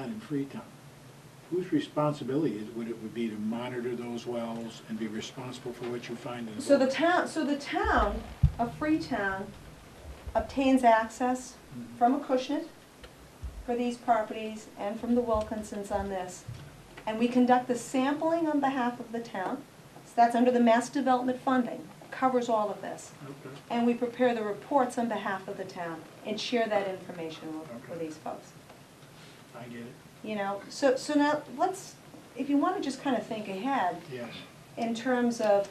on in Freetown, whose responsibility would it be to monitor those wells and be responsible for what you find in the So well? the town of Freetown obtains access from Acushnet for these properties and from the Wilkinsons on this. And we conduct the sampling on behalf of the town. So that's under the Mass Development Funding, covers all of this. Okay. And we prepare the reports on behalf of the town and share that information with Okay. these folks. I get it. You know, so now let's, if you want to just kind of think ahead Yes. in terms of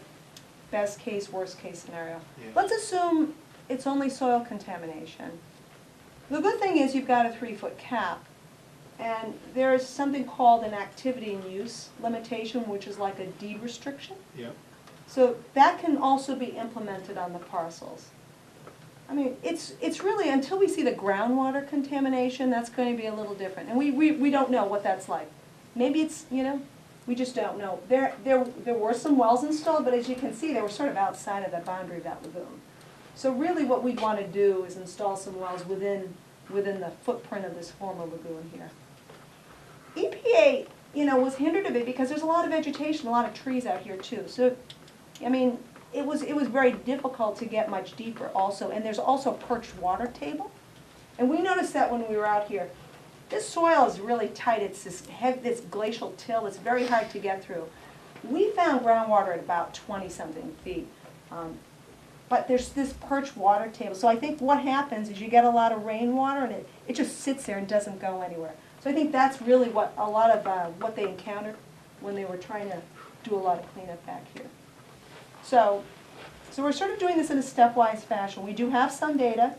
best case, worst case scenario. Yes. Let's assume it's only soil contamination. The good thing is you've got a 3-foot cap, and there's something called an activity and use limitation, which is like a deed restriction. Yep. So that can also be implemented on the parcels. I mean, it's really, until we see the groundwater contamination, that's going to be a little different. And we don't know what that's like. Maybe it's, you know, we just don't know. There were some wells installed, but as you can see, they were sort of outside of the boundary of that lagoon. So really what we'd want to do is install some wells within the footprint of this former lagoon here. EPA, you know, was hindered a bit because there's a lot of vegetation, a lot of trees out here too. So, I mean, it was very difficult to get much deeper also. And there's also a perched water table. And we noticed that when we were out here. This soil is really tight. It's this glacial till. It's very hard to get through. We found groundwater at about 20-something feet. But there's this perched water table. So I think what happens is you get a lot of rainwater and it just sits there and doesn't go anywhere. So I think that's really what a lot of what they encountered when they were trying to do a lot of cleanup back here. So we're sort of doing this in a stepwise fashion. We do have some data.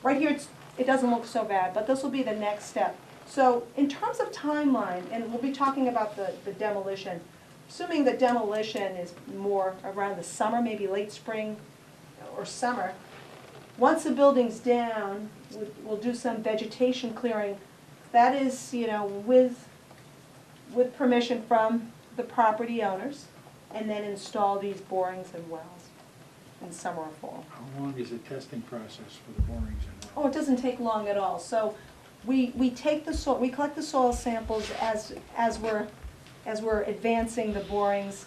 Right here it doesn't look so bad, but this will be the next step. So in terms of timeline, and we'll be talking about the demolition, assuming the demolition is more around the summer, maybe late spring or summer. Once the building's down, we'll do some vegetation clearing. That is, you know, with permission from the property owners, and then install these borings and wells in summer or fall. How long is the testing process for the borings and wells? Oh, it doesn't take long at all. So we take the soil, we collect the soil samples as we're advancing the borings.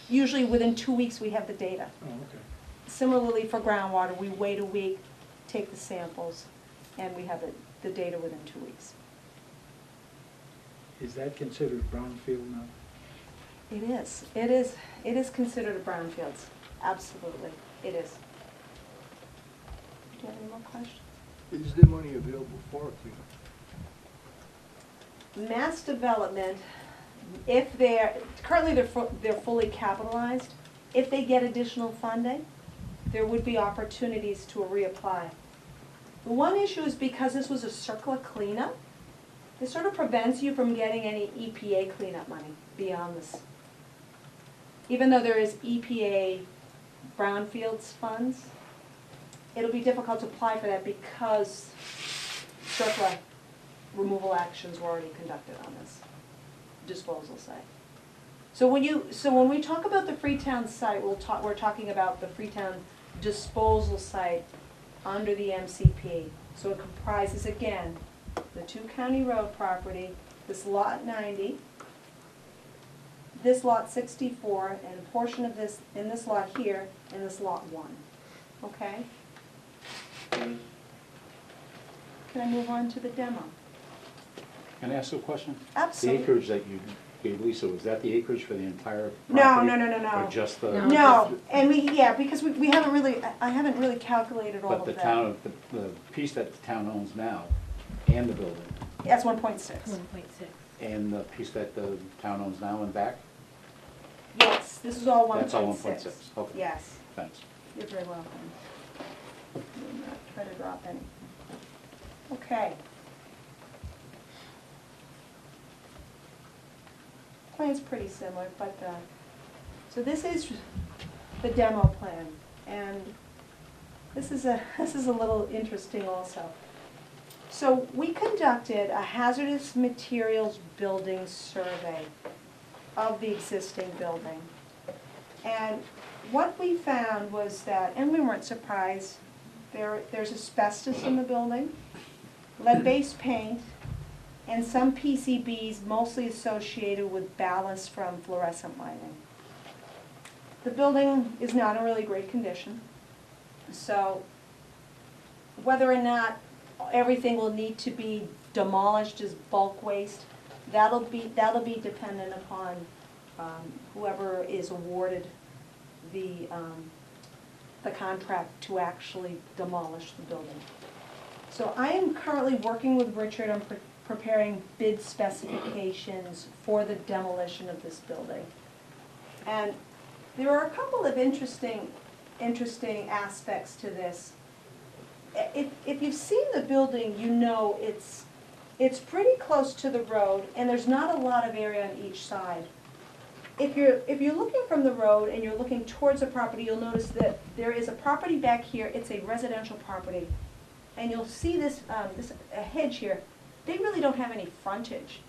Usually within 2 weeks we have the data. Oh, okay. Similarly for groundwater, we wait a week, take the samples, and we have the data within 2 weeks. Is that considered brownfield now? It is. It is considered a brownfields. Absolutely, it is. Do you have any more questions? Is there money available for a cleanup? Mass development, if currently they're fully capitalized. If they get additional funding, there would be opportunities to reapply. The one issue is because this was a CERCLA cleanup, it sort of prevents you from getting any EPA cleanup money beyond this. Even though there is EPA brownfields funds, it'll be difficult to apply for that because CERCLA removal actions were already conducted on this disposal site. So when we talk about the Freetown site, we're talking about the Freetown disposal site under the MCP. So it comprises, again, the 2 County Road property, this lot 90, this lot 64, and a portion of this in this lot here, and this lot 1. Okay? Can I move on to the demo? Can I ask you a question? Absolutely. The acreage that you gave Lisa, was that the acreage for the entire No, property? no. Or just the? No, and because we haven't really, I haven't really calculated all But of the that. town, the piece that the town owns now, and the building, That's 1.6. 1.6. and the piece that the town owns now and back? Yes, this is all 1.6. That's all 1.6, okay. Yes, Thanks. you're very welcome. We'll not try to drop anything. Okay. Plan's pretty similar, but, so this is the demo plan, and this is a little interesting also. So we conducted a hazardous materials building survey of the existing building. And what we found was that, and we weren't surprised, there's asbestos in the building, lead-based paint, and some PCBs mostly associated with ballast from fluorescent lighting. The building is not in really great condition, so whether or not everything will need to be demolished as bulk waste, that'll be dependent upon whoever is awarded the contract to actually demolish the building. So I am currently working with Richard on preparing bid specifications for the demolition of this building. And there are a couple of interesting aspects to this. If you've seen the building, you know it's pretty close to the road, and there's not a lot of area on each side. If you're looking from the road and you're looking towards the property, you'll notice that there is a property back here. It's a residential property, and you'll see this a hedge here. They really don't have any frontage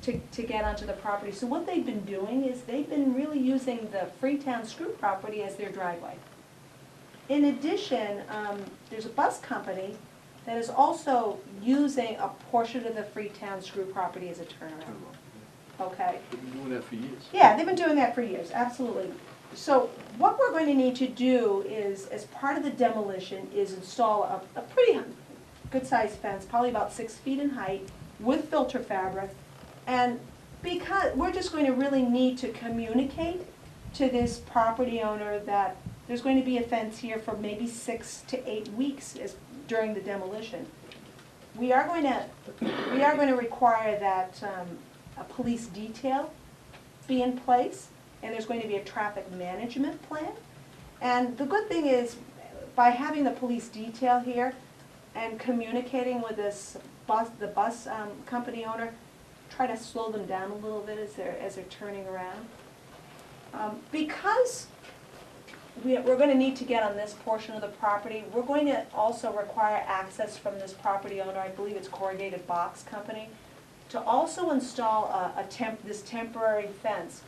to get onto the property. So what they've been doing is they've been really using the Freetown screw property as their driveway. In addition, there's a bus company that is also using a portion of the Freetown screw property as a turnaround. Okay? They've been doing that for years. Yeah, they've been doing that for years, absolutely. So what we're going to need to do is, as part of the demolition, is install a pretty good-sized fence, probably about 6 feet in height, with filter fabric. And because we're just going to really need to communicate to this property owner that there's going to be a fence here for maybe 6 to 8 weeks during the demolition. We are going to require that a police detail be in place, and there's going to be a traffic management plan. And the good thing is, by having the police detail here and communicating with the bus company owner, try to slow them down a little bit as they're turning around. Because we're going to need to get on this portion of the property, we're going to also require access from this property owner, I believe it's Corrugated Box Company, to also install this temporary fence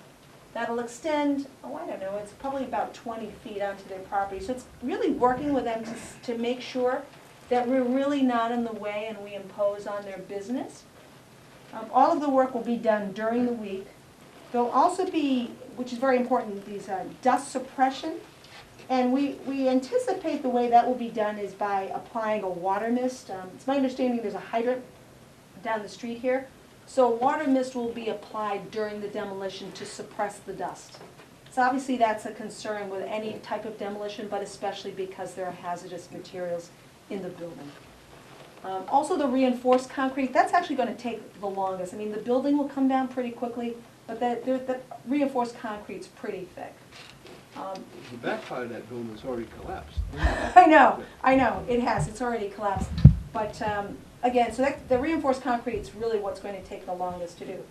that'll extend, I don't know, it's probably about 20 feet onto their property. So it's really working with them to make sure that we're really not in the way and we impose on their business. All of the work will be done during the week. There'll also be, which is very important, these dust suppression. And we anticipate the way that will be done is by applying a water mist. It's my understanding there's a hydrant down the street here. So water mist will be applied during the demolition to suppress the dust. So obviously that's a concern with any type of demolition, but especially because there are hazardous materials in the building. Also the reinforced concrete, that's actually going to take the longest. I mean, the building will come down pretty quickly, but the reinforced concrete's pretty thick. The back part of that building has already collapsed. I know, it has, it's already collapsed. But again, so the reinforced concrete is really what's going to take the longest to do.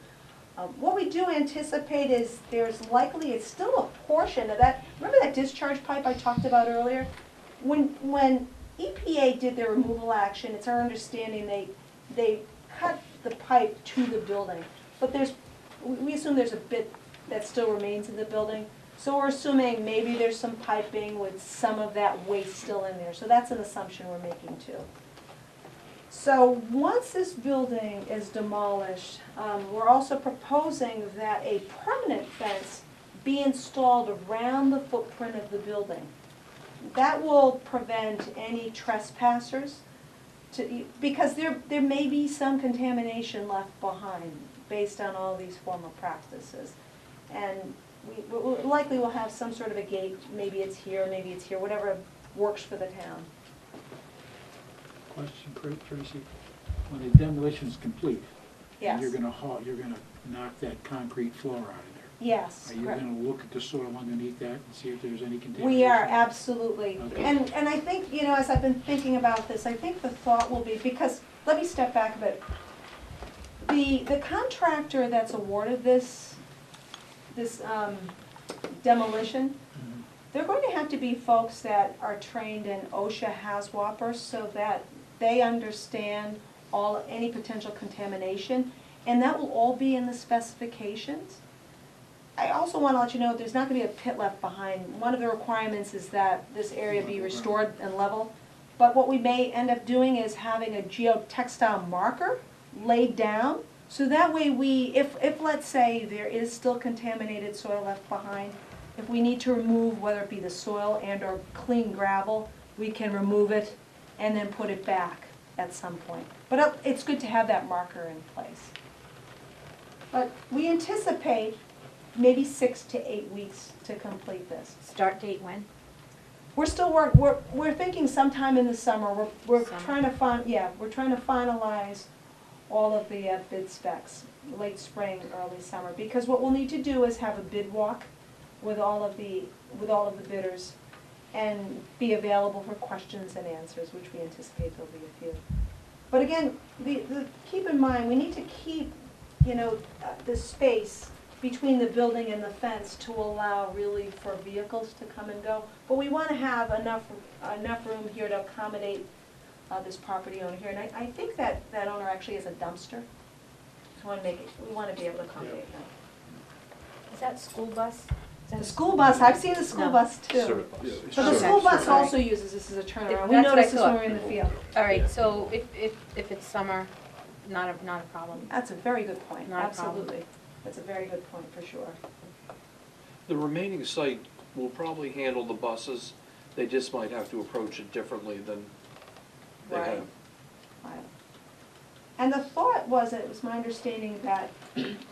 What we do anticipate is it's still a portion of that, remember that discharge pipe I talked about earlier? When EPA did their removal action, it's our understanding they cut the pipe to the building. But we assume there's a bit that still remains in the building. So we're assuming maybe there's some piping with some of that waste still in there. So that's an assumption we're making too. So once this building is demolished, we're also proposing that a permanent fence be installed around the footprint of the building. That will prevent any trespassers, because there may be some contamination left behind based on all these former practices. And we likely will have some sort of a gate, maybe it's here, whatever works for the town. Question, Tracy. When the demolition is complete, Yes. you're gonna knock that concrete floor out of there. Yes, Are you correct. gonna look at the soil underneath that and see if there's any contamination? We are, absolutely. Okay. And I think, as I've been thinking about this, I think the thought will be, because, let me step back a bit. The contractor that's awarded this demolition, they're going to have to be folks that are trained in OSHA HAZWOPER so that they understand any potential contamination, and that will all be in the specifications. I also want to let you know there's not going to be a pit left behind. One of the requirements is that this area be restored and level, but what we may end up doing is having a geotextile marker laid down. So that way if let's say there is still contaminated soil left behind, if we need to remove, whether it be the soil and or clean gravel, we can remove it and then put it back at some point. But it's good to have that marker in place. But we anticipate maybe 6 to 8 weeks to complete this. Start date when? We're still we're thinking sometime in the summer. We're Summer. trying to we're trying to finalize all of the bid specs, late spring, early summer. Because what we'll need to do is have a bid walk with all of the bidders and be available for questions and answers, which we anticipate there'll be a few. But again, keep in mind, we need to keep, the space between the building and the fence to allow really for vehicles to come and go. But we want to have enough room here to accommodate this property owner here. And I think that owner actually has a dumpster. We want to be able to accommodate that. Is that school bus? The school bus, I've seen the school No. bus too. Service bus. Yeah, But the sure. school bus Sure. also uses this as a turnaround. We That's what I noticed this when thought. we were in the field. All right, so if it's summer, not a problem. That's a very good point, Not a problem. absolutely. That's a very good point, for sure. The remaining site will probably handle the buses, they just might have to approach it differently than they Right. have. Right. And the thought was, it was my understanding that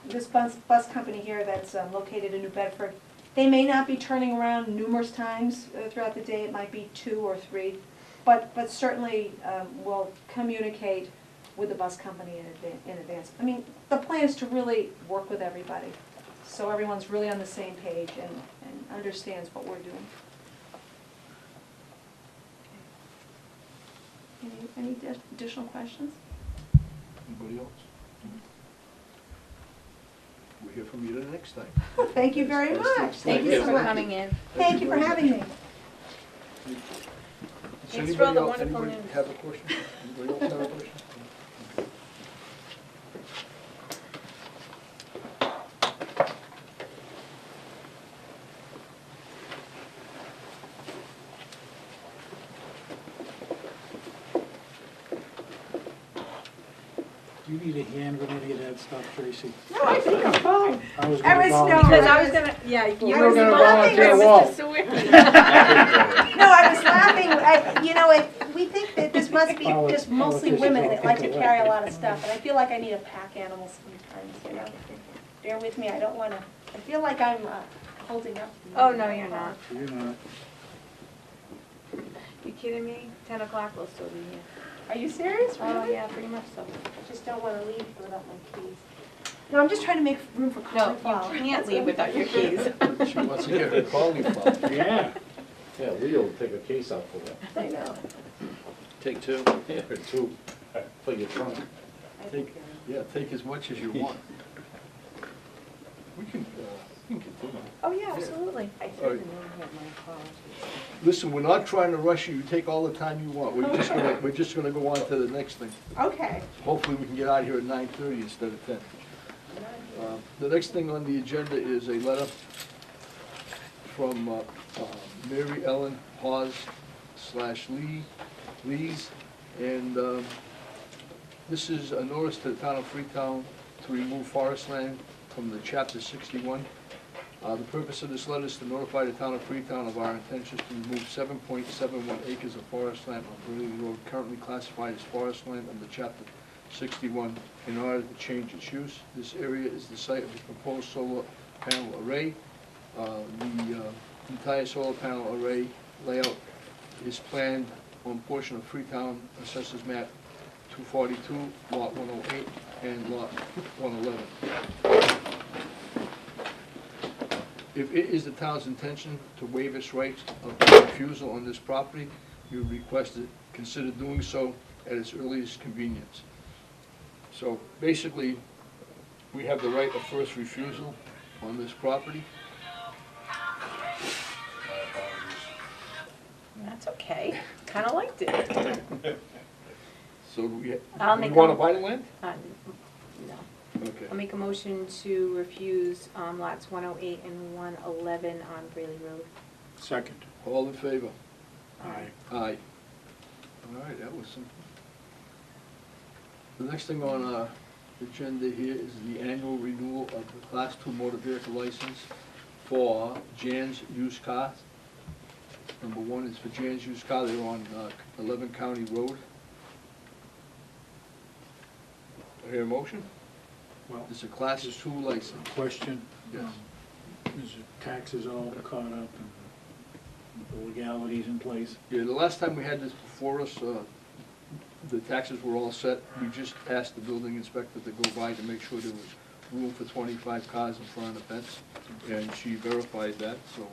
this bus company here that's located in New Bedford, they may not be turning around numerous times throughout the day, it might be 2 or 3, but certainly we'll communicate with the bus company in advance. I mean, the plan is to really work with everybody, so everyone's really on the same page and understands what we're doing. Any additional questions? Anybody else? We'll hear from you the next time. Thank you very much. Thank you for coming in. Thank you for having me. Does Thanks for all the anybody else- wonderful anybody news. have a question? Anybody else have a question? Do you need a hand with any of that stuff, Tracy? No, I think I'm fine. I was I gonna was- no, volunteer. Because I was gonna, yeah, you I were was gonna laughing volunteer, at Mr. Mr. Sawicki. No, I was laughing, we think that this must be just mostly women that like to carry a lot of stuff, and I feel like I need a pack animal sometimes, Bear with me, I don't wanna, I feel like I'm holding up. Oh, no, you're not. You're not. You kidding me? 10 o'clock we'll still be here. Are you serious, Oh, really? yeah, pretty much so. I just don't wanna leave without my keys. No, I'm just trying to make room for No, cauliflower. you can't leave without your keys. She wants to get her cauliflower. Yeah. Yeah, Leo will take a case out for that. I know. Take 2. Yeah, or 2, for your trunk. Take, yeah, take as much as you want. We can continue. Oh, yeah, absolutely. All right. Listen, we're not trying to rush you, you take all the time you want, we're just gonna go on to the next thing. Okay. Hopefully we can get out of here at 9:30 instead of 10. The next thing on the agenda is a letter from Mary Ellen Hawes / Lees, and this is a notice to the town of Freetown to remove forest land from the chapter 61. The purpose of this letter is to notify the town of Freetown of our intentions to remove 7.71 acres of forest land on Burley Road, currently classified as forest land under chapter 61, in order to change its use. This area is the site of the proposed solar panel array. The entire solar panel array layout is planned on a portion of Freetown Assessors Map 242, Lot 108, and Lot 111. If it is the town's intention to waive its rights of refusal on this property, we would request to consider doing so at its earliest convenience. So basically, we have the right of first refusal on this property. That's okay. Kind of liked it. So we I'll make want to a- buy the land? No. Okay. I'll make a motion to refuse lots 108 and 111 on Brayley Road. Second. All in favor? Aye. Aye. All right, that was some. The next thing on our agenda here is the annual renewal of the Class 2 motor vehicle license for Jan's Used Car. Number one is for Jan's Used Car, they're on 11 County Road. I hear a motion? Well, It's a Class 2 license. question. Yes. Is the taxes all caught up and the legalities in place? Yeah, the last time we had this before us, the taxes were all set. We just asked the building inspector to go by to make sure there was room for 25 cars in front of the fence, and she verified that, so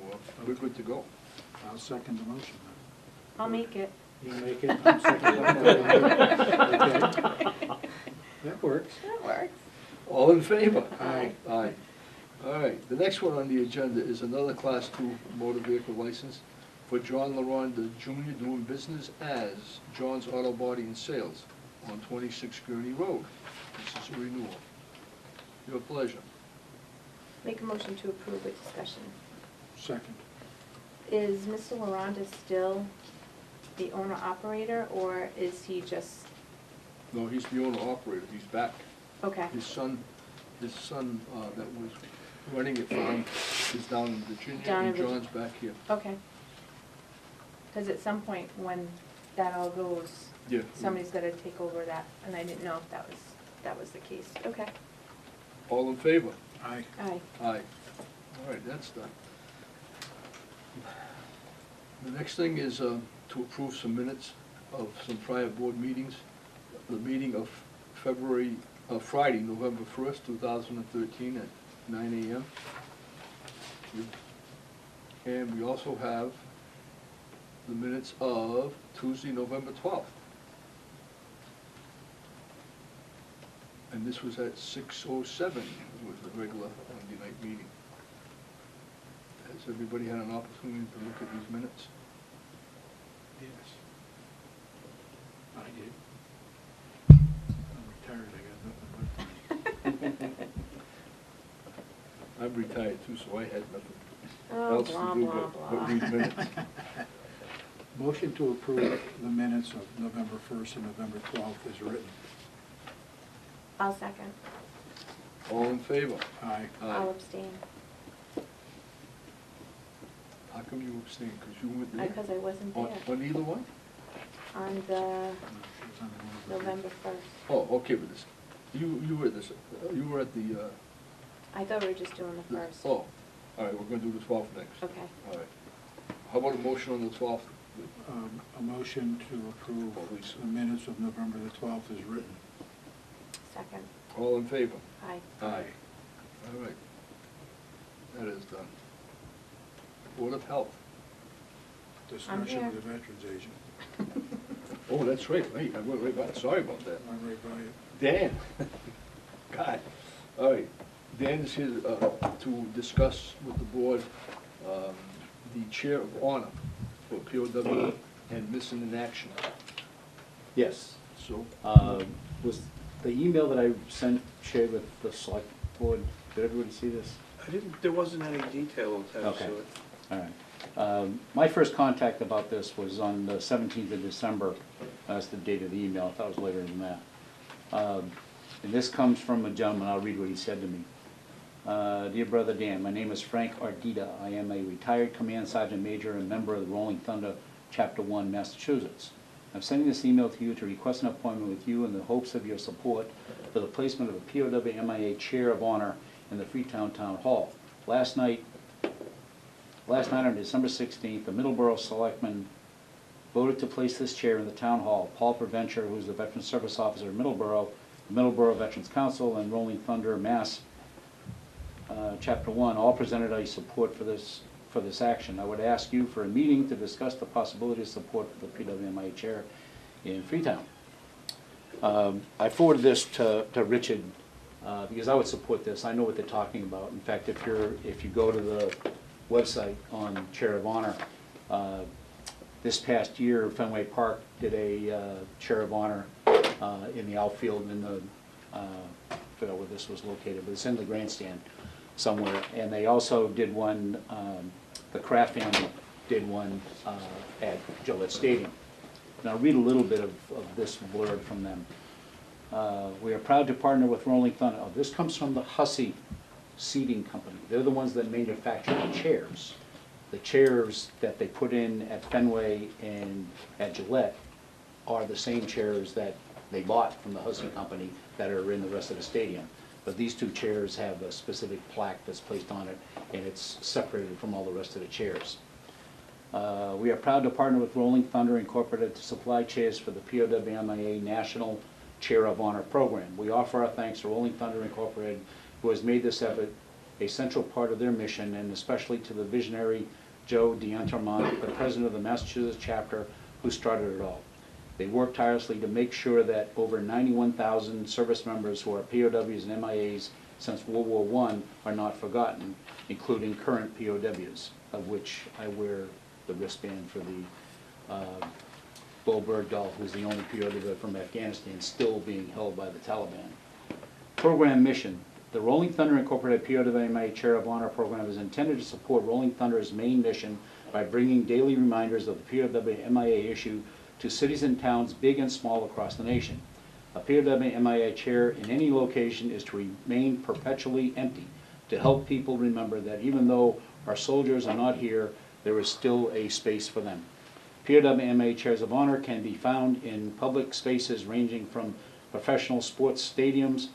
we're good to go. I'll second the motion I'll make it. then. You make it, I'm second. Okay. That works. That works. All in favor? Aye. Aye. All right, the next one on the agenda is another Class 2 motor vehicle license for John LaRonda Jr. doing business as John's Auto Body and Sales on 26 Gurney Road. This is a renewal. Your pleasure. Make a motion to approve with discussion. Second. Is Mr. LaRonda still the owner-operator, or is he just, No, he's the owner operator, he's back. okay, His son that was running it for him is down in Virginia, Down in and John's back here. okay. Because at some point, when that all goes, Yeah. somebody's gotta take over that, and I didn't know if that was the case. Okay. All in favor? Aye. Aye. Aye. All right, that's done. The next thing is to approve some minutes of some prior board meetings. The meeting of Friday, November 1st, 2013 at 9 a.m. And we also have the minutes of Tuesday, November 12th. And this was at 6:07, was the regular Monday night meeting. Has everybody had an opportunity to look at these minutes? Yes. I did. I'm retired, I got nothing left. I'm retired too, so I had nothing Oh, else to blah, do blah, but blah. read minutes. Motion to approve the minutes of November 1st and November 12th is written. I'll second. All in favor? Aye. I'll abstain, How come you abstained? Because you weren't there? because I wasn't On there on either one? on the November 1st. Oh, okay, but this, you were at this, you were at the, I thought we were just doing the first. oh, all right, we're gonna do the 12th next. Okay. All right. How about a motion on the 12th? A motion to approve Please. the minutes of November the 12th is written. Second. All in favor? Aye. Aye. All right. That is done. Board of Health. Discussion here. with the Veterans Agent. Oh, that's right, right, I went right by, sorry about that. I'm right by it. Dan. God. All right, Dan is here to discuss with the board the chair of honor for POW and missing in action. Yes. So, Was the email that I sent shared with the select board, did everybody see this? There wasn't any detail attached Okay. to it. All right. My first contact about this was on the 17th of December. That's the date of the email. I thought it was later than that. And this comes from a gentleman. I'll read what he said to me. Dear Brother Dan, my name is Frank Ardita. I am a retired Command Sergeant Major and member of the Rolling Thunder, Chapter 1, Massachusetts. I'm sending this email to you to request an appointment with you in the hopes of your support for the placement of a POW MIA Chair of Honor in the Freetown Town Hall. Last night on December 16th, the Middleborough Selectmen voted to place this chair in the Town Hall. Paul Preventure, who's the Veteran Service Officer of Middleborough, the Middleborough Veterans Council, and Rolling Thunder, Mass. Chapter 1, all presented a support for this action. I would ask you for a meeting to discuss the possibility of support for the PWMIA chair in Freetown. I forwarded this to Richard because I would support this. I know what they're talking about. In fact, if you go to the website on Chair of Honor, this past year Fenway Park did a Chair of Honor in the outfield in the I forgot where this was located, but it's in the grandstand somewhere. And they also did one, the Kraft family did one at Gillette Stadium. Now I'll read a little bit of this blurb from them. We are proud to partner with Rolling Thunder. Oh, this comes from the Hussey Seating Company. They're the ones that manufacture the chairs. The chairs that they put in at Fenway and at Gillette are the same chairs that they bought from the Hussey Company that are in the rest of the stadium. But these two chairs have a specific plaque that's placed on it, and it's separated from all the rest of the chairs. We are proud to partner with Rolling Thunder Incorporated to supply chairs for the POWMIA National Chair of Honor program. We offer our thanks to Rolling Thunder Incorporated, who has made this effort a central part of their mission, and especially to the visionary Joe D'Entermont, the president of the Massachusetts chapter, who started it all. They work tirelessly to make sure that over 91,000 service members who are POWs and MIAs since World War I are not forgotten, including current POWs, of which I wear the wristband for the Bo Bergdahl, who's the only POW from Afghanistan still being held by the Taliban. Program mission. The Rolling Thunder Incorporated POWMIA Chair of Honor program is intended to support Rolling Thunder's main mission by bringing daily reminders of the POWMIA issue to cities and towns big and small across the nation. A POWMIA chair in any location is to remain perpetually empty to help people remember that even though our soldiers are not here, there is still a space for them. POWMIA chairs of honor can be found in public spaces ranging from professional sports stadiums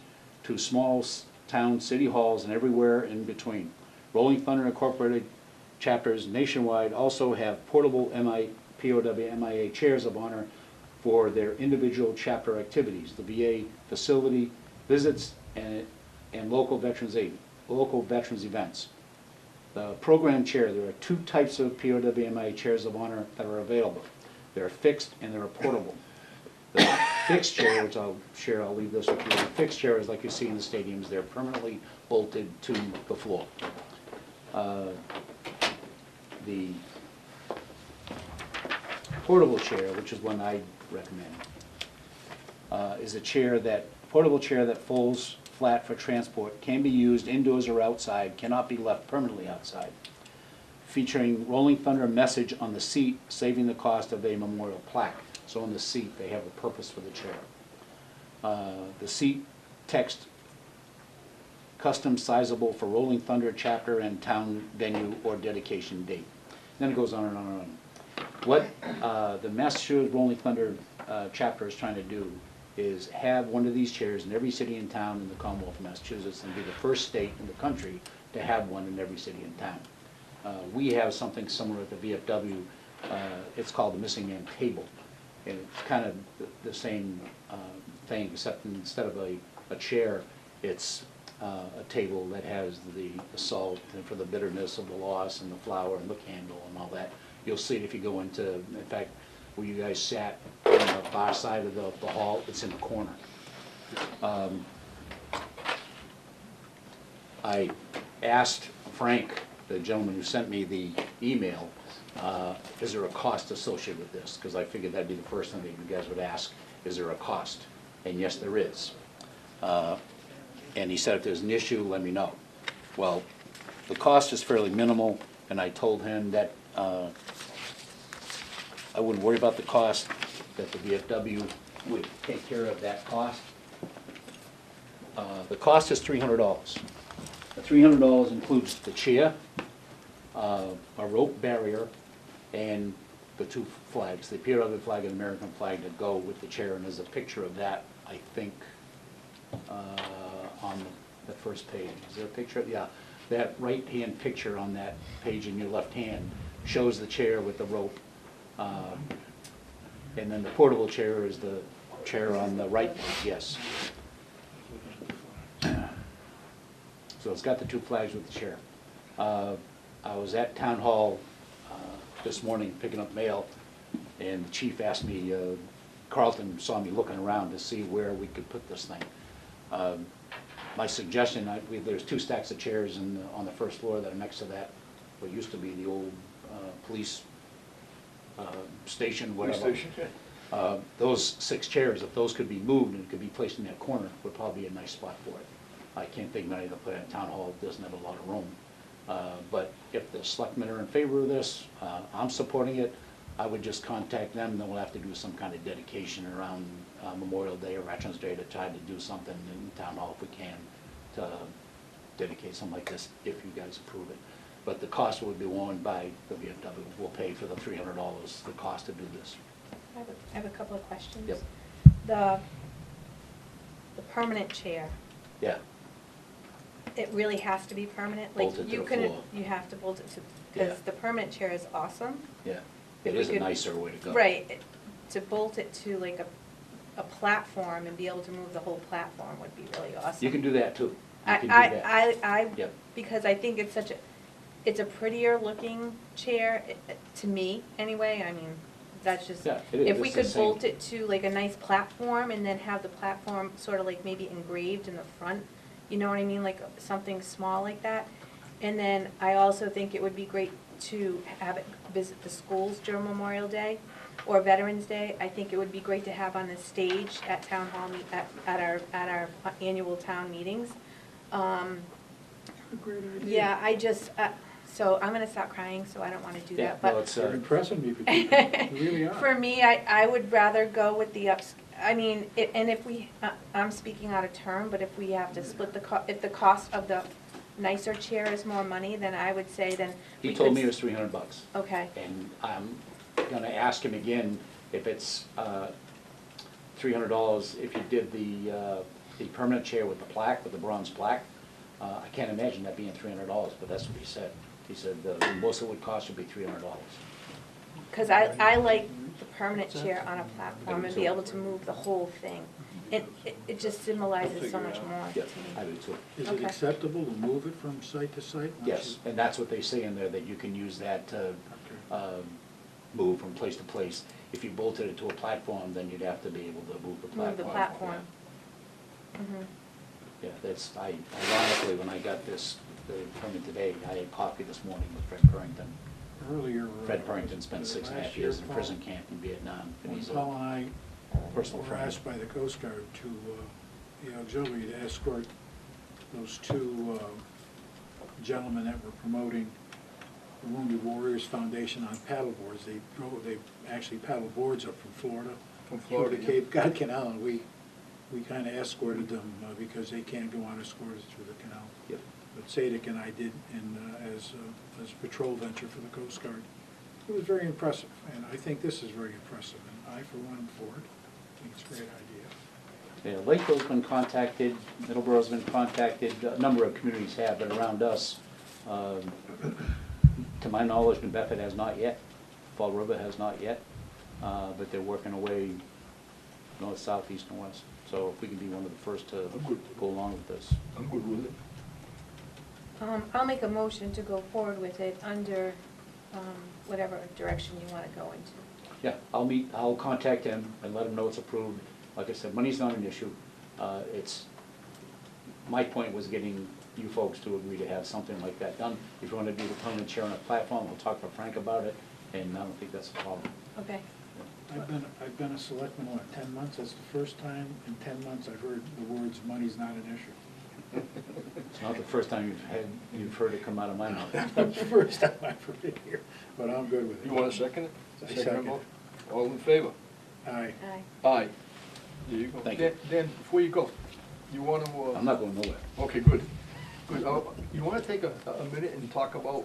to small town city halls and everywhere in between. Rolling Thunder Incorporated chapters nationwide also have portable POWMIA chairs of honor for their individual chapter activities, the VA facility visits, and local veterans events. The program chair, there are two types of POWMIA chairs of honor that are available. They're fixed and they're portable. The fixed chair, which I'll share, I'll leave this with you. The fixed chair is like you see in the stadiums. They're permanently bolted to the floor. The portable chair, which is one I recommend, is a portable chair that folds flat for transport, can be used indoors or outside, cannot be left permanently outside. Featuring Rolling Thunder message on the seat, saving the cost of a memorial plaque. So on the seat, they have a purpose for the chair. The seat text, custom sizable for Rolling Thunder chapter and town venue or dedication date. Then it goes on and on and on. What the Massachusetts Rolling Thunder chapter is trying to do is have one of these chairs in every city and town in the Commonwealth of Massachusetts and be the first state in the country to have one in every city and town. We have something similar at the VFW. It's called the Missing Man Table. And it's kind of the same thing, except instead of a chair, it's a table that has the salt and for the bitterness of the loss and the flour and the candle and all that. You'll see it if you go into, in fact, where you guys sat on the far side of the hall, it's in the corner. I asked Frank, the gentleman who sent me the email, is there a cost associated with this? Because I figured that'd be the first thing that you guys would ask, is there a cost? And yes, there is. And he said, if there's an issue, let me know. Well, the cost is fairly minimal, and I told him that I wouldn't worry about the cost, that the VFW would take care of that cost. The cost is $300. The $300 includes the chair, a rope barrier, and the two flags, the POW flag and American flag that go with the chair, and there's a picture of that, I think, on the first page. Is there a picture? Yeah, that right-hand picture on that page in your left hand shows the chair with the rope, and then the portable chair is the chair on the right, yes. So it's got the two flags with the chair. I was at Town Hall this morning picking up mail, and the chief asked me, Carlton saw me looking around to see where we could put this thing. My suggestion, there's two stacks of chairs on the first floor that are next to that, what used to be the old police station, whatever. Police station. Those 6 chairs, if those could be moved and could be placed in that corner, would probably be a nice spot for it. I can't think of any to put at Town Hall, it doesn't have a lot of room. But if the selectmen are in favor of this, I'm supporting it. I would just contact them, and then we'll have to do some kind of dedication around Memorial Day or Veterans Day to try to do something in Town Hall if we can, to dedicate something like this, if you guys approve it. But the cost would be borne by the VFW. We'll pay for the $300, the cost to do this. I have a couple of questions. Yep. The permanent chair, Yeah, it really has to be permanent? Like, Bolted to you the can, floor. you have to bolt it to, Yeah. because the permanent chair is awesome. yeah. If It we is a could- nicer way to go. Right, to bolt it to like a platform and be able to move the whole platform would be really awesome. You can do that too. You can do that. I, Yep. because I think it's a prettier looking chair, to me, anyway, I mean, that's just. Yeah, it is. If we It's the could same. bolt it to like a nice platform and then have the platform sort of like maybe engraved in the front, you know what I mean, like something small like that. And then I also think it would be great to have it visit the schools during Memorial Day or Veterans Day. I think it would be great to have on the stage at town hall, at our annual town meetings. Great idea. Yeah, I just, so I'm gonna stop crying, so I don't wanna do Yeah, that, no, but. it's, You're impressing me, people. You really are. For me, I would rather go with the I mean, and if we, I'm speaking out of turn, but if we have to split if the cost of the nicer chair is more money, then I would say then. he we told could me it was $300. Okay, And I'm gonna ask him again if it's $300 if you did the permanent chair with the plaque, with the bronze plaque. I can't imagine that being $300, but that's what he said. He said most of it would cost would be $300. cause I like the permanent chair on a platform and be able to move the whole thing. It just symbolizes so much more to Yeah, me. I do too. Is it Okay. acceptable to move it from site to site? once Yes, you- and that's what they say in there, that you can use that to Okay. move from place to place. If you bolted it to a platform, then you'd have to be able to move the platform. Move the platform. Mhm. Yeah, that's, ironically, when I got the permit today, I had coffee this morning with Fred Purrington. Earlier. Fred Purrington spent 6.5 last years year, in Paul- prison camp in Vietnam, and When he's Paul a and I personal were friend. asked by the Coast Guard to, the auxiliary to escort those two gentlemen that were promoting the Wounded Warriors Foundation on paddleboards. They actually paddled boards up from Florida. From Florida, Through yeah. the Cape Cod Canal, and we kind of escorted them because they can't go unescorted through the canal. Yep. But Sadek and I did as a patrol venture for the Coast Guard. It was very impressive, and I think this is very impressive, and I, for one, am for it. I think it's a great idea. Yeah, Lakeville's been contacted, Middleborough's been contacted, a number of communities have, but around us, to my knowledge, New Bedford has not yet, Fall River has not yet, but they're working away north, south, east, and west. So if we can be one of the first to I'm good. go along with this. I'm good with it. I'll make a motion to go forward with it under whatever direction you want to go into. Yeah, I'll contact him and let him know it's approved. Like I said, money's not an issue. My point was getting you folks to agree to have something like that done. If you want to do the permanent chair on a platform, we'll talk to Frank about it, and I don't think that's a problem. Okay. I've been a selectman, 10 months? That's the first time in 10 months I've heard the words, money's not an issue. It's not the first time you've heard it come out of my mouth. The first time I've heard it here, but I'm good with it. You want to second it? I second. motion? All in favor? Aye. Aye. Aye. There you go. Thank you. Dan, before you go, you want to? I'm not going nowhere. Okay, good. Good. You want to take a minute and talk about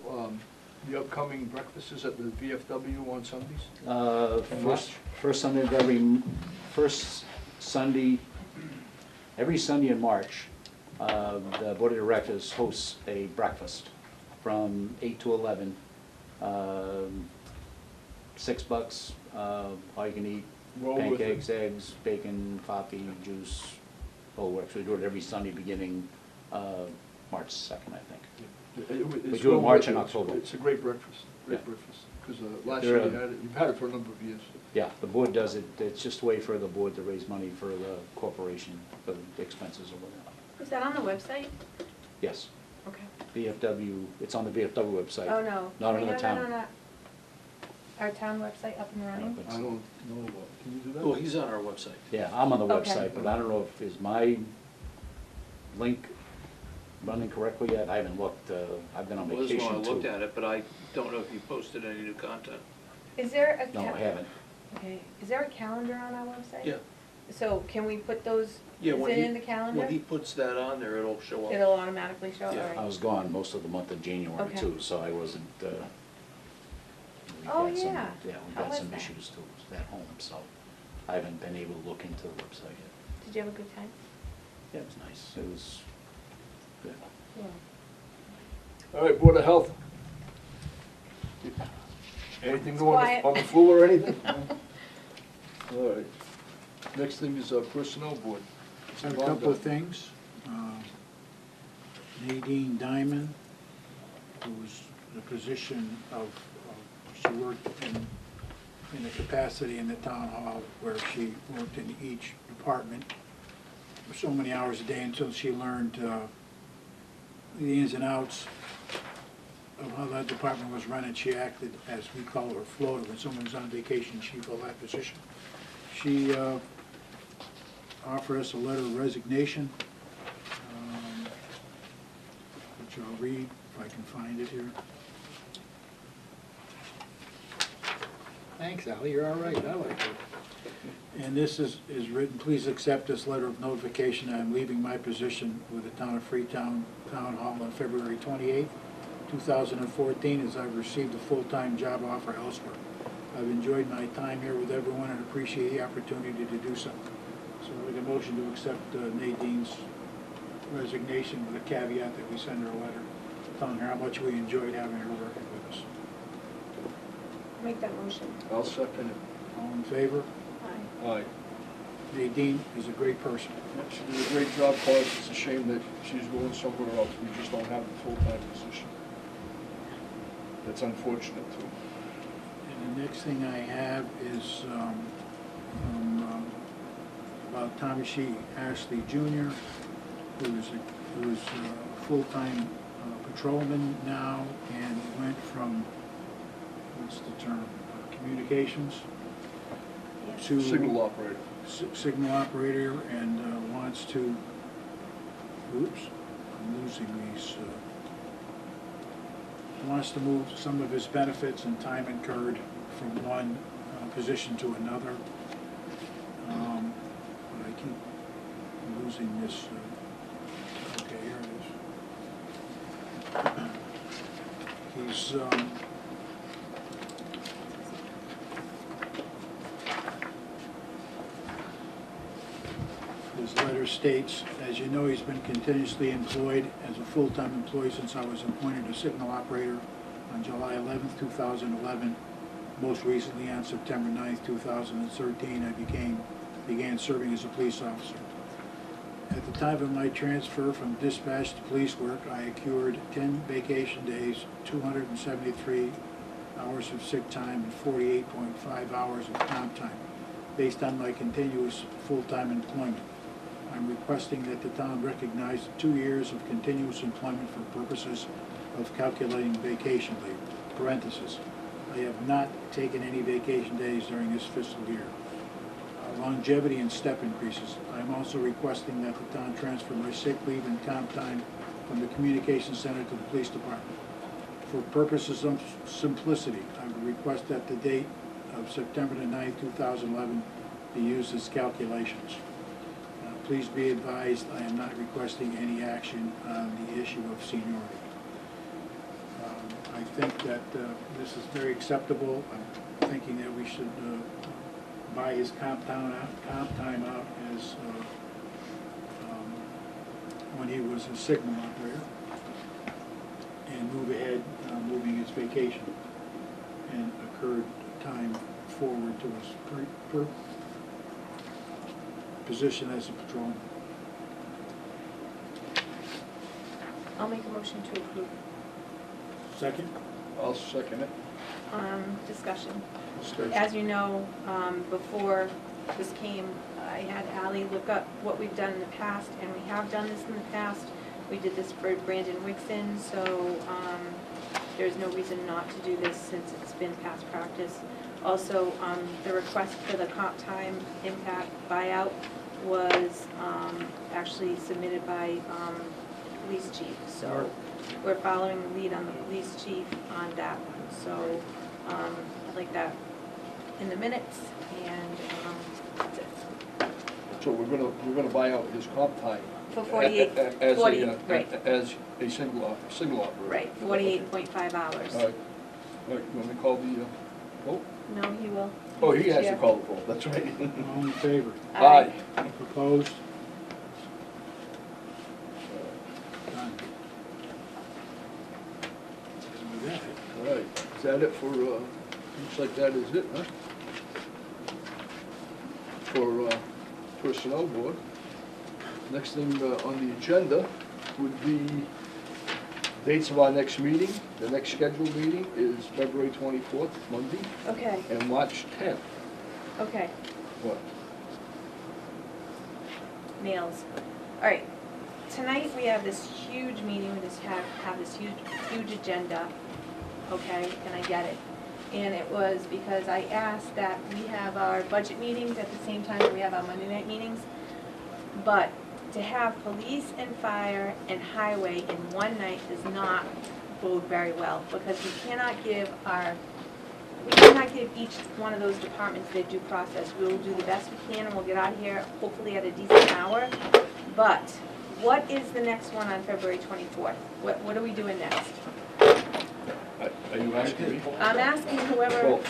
the upcoming breakfasts at the VFW on Sundays? In March? First Sunday of every Sunday in March, the Board of Directors hosts a breakfast from 8 to 11. $6, all you can eat, Roll with pancakes, eggs, bacon, coffee, juice, whole works. We do it every Sunday beginning March 2nd, I think. It's do it well March worth and it. October. It's a great breakfast, great Yeah. breakfast. Because last They're, year you had it, you've had it for a number of years. Yeah, the board does it. It's just a way for the board to raise money for the corporation, for the expenses or whatever. Is that on the website? Yes, Okay. VFW, it's on the VFW website. Oh, no. Not on No, the no, town. no, no. Our town website up and running? I don't know about, can you do that? Well, he's on our website. Yeah, I'm on the Okay. website, but I don't know if, is my link running correctly yet? I haven't looked, I've been on Well, this is when I vacation looked too. at it, but I don't know if you posted any new content. Is there a? No, I haven't. Okay, is there a calendar on our website? Yeah. So can we put those, Yeah, is when it he- in the calendar? When he puts that on there, it'll show up. It'll automatically show, Yeah. all I right. was gone most of the month of January Okay. too, so I wasn't, we Oh, had some- yeah. Yeah, How we've had was some that? issues too at home, so I haven't been able to look into the website yet. Did you have a good time? Yeah, it was nice. It was good. Yeah. All right, Board of Health. Anything It's new quiet. on the flu or anything? All right. Next thing is Personnel Board. I have a couple of things. Nadine Diamond, who was the position of, she worked in a capacity in the town hall where she worked in each department for so many hours a day until she learned the ins and outs of how that department was run, and she acted, as we call her, floater. When someone was on vacation, she filled that position. She offered us a letter of resignation, which I'll read if I can find it here. Thanks, Ally, you're all right, I like it. And this is written, please accept this letter of notification. I'm leaving my position with the town of Freetown Town Hall on February 28th, 2014, as I've received a full-time job offer elsewhere. I've enjoyed my time here with everyone and appreciate the opportunity to do so. So I make a motion to accept Nadine's resignation with a caveat that we send her a letter telling her how much we enjoyed having her working with us. Make that motion. I'll second it. All in favor? Aye. Aye. Nadine is a great person. Yeah, she did a great job for us. It's a shame that she's going somewhere else. We just don't have the full-time position. That's unfortunate too. And the next thing I have is about Thomas E. Ashley Jr., who is a full-time patrolman now, and went from, what's the term, communications to Signal operator. signal operator, and wants to, oops, I'm losing these, wants to move some of his benefits and time incurred from one position to another. But I keep losing this, okay, here it is. He's, his letter states, as you know, he's been continuously employed as a full-time employee since I was appointed a signal operator on July 11th, 2011. Most recently, on September 9th, 2013, I began serving as a police officer. At the time of my transfer from dispatch to police work, I accrued 10 vacation days, 273 hours of sick time, and 48.5 hours of comp time, based on my continuous full-time employment. I'm requesting that the town recognize 2 years of continuous employment for purposes of calculating vacation leave, parentheses. I have not taken any vacation days during this fiscal year. Longevity and step increases. I am also requesting that the town transfer my sick leave and comp time from the communications center to the police department. For purposes of simplicity, I would request that the date of September the 9th, 2011 be used as calculations. Please be advised, I am not requesting any action on the issue of seniority. I think that this is very acceptable. I'm thinking that we should buy his comp time out as when he was a signal operator, and move ahead, moving his vacation and accrued time forward to his position as a patrolman. I'll make a motion to approve. Second? I'll second it. Discussion. Discussion. As you know, before this came, I had Ally look up what we've done in the past, and we have done this in the past. We did this for Brandon Wixon, so there's no reason not to do this since it's been past practice. Also, the request for the comp time impact buyout was actually submitted by police chief. So we're following the lead on the police chief on that one. So I'd like that in the minutes, and, that's it. So we're gonna buy out his comp time. For 48, As 40, a, right, as a single operator. right, 48.5 hours. All right, you want me to call the, vote? No, he will. Oh, he has to Yeah. call the vote, that's right. All in favor? Aye. Opposed? Done. And with that, All right, is that it for, looks like that is it, huh? For, personnel board. Next thing on the agenda would be dates of our next meeting. The next scheduled meeting is February 24th, Monday, Okay, and March 10th. okay, What? nails. All right, tonight we have this huge meeting, we just have this huge agenda, okay, and I get it. And it was because I asked that we have our budget meetings at the same time that we have our Monday night meetings. But to have police and fire and highway in one night does not bode very well, because we cannot give each one of those departments their due process. We will do the best we can, and we'll get out of here hopefully at a decent hour. But what is the next one on February 24th? What are we doing next? Are you asking me? I'm asking whoever, Well,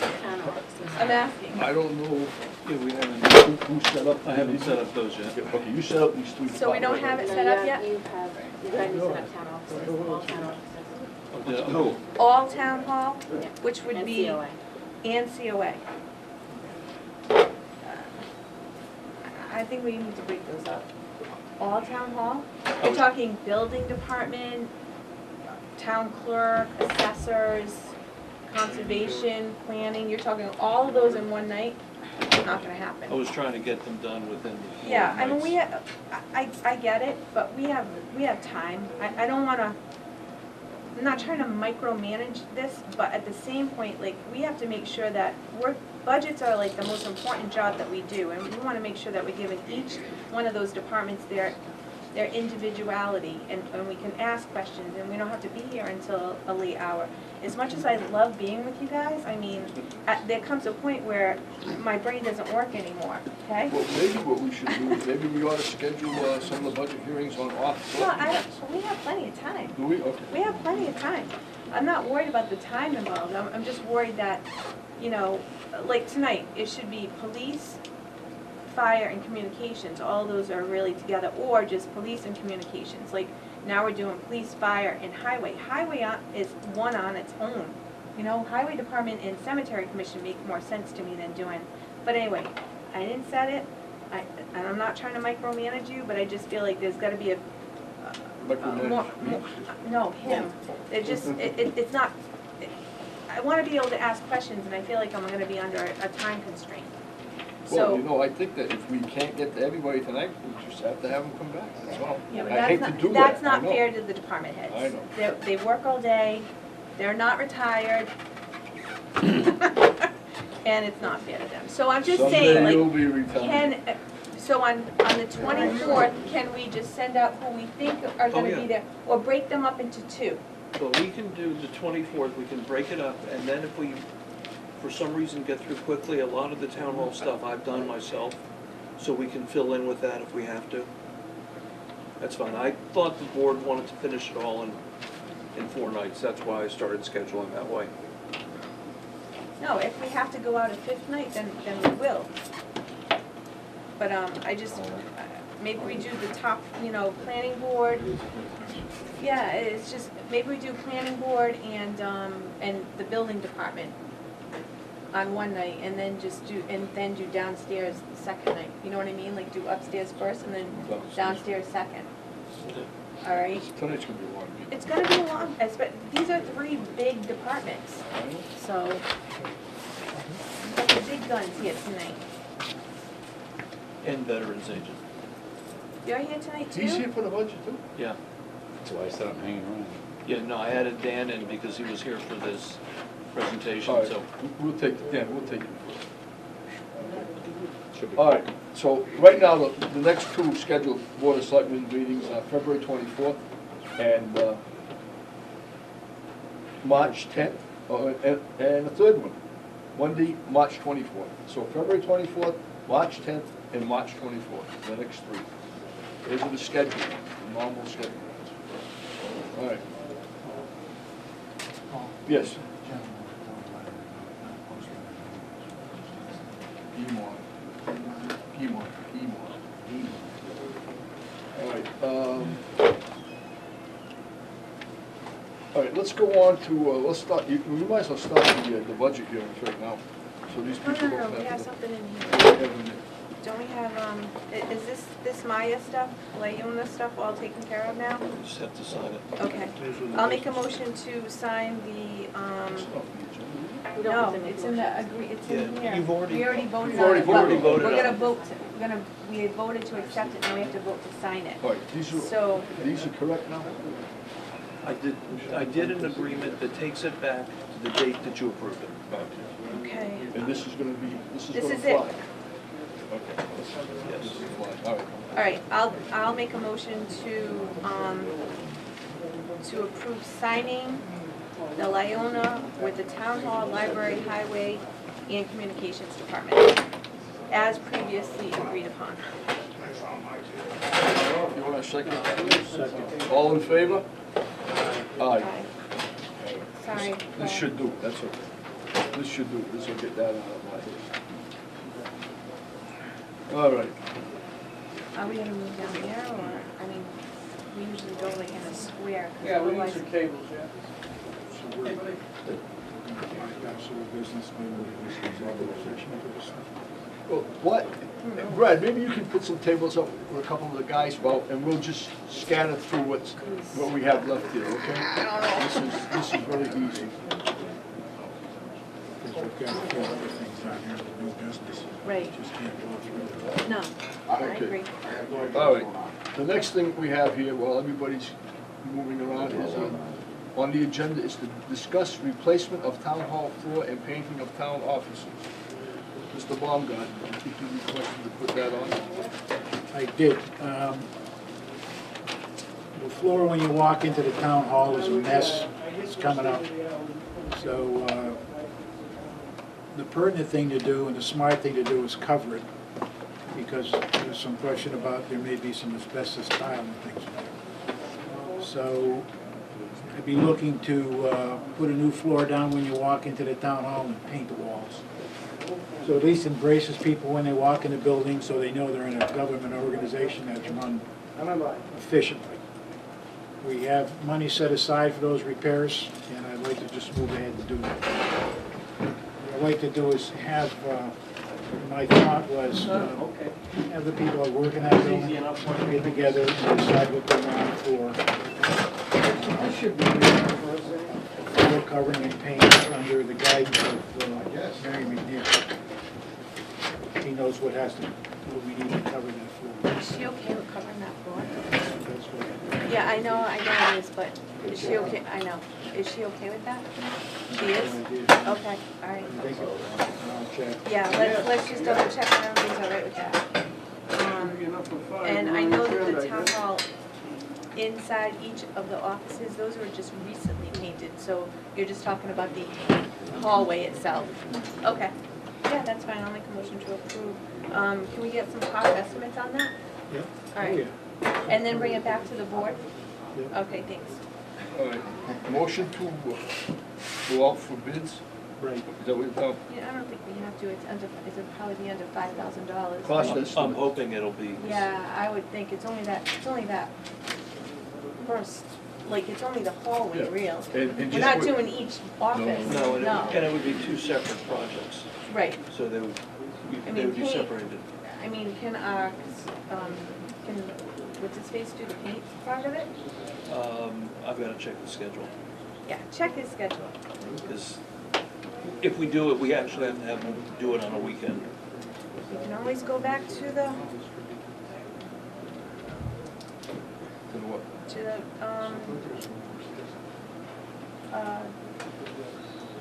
I'm asking. I don't know Yeah, we haven't, who set up. I haven't set up those yet. Okay, you set up these three. So we don't have it No, set up yet? You haven't set up town offices, all town offices. Oh, All town hall, Yeah. which would And be, COA. and COA. I think we need to break those up. All town hall? We're talking building department, town clerk, assessors, conservation, planning, you're talking all of those in one night? Not gonna I happen. was trying to get them done within the 4 Yeah, I mean, nights. we have, I get it, but we have time. I don't wanna, I'm not trying to micromanage this, but at the same point, like, we have to make sure that budgets are like the most important job that we do, and we wanna make sure that we're giving each one of those departments their individuality, and we can ask questions, and we don't have to be here until a late hour. As much as I love being with you guys, I mean, there comes a point where my brain doesn't work anymore, okay? Well, maybe what we should do is, maybe we ought to schedule some of the budget hearings on off. No, we have plenty of time. Do we? Okay. We have plenty of time. I'm not worried about the time involved, I'm just worried that, you know, like tonight, it should be police, fire, and communications, all those are really together, or just police and communications, like, now we're doing police, fire, and highway. Highway is one on its own, you know, highway department and cemetery commission make more sense to me than doing, but anyway, I didn't set it, and I'm not trying to micromanage you, but I just feel like there's gotta be a Micromanage. no, him. It's not, I wanna be able to ask questions, and I feel like I'm gonna be under a time constraint. Well, you So, know, I think that if we can't get to everybody tonight, we just have to have them come back, that's all. yeah, but I hate that's to do not, that, that's not I know. fair to the department heads. I know. They work all day, they're not retired, and it's not fair to them. So I'm just saying, Someday you'll like, be retired. so on the 24th, can we just send out who we think are gonna yeah. be there? Or break them up into two? But we can do the 24th, we can break it up, and then if we, for some reason, get through quickly, a lot of the town hall stuff I've done myself, so we can fill in with that if we have to. That's fine. I thought the board wanted to finish it all in 4 nights, that's why I started scheduling that way. No, if we have to go out a fifth night, then we will. But, I just, maybe we do the top, you know, planning board. Yeah, it's just, maybe we do planning board and the building department on one night, and then do downstairs the second night. You know what I mean? Like, do upstairs first and then downstairs second. All right? Tonight's gonna be a long meeting. It's gonna be a long, these are 3 big departments, I know. so, we've got the big guns here tonight. And veterans agent. You're here tonight too? He's here for the budget too? Yeah. That's why I said I'm hanging around. Yeah, no, I added Dan in because he was here for this presentation, All right, so. we'll take it first. Should be. All right, so right now, the next 2 scheduled Board of Selectmen meetings are February 24th and March 10th. And the third one, Monday, March 24th. So February 24th, March 10th, and March 24th, the next three. Those are the schedule, the normal schedule. All right. Yes. Piedmont. All right, all right, let's go on to, let's start, we might as well start the budget hearings right now, so these No, people no, don't no, we have have to. something in here. Have them- Don't we have, is this Maya stuff, Layuna stuff all taken care of now? You just have to sign it. Okay. I'll make a motion to sign the, We don't no, put them it's in the it's in Yeah, here. you've already- We already voted You've on already it. voted. but Voted We're on gonna it. vote, we voted to accept it, now we have to vote to sign it. All right, So- these are correct now? I did an agreement that takes it back to the date that you approved it. Okay. And this is gonna be, this is This gonna is it. fly? Okay. Yes. This is fly, all right. All right, I'll make a motion to approve signing the Lyona with the Town Hall, Library, Highway, and Communications Department, as previously agreed upon. You want a second? Second. All in favor? Aye. Aye. Sorry. This should do, that's okay. This should do, this will get that out of my head. All right. Are we gonna move down there, or, I mean, we usually go like in a square, 'cause Yeah, we need otherwise. some cables, yeah. So we're, bypass our business, maybe we just executive session for this stuff. Well, what, Brad, maybe you can put some tables up with a couple of the guys about, and we'll just scatter through what we have left here, okay? This is really easy. Because we've got a few other things on here, the new business. Right. Just can't go through it. No, I Okay. agree. All right, the next thing we have here, while everybody's moving around, is, on the agenda is to discuss replacement of town hall floor and painting of town offices. Mr. Baumgart, I think you requested to put that on. I did. The floor when you walk into the town hall is a mess. It's coming up. So the pertinent thing to do and the smart thing to do is cover it, because there's some question about there may be some asbestos tile and things in there. So I'd be looking to put a new floor down when you walk into the town hall and paint the walls. So at least embraces people when they walk in the building, so they know they're in a government organization that's run efficiently. We have money set aside for those repairs, and I'd like to just move ahead and do that. What I'd like to do is have, my thought was, have the people that work in that building get together and decide what they want for floor covering and paint under the guidance of Mary McNeil. He knows what we need to cover that floor. Is she okay with covering that floor? That's what- Yeah, I know it is, but is she okay, I know, is she okay with that? She is? Okay, all right. I think I'll check. Yeah, let's just double check that everybody's all right with that. And I know that the town hall, inside each of the offices, those were just recently painted, so you're just talking about the hallway itself. Okay, yeah, that's fine, I'll make a motion to approve. Can we get some cost estimates on that? Yeah. All right. And then bring it back to the board? Yeah. Okay, thanks. All right, motion to go out for bids, Right. is that what you're talking? Yeah, I don't think we have to, it'll probably be under $5,000. Cost I'm estimate. hoping it'll be. Yeah, I would think it's only that first, like, it's only the hallway, Yeah. real. And We're just not what- doing each office, No, and no. it would be two separate projects, Right, so they I would mean, be paint- separated. I mean, can what's his face do the paint part of it? I've got to check the schedule, Yeah, check his schedule. because if we do it, we actually have to have them do it on a weekend. We can always go back to the, To the what?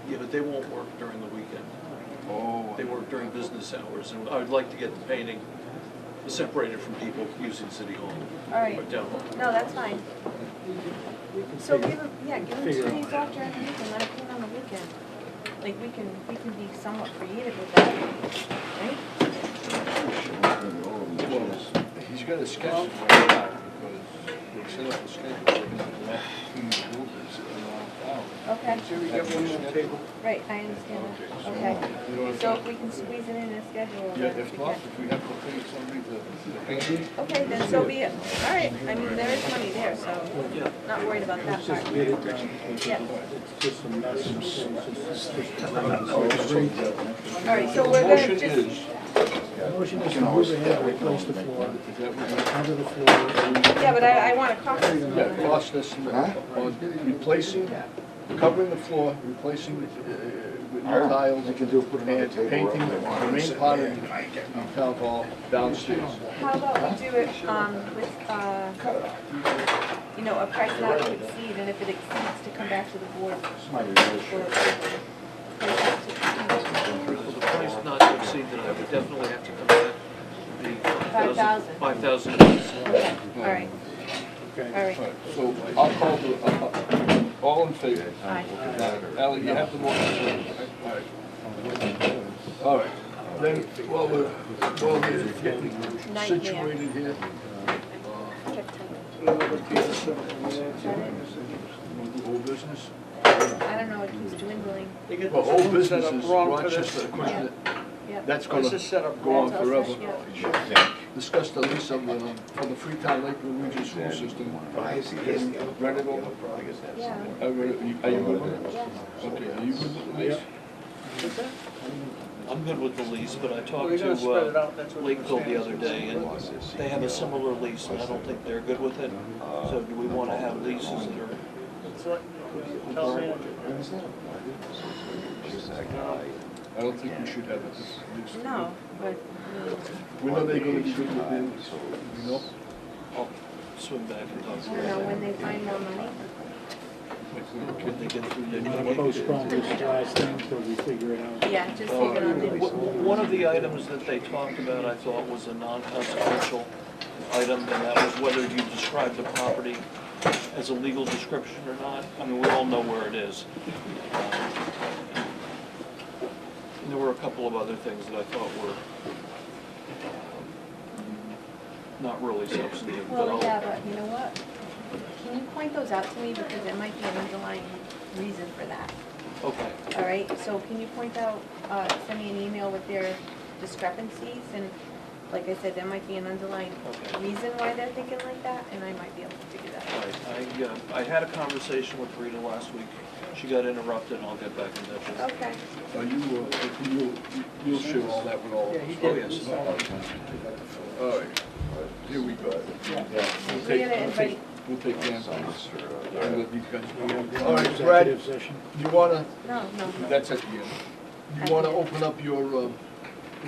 Yeah, but they won't work during the weekend. Oh. They work during business hours, and I would like to get the painting separated from people using City Hall all right, or Town Hall. no, that's fine. So give him, give him 2 Figure out. days off during the weekend, let him paint on the weekend. like, we can be somewhat creative with that, right? Well, he's got a schedule for that, because they set up a schedule. Okay, Should we get one more table? right, I understand that, okay. So if we can squeeze it in a schedule, Yeah, then if we not, can. if we have to pay somebody to paint it. Okay, then so be it. All right, I mean, there is money there, so Yeah. not worried about that Let's part. just get it done. Yeah. It's just a mess. All right, so we're gonna Motion just, is, Motion is to move ahead, replace the floor, is that what cover the floor. yeah, but I want a cost estimate. yeah, cost estimate on replacing, covering the floor, replacing with new tiles, and painting the main part of the town hall downstairs. How about we do it, with, you know, a price not to exceed, and if it exceeds, to come back to the board for approval. Well, the price not to exceed that I would definitely have to come back. The 5,000. 5,000. Okay, all right, Okay. all right. All right, so I'll call the, all in favor? Aye. Ally, you have the motion. All right, then, while we're getting situated here, old business? I don't know, it keeps dwindling. Well, old business is Rochester equipment, Yep. that's gonna go on That's all forever. set, yeah. Discuss the lease of the, for the Freetown Lake Region School System. Read it over? Yeah, I read it. Are you good with it? yeah. Okay, are you good with the lease? I'm good with the lease, but I talked to Lakeville the other day, and they have a similar lease, and I don't think they're good with it. So do we want to have leases that are? I don't think we should have it. No, but, When are they gonna be good with it? You know? I'll swing back and talk I to don't know, when they find more money. Can they get through the? Postpone this last thing until we figure it out. Yeah, just leave it on there. One of the items that they talked about, I thought, was a non-consequential item, and that was whether you describe the property as a legal description or not. I mean, we all know where it is. And there were a couple of other things that I thought were not really substantive, but Well, I'll. yeah, but you know what? Can you point those out to me, because there might be an underlying reason for that. Okay, All right, so can you point out, send me an email with their discrepancies, and like I said, there might be an underlying Okay. reason why they're thinking like that, and I might be able to figure that all out. right. I had a conversation with Rita last week. She got interrupted, and I'll get back in touch with her. Okay. You'll share all that with all of us? Oh, yes. All right, here we go. We're gonna invite, We'll take Dan. We All have right, Brad, executive session. you wanna, no, that's at the end. You wanna open up your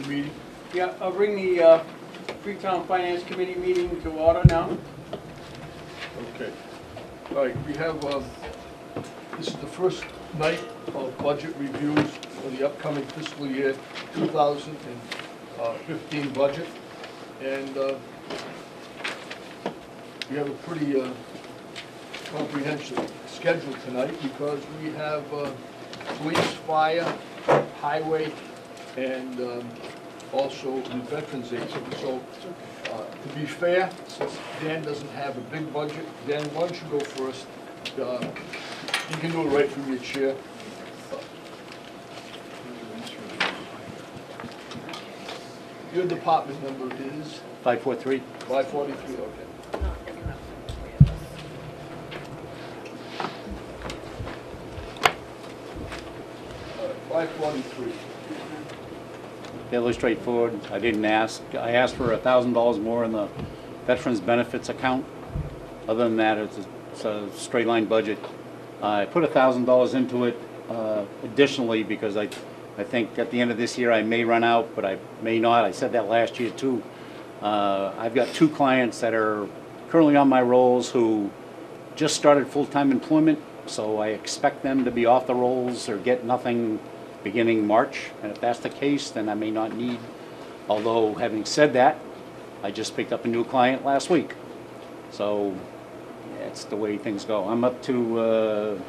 meeting? Yeah, I'll bring the Freetown Finance Committee meeting to order now. Okay. All right, we have, this is the first night of budget reviews for the upcoming fiscal year 2015 budget. And we have a pretty comprehensive schedule tonight because we have police, fire, highway, and also the Veterans Agency. So to be fair, since Dan doesn't have a big budget, Dan, why don't you go first? You can do it right from your chair. Your department number is 543? 543, okay. 543. Fairly straightforward. I didn't ask. I asked for $1,000 more in the Veterans Benefits account. Other than that, it's a straight line budget. I put $1,000 into it additionally because I think at the end of this year I may run out, but I may not. I said that last year too. I've got 2 clients that are currently on my rolls who just started full-time employment, so I expect them to be off the rolls or get nothing beginning March. And if that's the case, then I may not need. Although, having said that, I just picked up a new client last week. So that's the way things go. I'm up to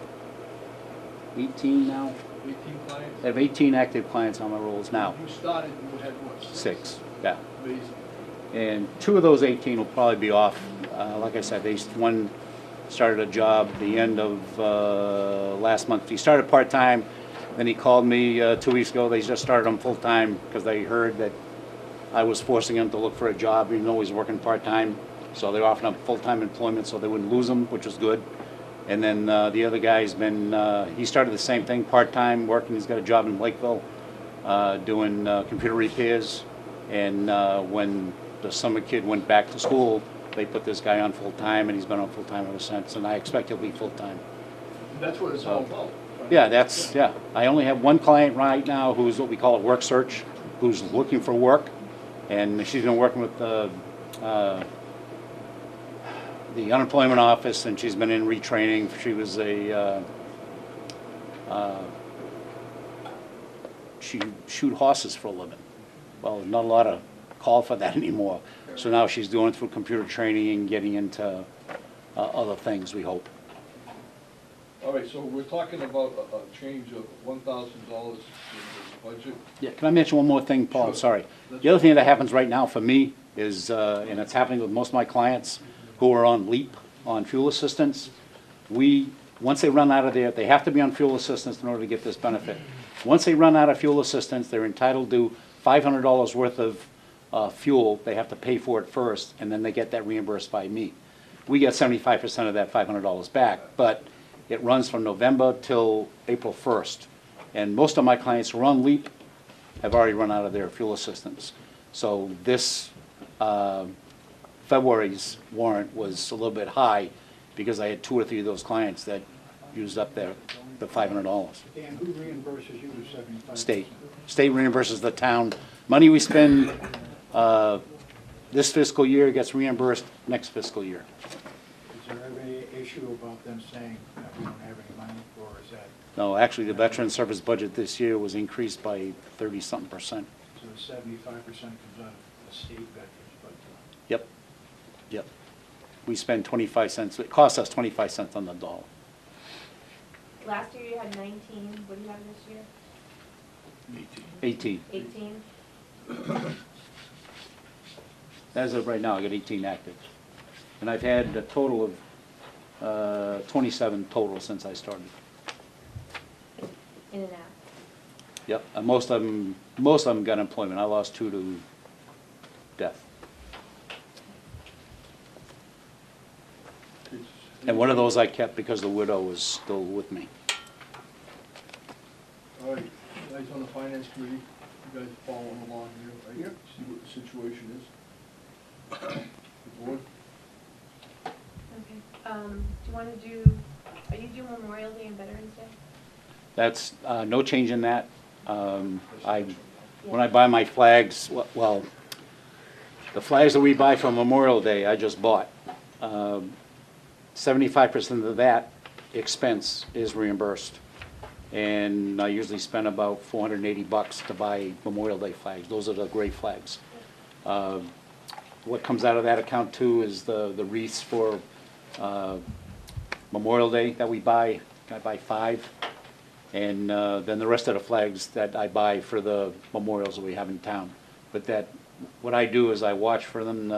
18 now, 18 clients? I have 18 active clients on my rolls now. You started, you had what? 6, yeah. Amazing. And 2 of those 18 will probably be off. Like I said, one started a job the end of last month. He started part-time, then he called me 2 weeks ago. They just started him full-time because they heard that I was forcing him to look for a job even though he's working part-time. So they offered him full-time employment so they wouldn't lose him, which was good. And then the other guy's been, he started the same thing, part-time, working. He's got a job in Lakeville doing computer repairs. And when the summer kid went back to school, they put this guy on full-time, and he's been on full-time ever since. And I expect he'll be full-time. That's what it's all about. Yeah, yeah. I only have one client right now who's what we call a work search, who's looking for work. And she's been working with the unemployment office, and she's been in retraining. She was she shoot horses for a living. Well, not a lot of call for that anymore. So now she's doing it through computer training and getting into other things, we hope. All right, so we're talking about a change of $1,000 in the budget. Yeah, can I mention one more thing, Paul? Sure. Sorry. The other thing that happens right now for me is, and it's happening with most of my clients who are on LEAP, on fuel assistance, once they run out of there, they have to be on fuel assistance in order to get this benefit. Once they run out of fuel assistance, they're entitled to $500 worth of fuel. They have to pay for it first, and then they get that reimbursed by me. We get 75% of that $500 back, but it runs from November till April 1st. And most of my clients who are on LEAP have already run out of their fuel assistance. So this February's warrant was a little bit high because I had 2 or 3 of those clients that used up the $500. Dan, who reimburses you the 75%? State reimburses the town. Money we spend this fiscal year gets reimbursed next fiscal year. Is there ever any issue about them saying that we don't have any money, or is that, No, actually, the veteran service budget this year was increased by 30-something%. so 75% comes out of the state veterans budget? Yep, yep. We spend 25 cents, it costs us 25 cents on the dollar. Last year you had 19, what do you have this year? 18. 18? As of right now, I got 18 active. And I've had a total of 27 total since I started. In and out. Yep, and most of them got employment. I lost 2 to death. And one of those I kept because the widow was still with me. All right, you guys on the finance committee, you guys following along here, right? See what the situation is. The board? Okay. Do you want to do, are you doing Memorial Day and Veterans Day? That's no change in that. When I buy my flags, well, the flags that we buy for Memorial Day, I just bought. 75% of that expense is reimbursed. And I usually spend about $480 to buy Memorial Day flags. Those are the gray flags. What comes out of that account too is the wreaths for Memorial Day that we buy. I buy 5. And then the rest of the flags that I buy for the memorials that we have in town. But what I do is I watch for them.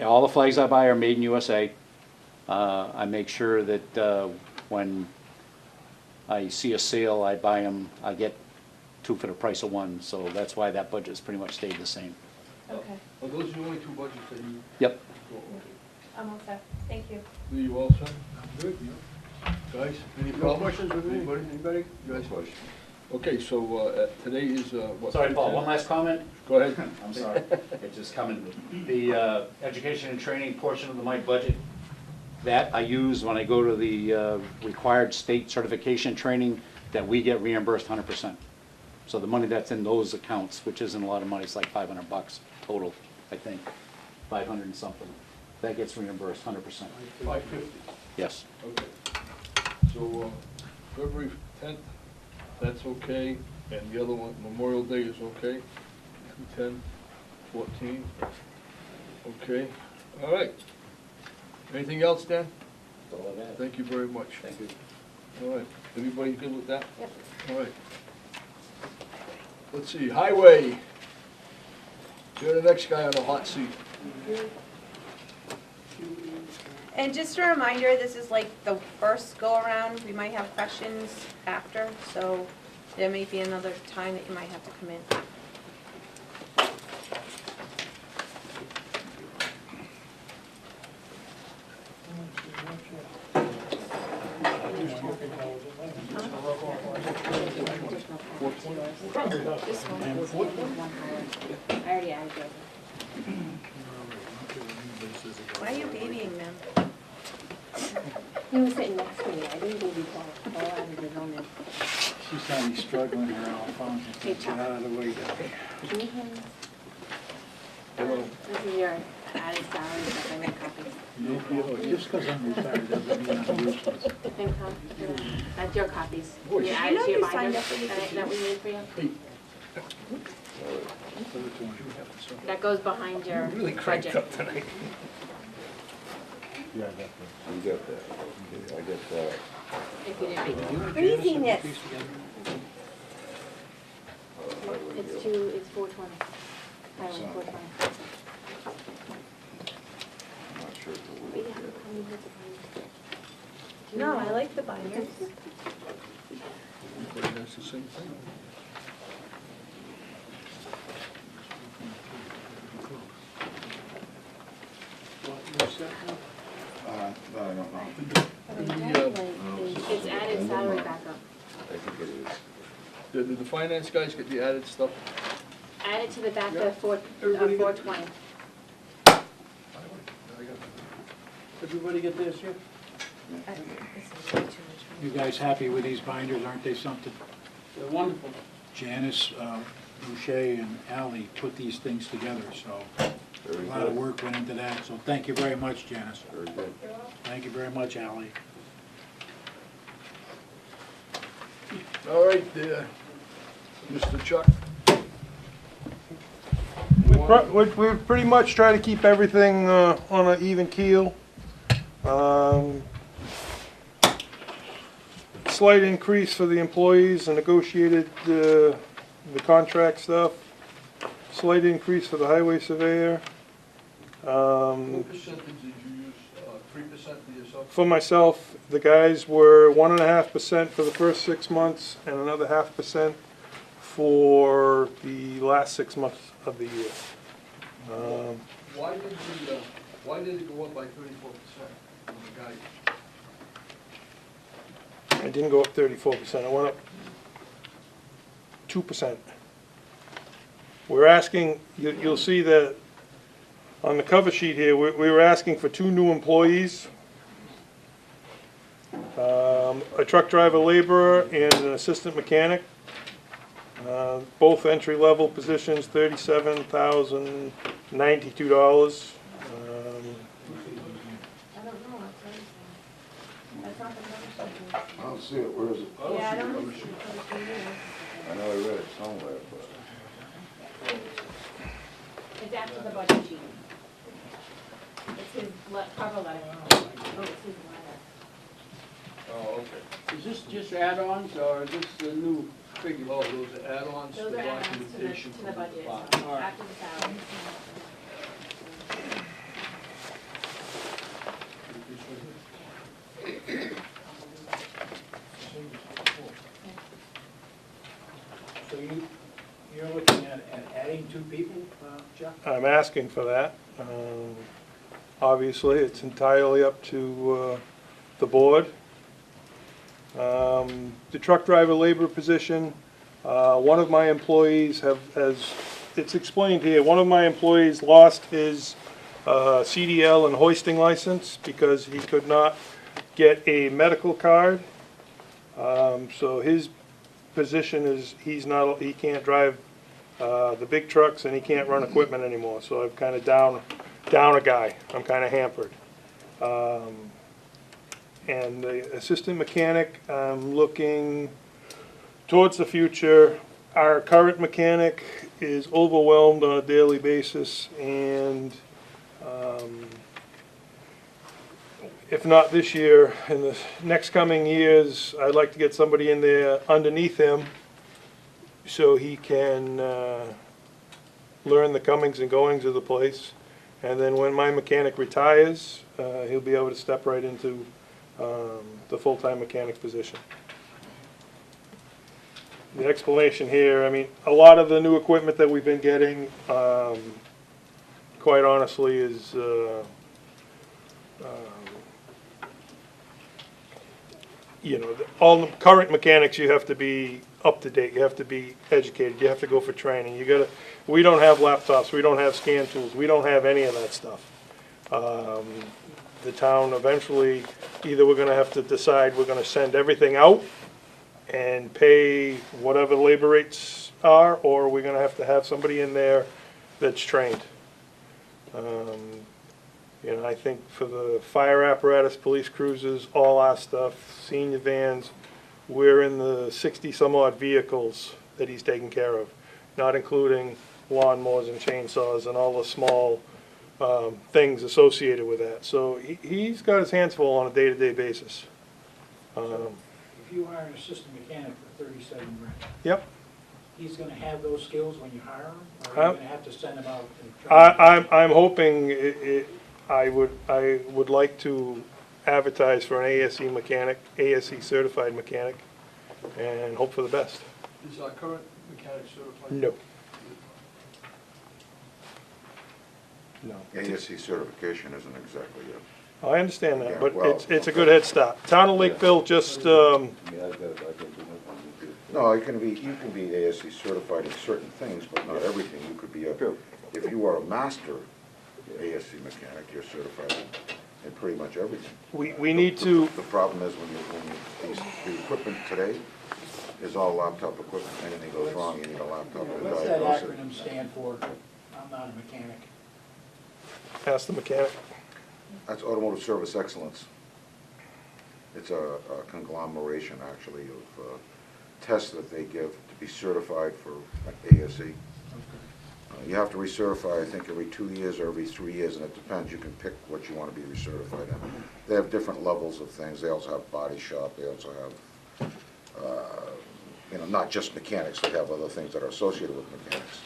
All the flags I buy are made in USA. I make sure that when I see a sale, I buy them. I get 2 for the price of 1. So that's why that budget's pretty much stayed the same. Okay. Are those the only 2 budgets that you? Yep. go over? I'm all set. Thank you. Do you all set? I'm good, you know. Guys, any No problems? questions with me? Anybody? Guys? Okay, so today is what? Sorry, Paul, one last comment. Go ahead. I'm sorry, it's just coming. The education and training portion of my budget, that I use when I go to the required state certification training, that we get reimbursed 100%. So the money that's in those accounts, which isn't a lot of money, it's like $500 total, I think, 500 and something. That gets reimbursed 100%. 550. Yes. Okay. So February 10th, that's okay, and the other one, Memorial Day is okay? 2/10, 14, okay, all right. Anything else, Dan? That's all I have. Thank you very much. Thank you. All right, everybody good with that? Yep. All right. Let's see, highway. You're the next guy on the hot seat. And just a reminder, this is like the first go-around, we might have questions after, so there may be another time that you might have to come in. This one, one higher. I already added yours. Why are you babying them? He was sitting next to me, I didn't baby Paul, Paul added his own in. She's probably struggling around, phone, Hey, get out of the way, Debbie. Can you hand this? Hello. This is your added salary stuff, I made copies. Just because I'm retired doesn't mean I'm useless. FinCom, that's your copies. Boy, You you added know to your you signed binder up for this. that we made for you? Hey, That goes behind your really cranked budget. up tonight. You got that. Okay, I got that. If you didn't make it. Craziness. It's 420. Highway 420. I'm not sure if But it yeah, will. how many books are you- No, I like the binders. Everybody has the same thing. No, I don't know. It's added salary backup. I think it is. Did the finance guys get the added stuff? Added to the back Yeah. of 420. Everybody get this here? You guys happy with these binders, aren't they something? They're wonderful. Janice, Boucher, and Ally put these things together, so a Very lot of good. work went into that, so thank you very much, Janice. Very good. Thank you very much, Ally. All right, Mr. Chuck. We pretty much try to keep everything on an even keel. Slight increase for the employees and negotiated the contract stuff. Slight increase for the highway surveyor. What percentage did you use? 3% for yourself? For myself, the guys were 1.5% for the first 6 months and another 0.5% for the last 6 months of the year. Why did it go up by 34% on the guy? I didn't go up 34%, I went up 2%. We're asking, you'll see that on the cover sheet here, we were asking for 2 new employees, a truck driver laborer and an assistant mechanic. Both entry-level positions, $37,092. I don't see it, where is it? Yeah, I don't know. I know I read it somewhere, but. It's after the budget sheet. It's his cover letter. Oh, it's his letter. Oh, okay. Is this just add-ons or is this the new figure? Oh, those are add-ons to Those the are add-ons documentation to from the the budget, department. so All right. after the salary. So you're looking at adding 2 people, Chuck? I'm asking for that. Obviously, it's entirely up to the board. The truck driver labor position, one of my employees it's explained here, one of my employees lost his CDL and hoisting license because he could not get a medical card. So his position is, he can't drive the big trucks and he can't run equipment anymore, so I've kind of down a guy. I'm kind of hampered. And the assistant mechanic, I'm looking towards the future. Our current mechanic is overwhelmed on a daily basis, and if not this year, in the next coming years, I'd like to get somebody in there underneath him so he can learn the comings and goings of the place. And then when my mechanic retires, he'll be able to step right into the full-time mechanic position. The explanation here, I mean, a lot of the new equipment that we've been getting, quite honestly, is you know, all the current mechanics, you have to be up to date, you have to be educated, you have to go for training, we don't have laptops, we don't have scan tools, we don't have any of that stuff. The town eventually, either we're gonna have to decide we're gonna send everything out and pay whatever labor rates are, or we're gonna have to have somebody in there that's trained. You know, I think for the fire apparatus, police cruisers, all our stuff, senior vans, we're in the 60-some-odd vehicles that he's taking care of, not including lawnmowers and chainsaws and all the small things associated with that. So he's got his hands full on a day-to-day basis. If you hire an assistant mechanic for $37,000, Yep. he's gonna have those skills when you hire him? Or are you gonna have to send him out and train him? I'm hoping I would like to advertise for an ASE mechanic, ASE certified mechanic, and hope for the best. Is our current mechanic certified? No. No. ASC certification isn't exactly it. I understand that, but Yeah, well, it's a good head start. Town of Lakeville just, Yeah, I can do it. No, you can be ASC certified in certain things, but not everything. You could be if you are a master ASC mechanic, you're certified in pretty much everything. we need to, The problem is the equipment today is all laptop equipment. Anything goes wrong, you need a laptop to What's that diagnose it. acronym stand for? I'm not a mechanic. ask the mechanic. That's Automotive Service Excellence. It's a conglomeration, actually, of tests that they give to be certified for ASE. You have to recertify, I think, every 2 years or every 3 years, and it depends. You can pick what you want to be recertified in. They have different levels of things. They also have body shop. They also have, you know, not just mechanics. They have other things that are associated with mechanics.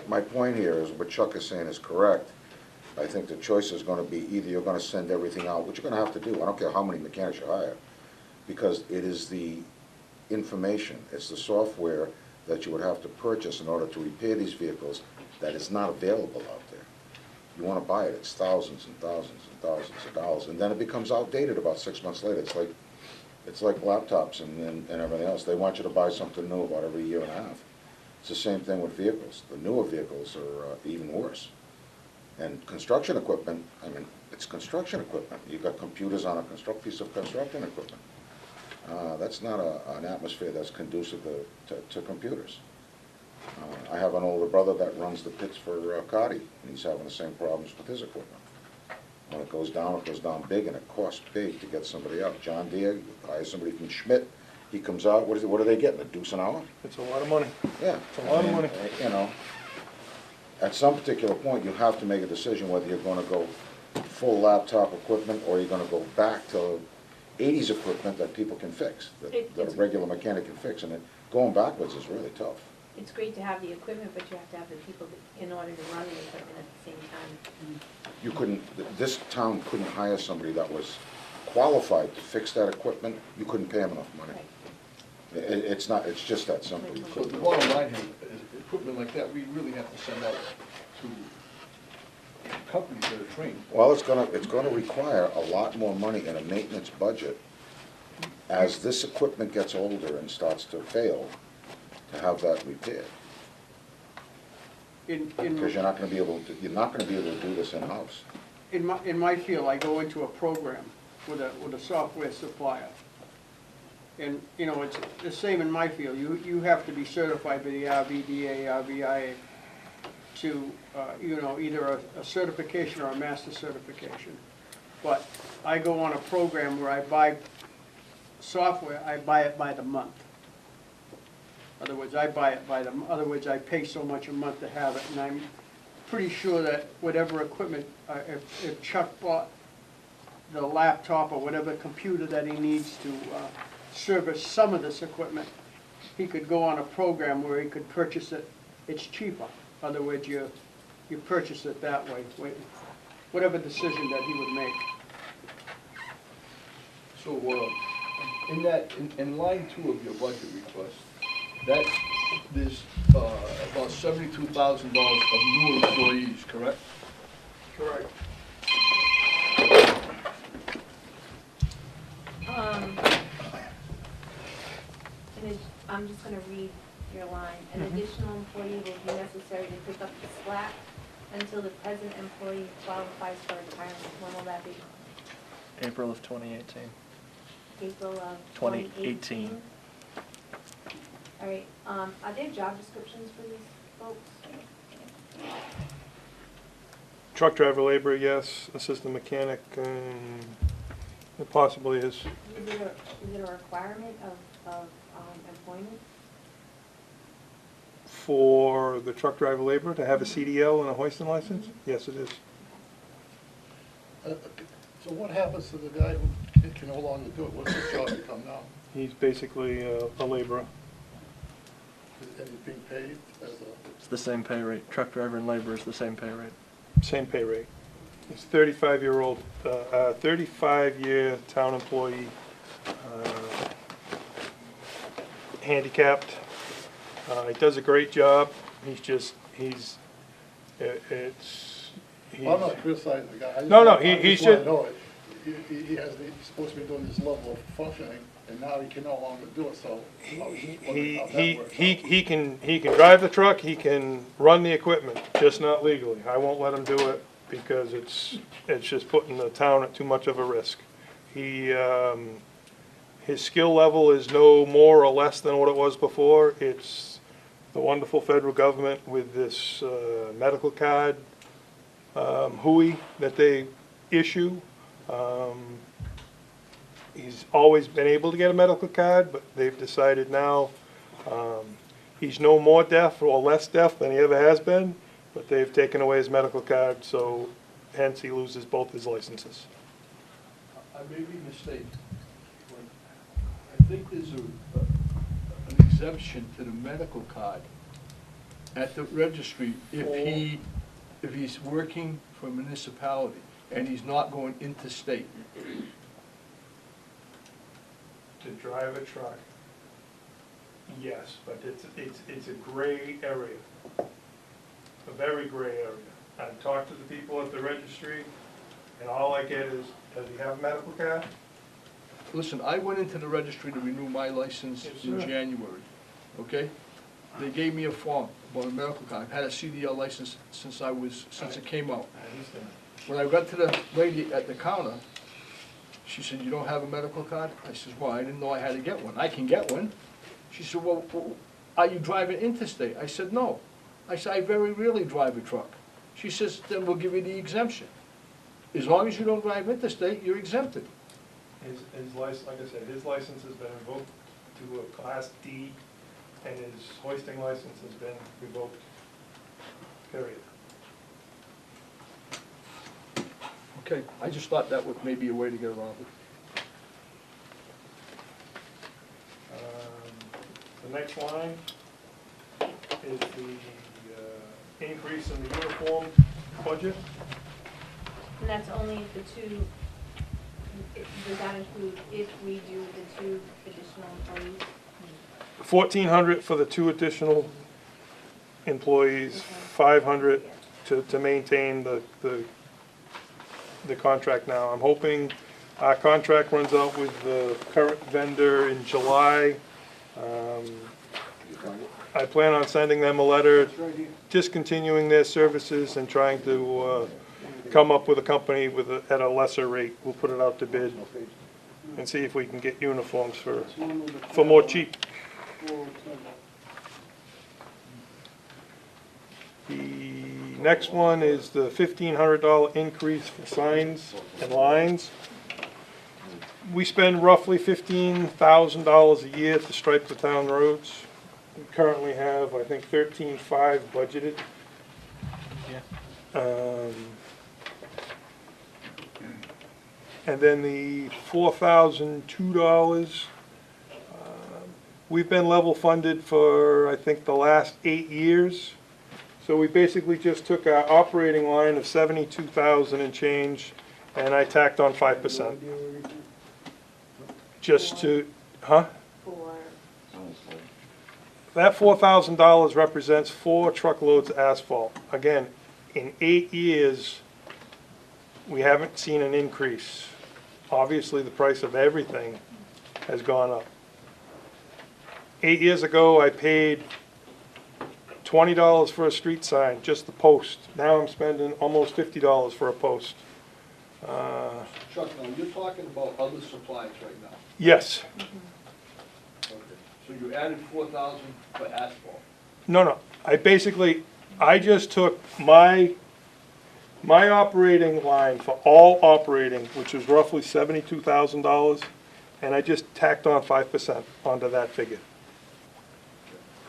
My point here is what Chuck is saying is correct. I think the choice is going to be either you're going to send everything out, which you're going to have to do. I don't care how many mechanics you hire, because it is the information, it's the software that you would have to purchase in order to repair these vehicles that is not available out there. You want to buy it, it's thousands and thousands and thousands of dollars, and then it becomes outdated about 6 months later. It's like laptops and everything else. They want you to buy something new about every year and a half. It's the same thing with vehicles. The newer vehicles are even worse. And construction equipment, I mean, it's construction equipment. You've got computers on a piece of construction equipment. That's not an atmosphere that's conducive to computers. I have an older brother that runs the pits for Cardi, and he's having the same problems with his equipment. When it goes down big, and it costs big to get somebody out. John Deere, you hire somebody from Schmidt, he comes out, what are they getting, a deuce an hour? It's a lot of money. Yeah. It's a lot of money. You know, at some particular point, you have to make a decision whether you're gonna go full laptop equipment, or you're gonna go back to 80s equipment that people can fix, that a regular mechanic can fix, and going backwards is really tough. It's great to have the equipment, but you have to have the people in order to run the equipment at the same time. You couldn't, this town couldn't hire somebody that was qualified to fix that equipment. You couldn't pay them enough money. Right. It's just that simple. You So couldn't the do bottom it. line here is equipment like that, we really have to send out to companies that are trained. Well, it's gonna require a lot more money in a maintenance budget as this equipment gets older and starts to fail, to have that repaired. Because you're not gonna be able to do this in-house. In my field, I go into a program with a software supplier. And, you know, it's the same in my field. You have to be certified by the RVDA, RVIA to, you know, either a certification or a master certification. But I go on a program where I buy software, I buy it by the month. In other words, I buy it by the, in other words, I pay so much a month to have it, and I'm pretty sure that whatever equipment, if Chuck bought the laptop or whatever computer that he needs to service some of this equipment, he could go on a program where he could purchase it. It's cheaper. In other words, you purchase it that way, whatever decision that he would make. So, in line 2 of your budget request, there's about $72,000 of new employees, correct? Correct. I'm just gonna read your line. An additional employee will be necessary to pick up the slack until the present employee qualifies for retirement. When will that be? April of 2018. April of 2018. 2018? All right, are there job descriptions for these folks? Truck driver labor, yes. Assistant mechanic, it possibly is. Is it a requirement of employment? For the truck driver labor to have a CDL and a hoisting license? Yes, it is. So what happens to the guy who can no longer do it? What's his job become now? He's basically a laborer. And he's being paid as a... It's the same pay rate. Truck driver and labor is the same pay rate. Same pay rate. He's 35-year town employee, handicapped. He does a great job. It's, Well, I'm not criticizing the guy. No, I he just wanna should. know it. He's supposed to be doing this level of functioning, and now he can no longer do it, so I was just wondering how that works out. He can drive the truck, he can run the equipment, just not legally. I won't let him do it because it's just putting the town at too much of a risk. His skill level is no more or less than what it was before. It's the wonderful federal government with this medical card HUI that they issue. He's always been able to get a medical card, but they've decided now he's no more deaf or less deaf than he ever has been, but they've taken away his medical card, so hence he loses both his licenses. I may be mistaken. I think there's an exemption to the medical card at the registry if he's working for a municipality and he's not going interstate. To drive a truck, yes, but it's a gray area, a very gray area. I've talked to the people at the registry, and all I get is, does he have a medical card? Listen, I went into the registry to renew my license Yes, in sir. January, okay? They gave me a form about a medical card. I've had a CDL license since it came out. I understand. When I got to the lady at the counter, she said, "You don't have a medical card?" I said, "Well, I didn't know I had to get one. I can get one." She said, "Well, are you driving interstate?" I said, "No." I said, "I very rarely drive a truck." She says, "Then we'll give you the exemption. As long as you don't drive interstate, you're exempted." His license, like I said, his license has been revoked to a Class D, and his hoisting license has been revoked, period. Okay, I just thought that would maybe a way to get around it. The next line is the increase in the uniform budget. And that's only the two, does that include if we do the 2 additional employees? 1,400 for the 2 additional employees, 500 to maintain the contract now. I'm hoping our contract runs out with the current vendor in July. I plan on sending them a letter discontinuing their services and trying to come up with a company at a lesser rate. We'll put it out to bid and see if we can get uniforms for more cheap. The next one is the $1,500 increase for signs and lines. We spend roughly $15,000 a year to stripe the town roads. We currently have, I think, 13.5 budgeted. And then the $4,002, we've been level funded for, I think, the last 8 years. So we basically just took our operating line of 72,000 and change, and I tacked on 5%. Just to, huh? That $4,000 represents 4 truckloads of asphalt. Again, in 8 years, we haven't seen an increase. Obviously, the price of everything has gone up. 8 years ago, I paid $20 for a street sign, just the post. Now I'm spending almost $50 for a post. Chuck, now, you're talking about other supplies right now. Yes. Okay. So you added 4,000 for asphalt. No. I just took my operating line for all operating, which is roughly $72,000, and I just tacked on 5% onto that figure.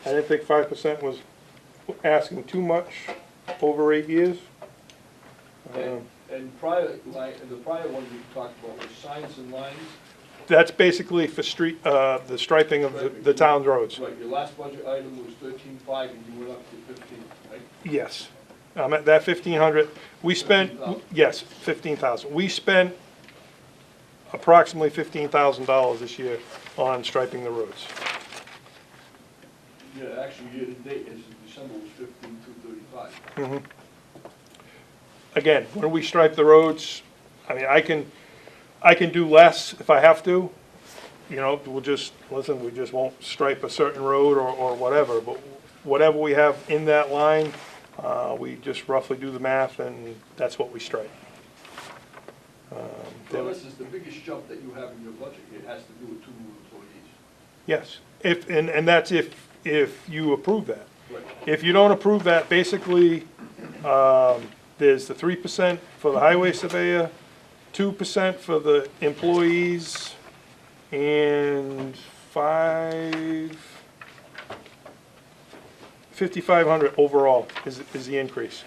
I didn't think 5% was asking too much over 8 years. And prior line, the prior one you talked about was signs and lines. That's basically for street, the striping of the town's roads. Right, your last budget item was 13.5 and you went up to 15, right? Yes. At that 1,500, we spent, 15,000. yes, 15,000. We spent approximately $15,000 this year on striping the roads. Yeah, actually, year to date, as of December, was 15,235. Again, when we stripe the roads, I mean, I can do less if I have to. You know, we just won't stripe a certain road or whatever, but whatever we have in that line, we just roughly do the math and that's what we stripe. So this is the biggest jump that you have in your budget. It has to do with 2 new employees. Yes, and that's if you approve that. Right. If you don't approve that, basically, there's the 3% for the highway surveyor, 2% for the employees, and 5,500 overall is the increase.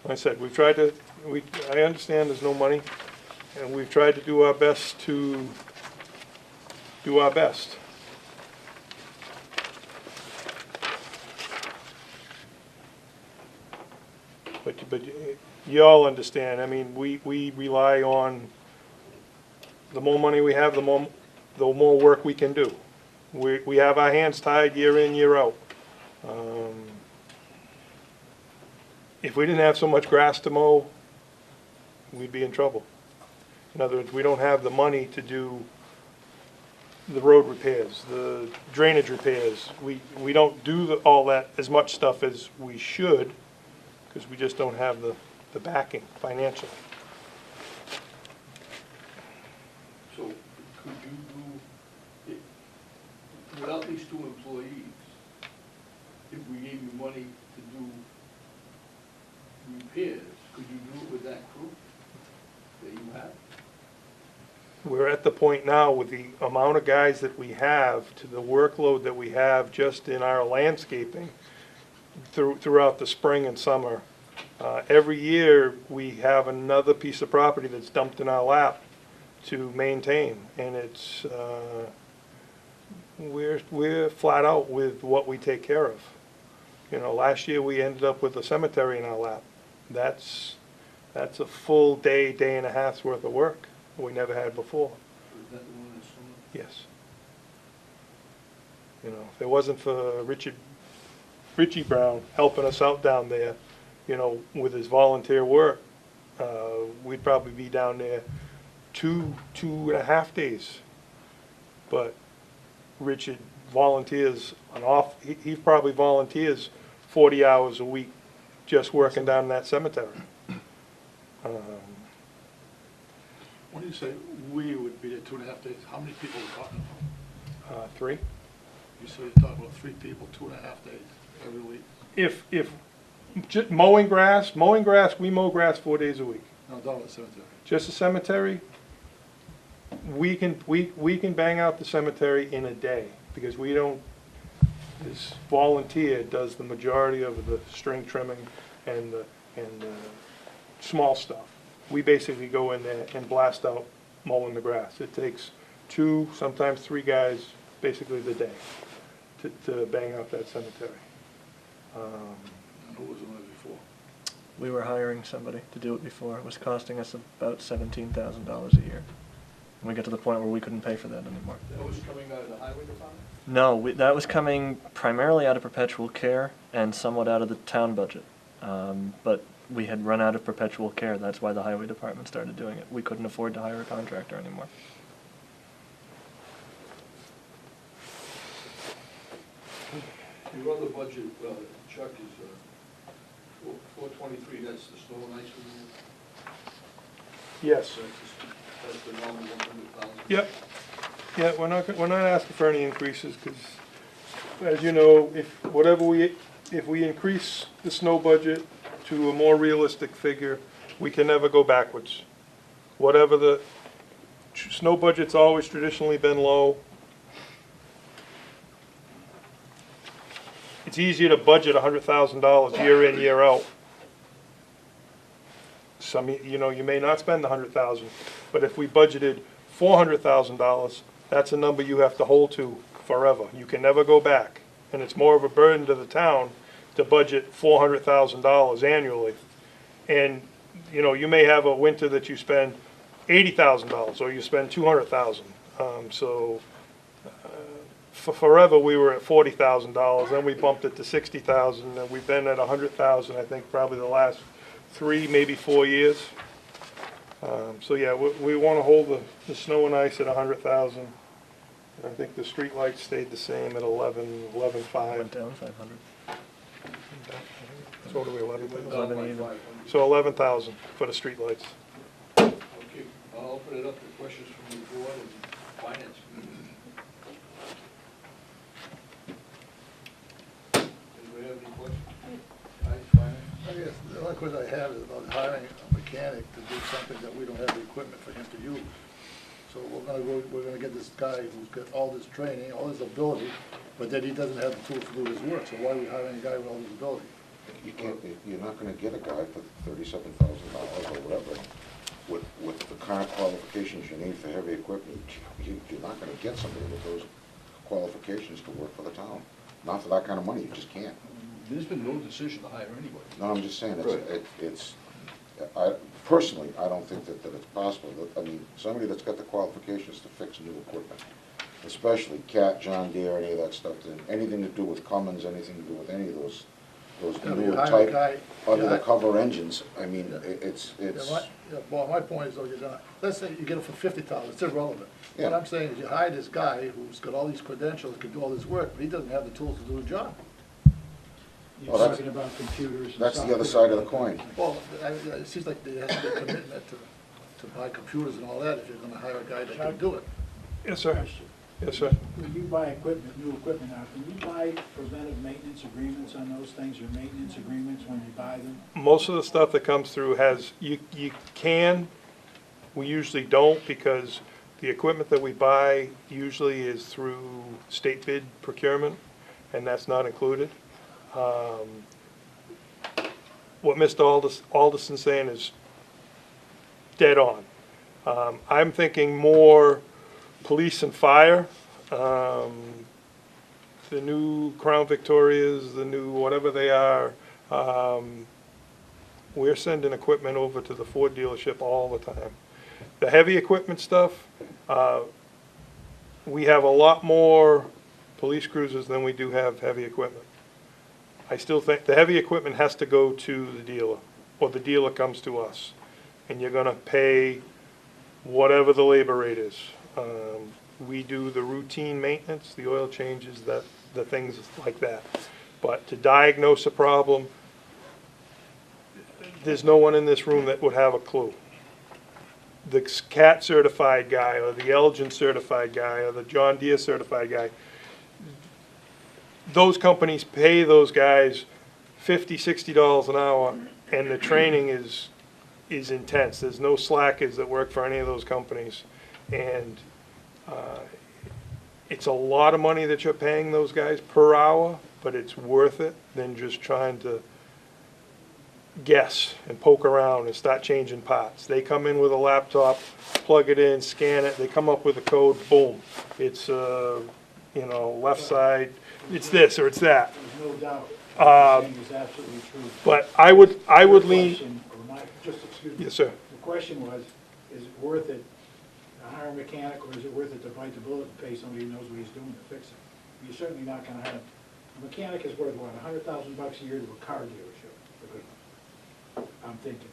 Like I said, we've tried to, I understand there's no money, and we've tried to do our best to do our best. But you all understand, I mean, we rely on, the more money we have, the more work we can do. We have our hands tied year in, year out. If we didn't have so much grass to mow, we'd be in trouble. In other words, we don't have the money to do the road repairs, the drainage repairs. We don't do all that, as much stuff as we should, because we just don't have the backing financially. So could you do, without these 2 employees, if we gave you money to do repairs, could you do it with that crew that you have? We're at the point now with the amount of guys that we have, to the workload that we have just in our landscaping throughout the spring and summer. Every year, we have another piece of property that's dumped in our lap to maintain, and it's, we're flat out with what we take care of. You know, last year, we ended up with a cemetery in our lap. That's a full day and a half's worth of work we never had before. Is that the one that's on? Yes. You know, if it wasn't for Richie Brown helping us out down there, you know, with his volunteer work, we'd probably be down there 2.5 days. But Richard volunteers he probably volunteers 40 hours a week just working down in that cemetery. When you say we would be there 2.5 days, how many people are we talking about? 3. You say you're talking about 3 people, 2.5 days every week? If mowing grass, we mow grass 4 days a week. No, down at the cemetery. Just a cemetery, we can bang out the cemetery in a day, because we don't, this volunteer does the majority of the string trimming and the small stuff. we basically go in there and blast out mowing the grass. It takes 2, sometimes 3 guys, basically the day, to bang out that cemetery. Who was on it before? We were hiring somebody to do it before. It was costing us about $17,000 a year. And we got to the point where we couldn't pay for that anymore. That was coming out of the highway department? No, that was coming primarily out of perpetual care and somewhat out of the town budget. But we had run out of perpetual care. That's why the highway department started doing it. We couldn't afford to hire a contractor anymore. Your other budget, Chuck, is 423, that's the snow and ice removal? Yes. That's the normal 100,000? Yep. Yeah, we're not asking for any increases, because, as you know, if we increase the snow budget to a more realistic figure, we can never go backwards. Whatever the snow budget's always traditionally been low. It's easier to budget $100,000 year in, year out. You may not spend the $100,000, but if we budgeted $400,000, that's a number you have to hold to forever. You can never go back, and it's more of a burden to the town to budget $400,000 annually. And you may have a winter that you spend $80,000 or you spend $200,000. For forever we were at $40,000, then we bumped it to $60,000, and we've been at $100,000, I think, probably the last 3, maybe 4 years. So yeah, we want to hold the snow and ice at $100,000. I think the street lights stayed the same at 11.5. Went down 500. So what are we, 11,000? 11 even. So 11,000 for the street lights. Okay, I'll open it up to questions from the board and finance committee. Anybody have any questions? Finance? I guess the only question I have is about hiring a mechanic to do something that we don't have the equipment for him to use. So we're gonna get this guy who's got all this training, all this ability, but then he doesn't have the tools to do his work, so why are we hiring a guy with all this ability? You're not gonna get a guy for $37,000 or whatever, with the kind of qualifications you need for heavy equipment. You're not gonna get somebody with those qualifications to work for the town. Not for that kind of money, you just can't. There's been no decision to hire anybody. No, I'm just saying, Right. personally, I don't think that it's possible. I mean, somebody that's got the qualifications to fix new equipment, especially Cat, John Deere, any of that stuff, anything to do with Cummins, anything to do with any of those Yeah, newer you hire a type, guy- under you the hi- cover engines. I mean, Yeah. it's, Well, my point is though, you're gonna, let's say you get it for 50,000, it's irrelevant. What Yeah. I'm saying is you hire this guy who's got all these credentials, can do all this work, but he doesn't have the tools to do the job. You're Well, that's- talking about computers and that's the other software. side of the coin. Well, it seems like there has to be a commitment to buy computers and all that if you're gonna hire a guy that can do it. Yes, sir. Question. Yes, sir. When you buy equipment, new equipment now, can you buy preventive maintenance agreements on those things, or maintenance agreements when you buy them? Most of the stuff that comes through you can, we usually don't, because the equipment that we buy usually is through state bid procurement, and that's not included. What Mr. Alderson's saying is dead on. I'm thinking more police and fire, the new Crown Victorias, the new whatever they are. We're sending equipment over to the Ford dealership all the time. The heavy equipment stuff, we have a lot more police cruisers than we do have heavy equipment. I still think the heavy equipment has to go to the dealer, or the dealer comes to us. And you're gonna pay whatever the labor rate is. We do the routine maintenance, the oil changes, the things like that. But to diagnose a problem, there's no one in this room that would have a clue. The CAT certified guy, or the Elgin certified guy, or the John Deere certified guy, those companies pay those guys $50, $60 an hour, and the training is intense. There's no slackers that work for any of those companies. And it's a lot of money that you're paying those guys per hour, but it's worth it than just trying to guess and poke around and start changing parts. They come in with a laptop, plug it in, scan it, they come up with a code, boom. It's, left side, it's this or it's that. There's no doubt. What you're saying is absolutely true. But I would Your lean, question, or my, just excuse me. yes, sir. The question was, is it worth it to hire a mechanic, or is it worth it to bite the bullet and pay somebody who knows what he's doing to fix it? You're certainly not gonna have, a mechanic is worth, what, $100,000 a year to a car dealership, a good one. I'm thinking.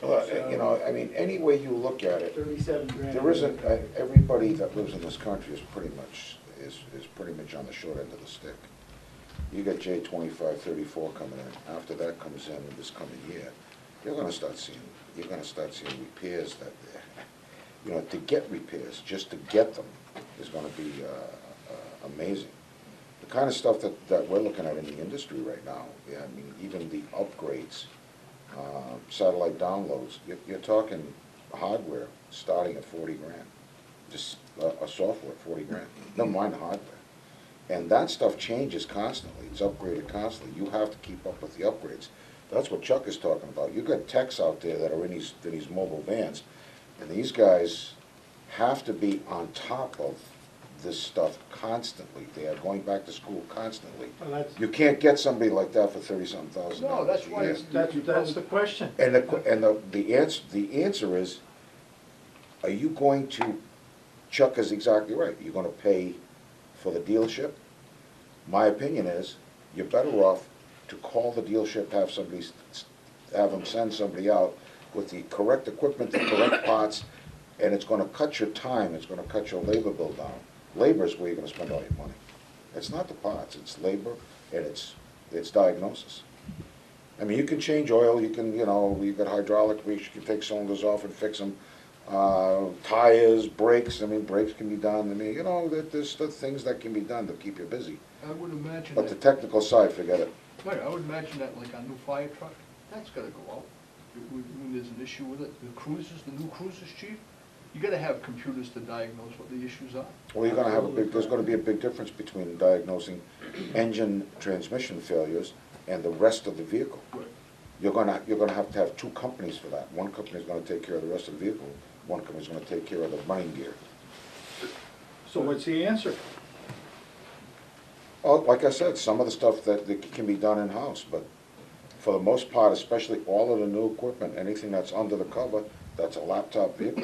Well, I mean, any way you look at it, 37 grand. there isn't, everybody that lives in this country is pretty much on the short end of the stick. You got J2534 coming in, after that comes in this coming year, you're gonna start seeing repairs that, to get repairs, just to get them, is gonna be amazing. The kind of stuff that we're looking at in the industry right now, yeah, I mean, even the upgrades, satellite downloads, you're talking hardware starting at 40 grand. Just a software, 40 grand. Never mind the hardware. And that stuff changes constantly. It's upgraded constantly. You have to keep up with the upgrades. That's what Chuck is talking about. You've got techs out there that are in these mobile vans, and these guys have to be on top of this stuff constantly. They are going back to school constantly. Well, You can't get somebody like that for $30-something thousand. No, that's why That's the question. And the answer is, are you going to, Chuck is exactly right, you're gonna pay for the dealership? My opinion is, you're better off to call the dealership, have them send somebody out with the correct equipment, the correct parts, and it's gonna cut your time, it's gonna cut your labor bill down. Labor is where you're gonna spend all your money. It's not the parts, it's labor, and it's diagnosis. I mean, you can change oil, you can, you got hydraulic leaks, you can take cylinders off and fix them. Tires, brakes, I mean, brakes can be done, I mean, there's the things that can be done to keep you busy. I would imagine But the that, technical side, forget it. right, I would imagine that like a new fire truck, that's gotta go out. When there's an issue with it, the new cruisers, chief, you gotta have computers to diagnose what the issues are. Well, there's gonna be a big difference between diagnosing engine transmission failures and the rest of the vehicle. Right. You're gonna have to have two companies for that. One company's gonna take care of the rest of the vehicle, one company's gonna take care of the running gear. So what's the answer? Oh, like I said, some of the stuff that can be done in-house, but for the most part, especially all of the new equipment, anything that's under the cover, that's a laptop vehicle.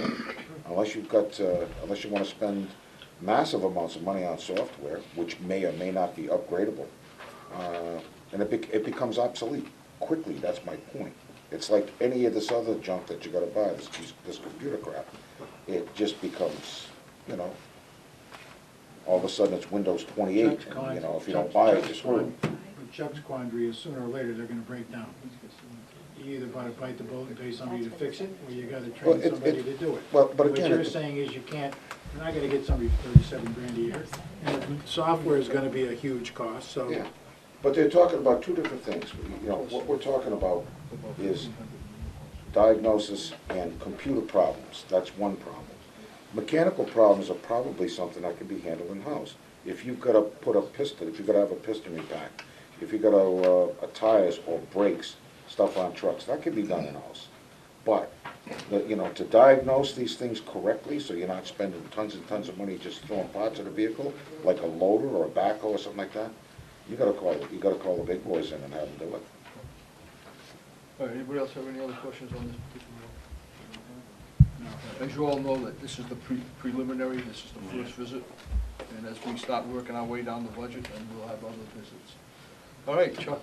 Unless unless you wanna spend massive amounts of money on software, which may or may not be upgradable, and it becomes obsolete quickly, that's my point. It's like any of this other junk that you gotta buy, this computer crap. It just becomes, all of a sudden it's Windows 28, and, if you don't buy it, you're screwed. But Chuck's quandary is sooner or later, they're gonna break down. You either gotta bite the bullet and pay somebody to fix it, or you gotta Well, train somebody to do it. but What again, you're saying is you're not gonna get somebody for 37 grand a year. And the software is gonna be a huge cost, so. Yeah, but they're talking about two different things. What we're talking about is diagnosis and computer problems. That's one problem. Mechanical problems are probably something that can be handled in-house. If you've got to put a piston, if you've got to have a piston repacked, if you've got to tires or brakes, stuff on trucks, that can be done in-house. But, to diagnose these things correctly, so you're not spending tons and tons of money just throwing parts of the vehicle, like a loader or a backhoe or something like that, you gotta call the big boys in and have them do it. All right, anybody else have any other questions on this particular one? As you all know, that this is the preliminary, this is the first visit, and as we start working our way down the budget, then we'll have other visits. All right, Chuck,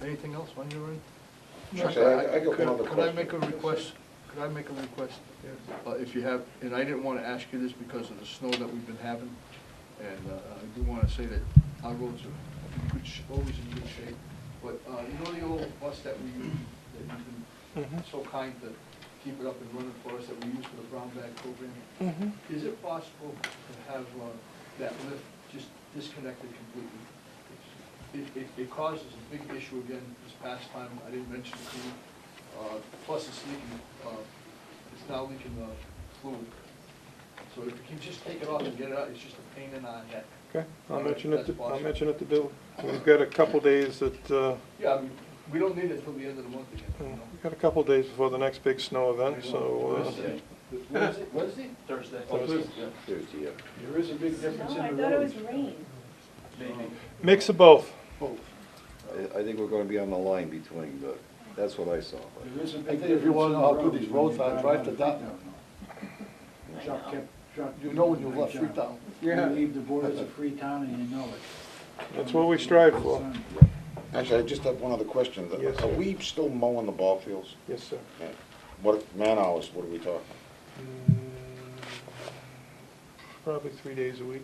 anything else on your end? Actually, I got one other Could I question. make a request? Could I make a request? If you have, and I didn't want to ask you this because of the snow that we've been having, and I do want to say that our roads are always in good shape, but the old bus that we use, that you've been so kind to keep it up and running for us, that we use for the brown bag program? Is it possible to have that lift just disconnected completely? It causes a big issue again this past time. I didn't mention it to you. Plus it's leaking, it's now leaking fluid. So if you can just take it off and get it out, it's just a pain in our neck. Okay, I'll mention it to Bill. We've got a couple days that, Yeah, I mean, We don't need it till the end of the month again. We've got a couple days before the next big snow event, so, Wednesday? Thursday. Thursday. Thursday, yeah. There is a big difference No, I in the thought it was roads. rain. Maybe. mix of both. I think we're gonna be on the line between, but that's what I saw. There is a I big think if you wanna difference in know how the good these roads when are, you drive to on Dayton. Chuck kept, Chuck. You know when you did a left great job. Freetown. You leave the borders of Freetown and you know it. That's what we strive for. Actually, I just have one other question. Yes, Are sir. we still mowing the ball fields? Yes, sir. What, man hours, what are we talking? Mm, Probably 3 days a week.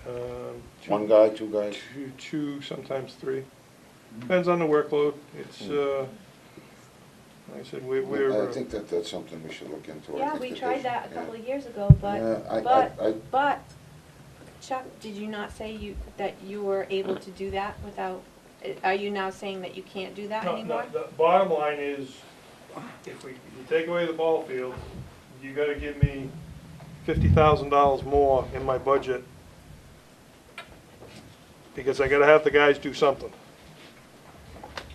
Two- One guy, two guys? Two, sometimes three. Depends on the workload. It's, like I said, we're. I think that's something we should look into. I Yeah, think we that tried they that a should- couple of years ago, Yeah, but Chuck, did you not say that you were able to do that without, are you now saying that you can't do that No, anymore? the bottom line is, if you take away the ball field, you gotta give me $50,000 more in my budget, because I gotta have the guys do something.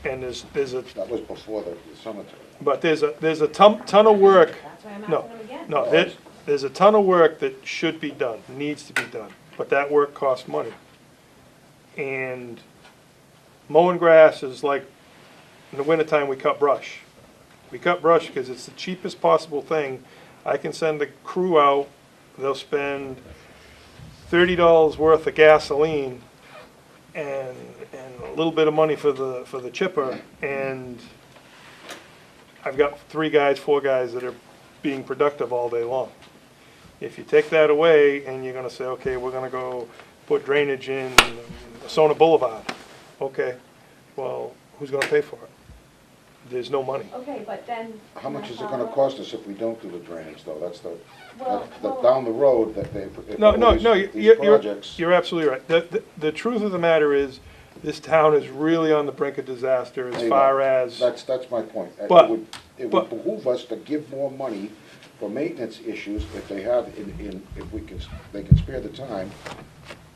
And there's a, That was before the cemetery. but there's a ton of work. That's why I'm No, asking him again. no, there's a ton of work that should be done, needs to be done, but that work costs money. And mowing grass is like, in the wintertime, we cut brush. We cut brush because it's the cheapest possible thing. I can send a crew out, they'll spend $30 worth of gasoline and a little bit of money for the chipper, and I've got 3 guys, 4 guys that are being productive all day long. If you take that away and you're gonna say, okay, we're gonna go put drainage in Sona Boulevard, okay, well, who's gonna pay for it? There's no money. Okay, but then. How much is it gonna cost us if we don't do the drainage, though? That's Well, down the road, that they. No, these you're projects. you're absolutely right. The truth of the matter is, this town is really on the brink of disaster as far as, That's my point. But- It but- would behoove us to give more money for maintenance issues if they have, if they can spare the time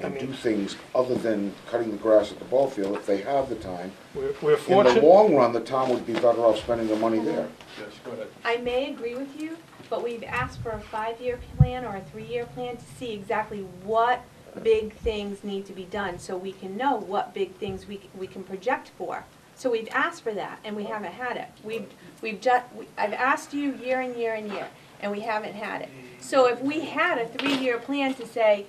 and do things other than cutting the grass at the ball field, if they have the time. we're In the fortunate. long run, the town would be better off spending the money there. Yes, go ahead. I may agree with you, but we've asked for a 5-year plan or a 3-year plan to see exactly what big things need to be done, so we can know what big things we can project for. So we've asked for that, and we haven't had it. I've asked you year and year and year, and we haven't had it. So if we had a 3-year plan to say,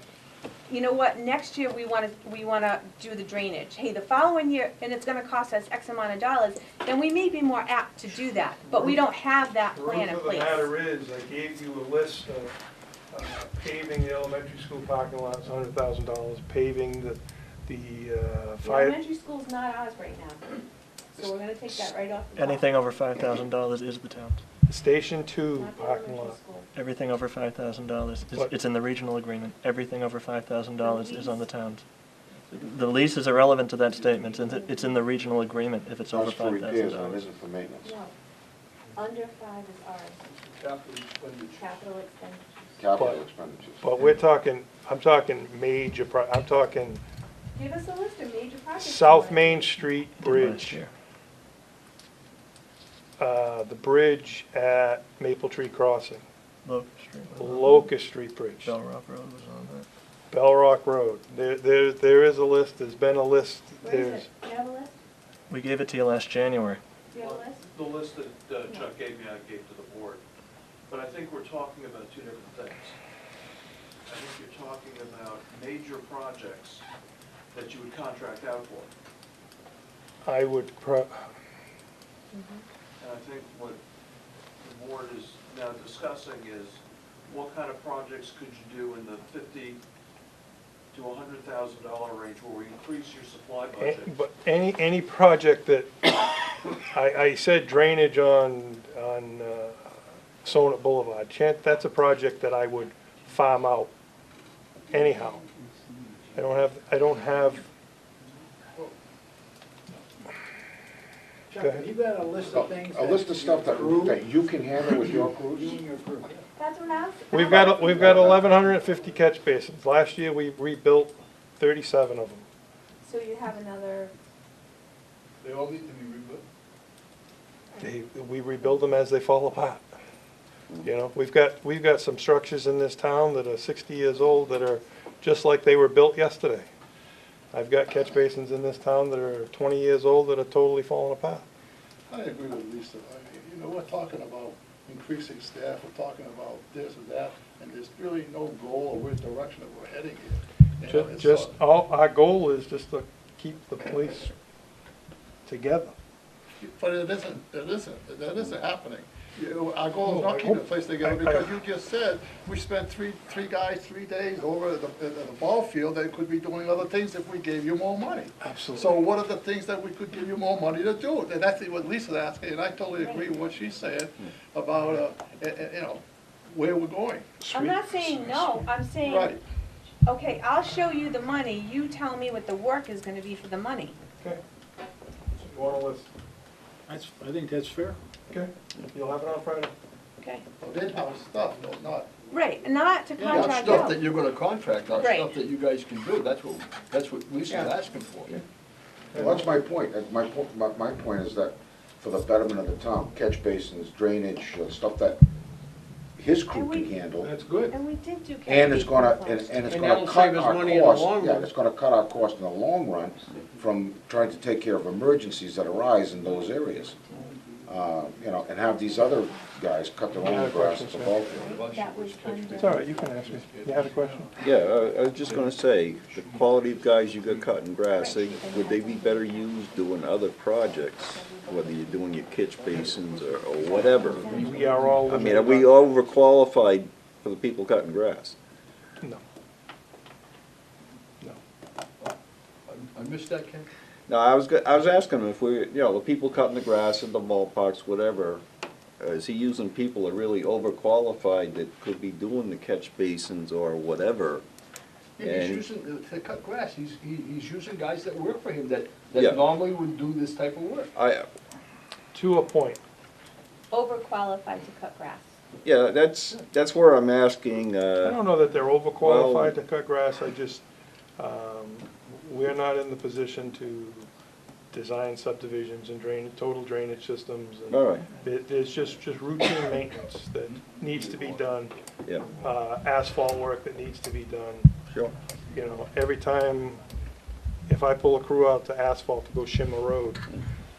you know what, next year we wanna do the drainage. Hey, the following year, and it's gonna cost us X amount of dollars, then we may be more apt to do that. But we don't have that plan in The place. truth of the matter is, I gave you a list of paving the elementary school parking lots, $100,000, paving the The fire. elementary school's not ours right now, so we're gonna take that right off the top. Anything over $5,000 is the town's. Station 2 Not the parking elementary lot. school. Everything over $5,000 What? it's in the regional agreement. Everything over $5,000 is on the town's. The lease is irrelevant to that statement. It's in the regional agreement if it's over That's for repairs, and it $5,000. isn't for maintenance. No, under 5 is ours, Capital expenditure. capital expenditures. Capital expenditures. But I'm talking major, I'm talking Give us a list of major projects. you South wanna Main do. Street Last Bridge, year. the bridge at Maple Tree Crossing, Locust Street. Locust Street Bridge, Bell Rock Road was on that. Bell Rock Road. There is a list, there's been a list, Where is there's, it? Do you have a list? We gave it to you last January. Do you have a list? The list that Chuck gave me, I gave to the board. But I think we're talking about 2 different things. I think you're talking about major projects that you would contract out for. I would, And I think what the board is now discussing is what kind of projects could you do in the $50,000 to $100,000 range where we increase your supply budget? but any project that, I said drainage on Sona Boulevard, that's a project that I would farm out anyhow. I don't have, Chuck, Go ahead. have you got a list of things? A list of stuff that you can handle with your You crews? and your crew. That's what I was. we've got 1,150 catch basins. Last year, we rebuilt 37 of them. So you have another They all need to be rebuilt. We rebuild them as they fall apart. You know, we've got some structures in this town that are 60 years old that are just like they were built yesterday. I've got catch basins in this town that are 20 years old that are totally falling apart. I agree with Lisa. You know, we're talking about increasing staff, we're talking about this and that, and there's really no goal or which direction that we're heading here. You know, it's, Our goal is just to keep the police together. But that isn't happening. Our goal is not keeping the place together, because you just said, we spent three guys, 3 days over at the ball field that could be doing other things if we gave you more money. Absolutely. So what are the things that we could give you more money to do? And that's what Lisa's asking, and I totally agree with what she's saying about, you know, where we're going. I'm not saying no, I'm saying, Right. okay, I'll show you the money, you tell me what the work is gonna be for the money. Okay. You want a list? I think that's fair. Okay. You'll have it on Friday. Okay. In-house stuff, no, not. Right, not to Not contract stuff out. that you're gonna contract, not Right. stuff that you guys can do, that's what Lisa's asking for. Well, that's my point. My point is that for the betterment of the town, catch basins, drainage, stuff that his crew can handle. That's good. And we did do. And it's gonna, catch and it's And gonna that'll cut save us our money in the cost, long yeah, run. it's gonna cut our cost in the long run from trying to take care of emergencies that arise in those areas. You know, and have these other guys cut their own grass at the ball field. That was It's all right, you can ask me. You had a question? Yeah, I was just gonna say, the quality of guys you got cutting grass, would they be better used doing other projects? Whether you're doing your catch basins or whatever. We are all. I mean, are we overqualified for the people cutting grass? No. No. I missed that, Ken? No, I was asking him if we, you know, the people cutting the grass in the ballparks, whatever, is he using people that are really overqualified that could be doing the catch basins or whatever? Yeah, he's using, to cut grass, he's using guys that work for him that Yeah. normally would do this type of work. To a point. Overqualified to cut grass. Yeah, that's where I'm asking, I don't know that they're overqualified to cut grass, I just, we're not in the position to design subdivisions and total drainage systems. And all right, there's just routine maintenance that needs to be done, yeah, asphalt work that needs to be done. sure. You know, every time, if I pull a crew out to asphalt to go shim a road,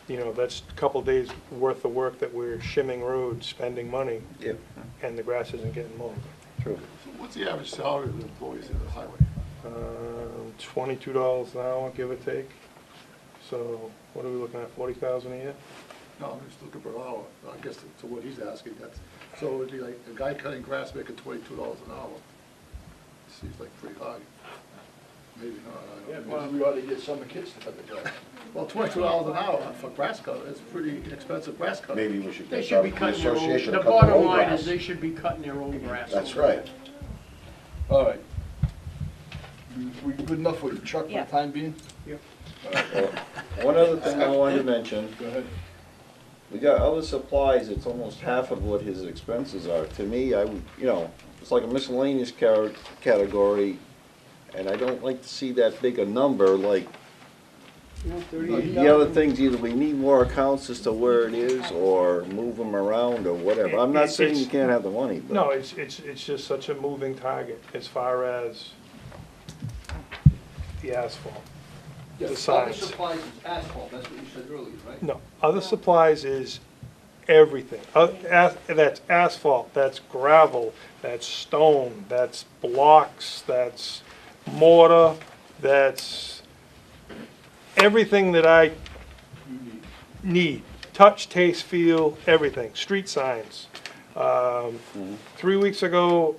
you know, that's a couple days worth of work that we're shimming roads, spending money, Yeah, and the grass isn't getting mowed. true. So what's the average salary of the employees in the highway? $22 an hour, give or take. So what are we looking at, 40,000 a year? No, I'm just looking for an hour. I guess to what he's asking, that's, so it'd be like a guy cutting grass making $22 an hour. Seems like pretty high. Maybe not, I don't know. Well, we ought to get summer kids to cut the grass. Well, $22 an hour for grass cut, it's pretty expensive grass cut. Maybe we should They get should be the cutting their own, association the to cut their bottom own line grass. is they should be cutting their own grass. That's right. All right. We good enough with Chuck for Yeah. the time being? One other thing I wanted to mention, Go ahead. we got other supplies, it's almost half of what his expenses are. To me, I would, you know, it's like a miscellaneous category, and I don't like to see that big a number, like, the other things, either we need more accounts as to where it is, or move them around, or whatever. I'm not saying you can't have the money, but. No, it's just such a moving target as far as the asphalt. Yeah, The other signs. supplies is asphalt, that's what you said earlier, right? No, other supplies is everything. That's asphalt, that's gravel, that's stone, that's blocks, that's mortar, that's everything that I need. Touch, taste, feel, everything. Street signs. 3 weeks ago,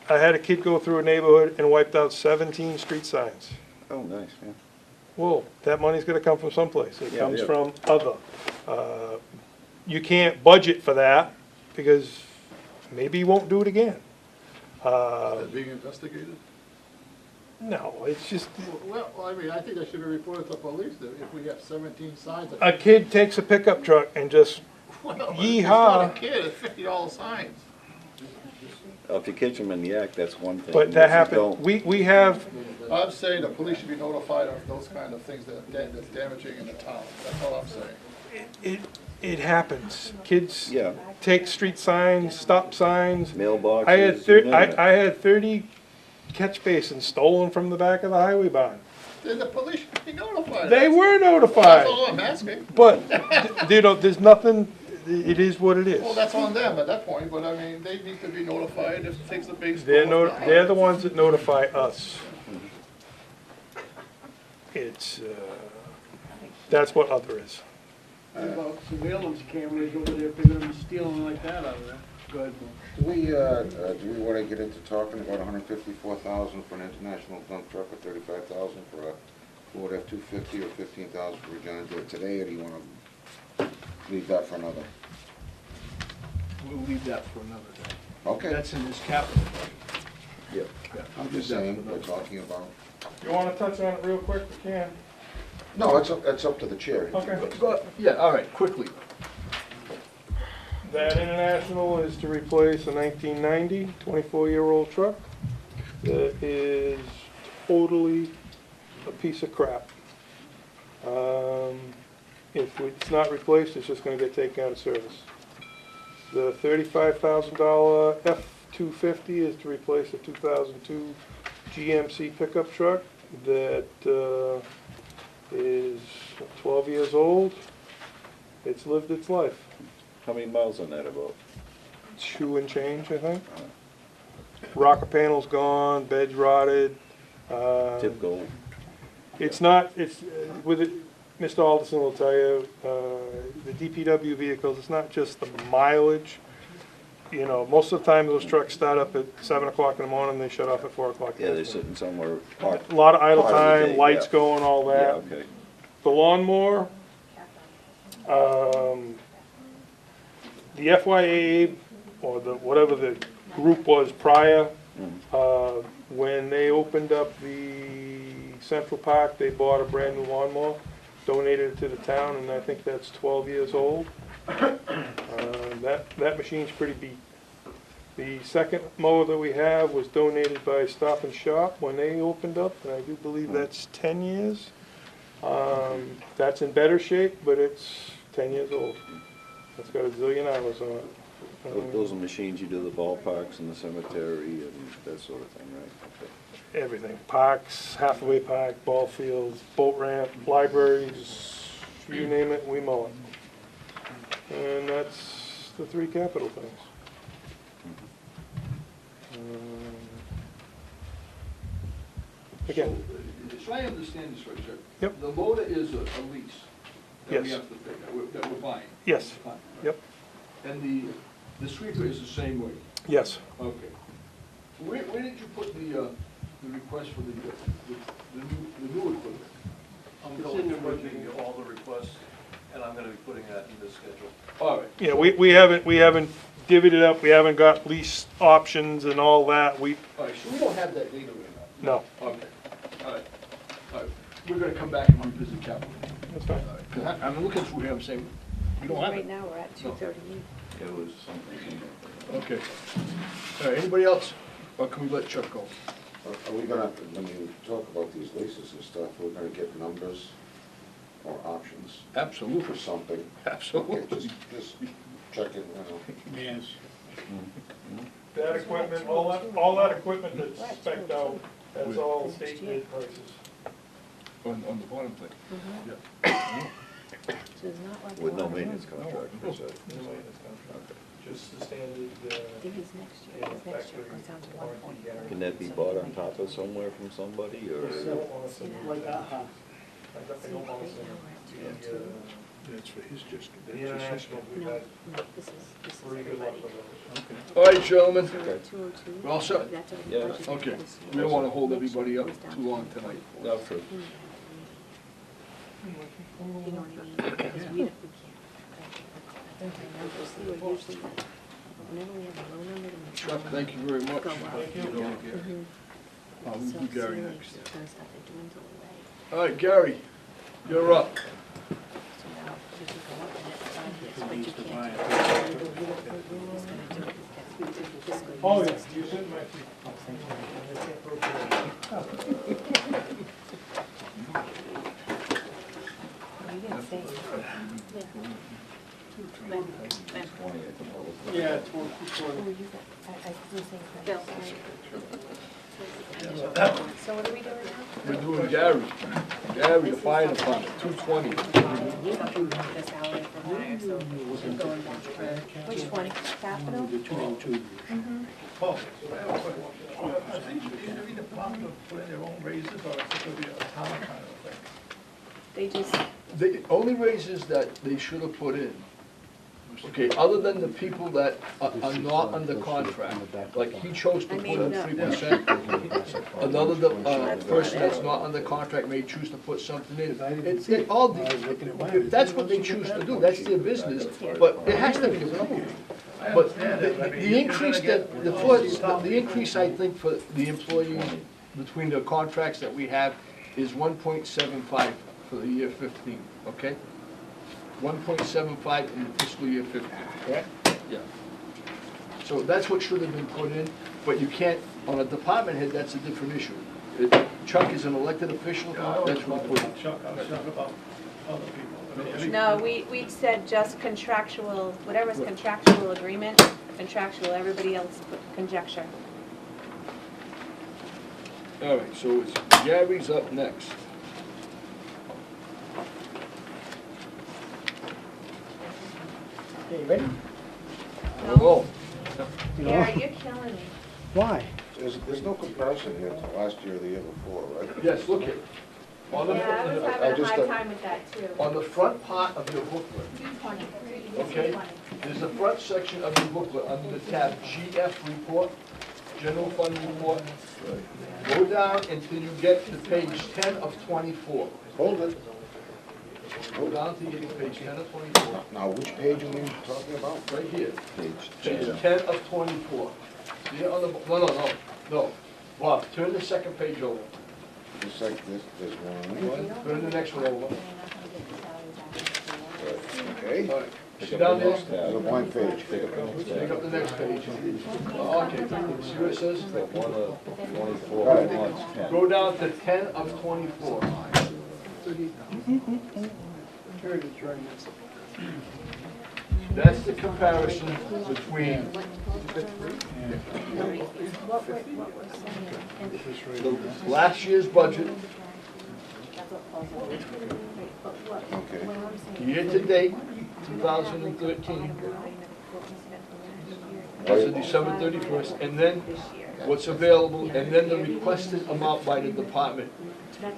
I had a kid go through a neighborhood and wiped out 17 street signs. Oh, nice, yeah. Well, that money's gonna come from someplace. It Yeah, comes yeah. from other. You can't budget for that because maybe you won't do it again. Is that being investigated? No, it's just, Well, I mean, I think that should be reported to police if we have 17 signs. a kid takes a pickup truck and just Well, yeehaw. It's not a kid, it's $50 signs. If you catch them in the act, that's one thing. But that If you happened, don't- we have, I'm saying the police should be notified of those kind of things that's damaging in the town, that's all I'm saying. it happens. Kids Yeah, take street signs, stop signs. mailboxes. I had you name it. I had 30 catch basins stolen from the back of the highway barn. Then the police should be notified. They were That's notified, all I'm asking. but, you know, there's nothing, it is what it Well, is. that's on them at that point, but I mean, they need to be notified if things are being They're stolen. they're the ones that notify us. It's, that's what other is. What about surveillance cameras over there, if they're gonna be stealing like that out of there? Go ahead, Bill. Do we wanna get into talking about $154,000 for an international dump truck, or $35,000 for a Ford F-250, or $15,000 for a John Deere today, or do you wanna leave that for another? We'll leave that for another day. Okay, That's in this capital budget. Yep. Yeah, I'm we'll just leave that saying, for we're another. talking about, You wanna touch on it real quick, we can. no, it's up to the chair. Okay. Yeah, all right, quickly. That international is to replace a 1990 24-year-old truck that is totally a piece of crap. If it's not replaced, it's just gonna get taken out of service. The $35,000 F-250 is to replace a 2002 GMC pickup truck that is 12 years old. It's lived its life. How many miles on that about? 2 and change, I think. Rocker panel's gone, bed's rotted. Tip gold? It's not, it's, with it, Mr. Alderson will tell you, the DPW vehicles, it's not just the mileage. You know, most of the time, those trucks start up at 7 o'clock in the morning, they shut off at 4 o'clock in Yeah, the they're afternoon. sitting somewhere parked. A lot of idle part of the time, day, lights yeah. going, all Yeah, that. okay. The lawnmower, the FYA, or the, whatever the group was prior, when they opened up the Central Park, they bought a brand new lawnmower, donated it to the town, and I think that's 12 years old. That machine's pretty beat. The second mower that we have was donated by Stop and Shop when they opened up, and I do believe that's 10 years. That's in better shape, but it's 10 years old. It's got a zillion hours on it. Those are machines you do the ballparks and the cemetery and that sort of thing, right? Okay. Everything, parks, halfway park, ball fields, boat ramp, libraries, you name it, we mow it. And that's the 3 capital things. Again, So I understand this right, sir? Yep. The loader is a lease that we Yes. have to pay, that we're buying. yes, Fine. yep, And the sweeper is the same way? yes. Okay. Where did you put the request for the new equipment? I'm going through all the requests, and I'm gonna be putting that in the schedule. All right. Yeah, we haven't divvied it up, we haven't got lease options and all that, All right, so we don't have that data right now? no, Okay, all right, all right. We're gonna come back and revisit capital. that's fine. All right, 'cause I'm looking through here, I'm saying, we don't have Right it. now, we're at 238. It was something. Okay. All right, anybody else? Or can we let Chuck go? Are we gonna, when you talk about these leases and stuff, we're gonna get numbers or options Absolutely, for something? absolutely. Okay, just checking, you know. Yes. That equipment, all that equipment that's spec'd out, that's all state bid prices. On the bottom thing. So it's not like. With no a lot of maintenance room. contract per se. Just the standard, I think it's next year, because next year it goes down to 140. Can that be bought on top of somewhere from somebody, or? Like, I don't want to Right now, we're at 202. That's for his district. The international, we've No, had no, this is pretty good luck everybody. with those. All right, gentlemen, So we're at 202. We're all set? That's already Yeah. budgeted okay. for this We don't year. wanna hold Next year everybody it up goes down too to long tonight. No, true. You know what I mean? Because we can't. I think our numbers, we were usually, whenever we have a low number, then we Chuck, thank you very much. go up. Mhm. We'll So do Gary seriously, next. it's gonna start to dwindle away. All right, Gary, you're up. So now, you can go up the next 5 years, but you can't. It's gonna do it, that's fiscal Oh, yeah, you said my feet. Yeah, it's one, Bill. So what are we doing now? We're doing Gary, the fire department, 220. The salary for hire, so we should go in that. Which one, capital? The 202. Oh, so I have a question. Should every department put in their own raises, or is it gonna be a town kind of thing? They just, The only raises that they should have put in, okay, other than the people that are not under contract, like he chose to put in 3%. Another person that's not under contract may choose to put something in. It all, if that's what they choose to do, that's their business, but it has to be approved. But the increase that, the increase, I think, for the employees between the contracts that we have is 1.75 for the year 15, okay? 1.75 in the fiscal year 15, correct? Yeah. So that's what should have been put in, but you can't, on a department head, that's a different issue. Chuck is an elected official, that's what he put in. Chuck, I was talking about other people. I mean, no, we said just contractual, whatever's contractual agreement, contractual, everybody else put conjecture. All right, so it's Gary's up next. Okay, ready? Whoa. Gary, you're killing me. Why? There's no comparison here to last year or the year before, right? Yes, look it. On the- Yeah, I was I having a just, hard time with that too. On the front part of your booklet, okay, there's a front section of your booklet under the tab GF report, general fund report. Go down until you get to page 10 of 24. Hold it. Go down till you get to page 10 of 24. Now, which page are you talking about? Right here, Page page 10 of 24. See it on the, no. Bob, turn the second page over. Just like this one. Turn the next one over. Okay. All right. See down there? There's a blank page. Take up the next page. Oh, okay, see what it says? 24, Go down to 10 of 24. That's the comparison between What we're saying, the last year's budget, Okay. year-to-date, 2013, as of December 31st, and then what's available, and then the requested amount by the department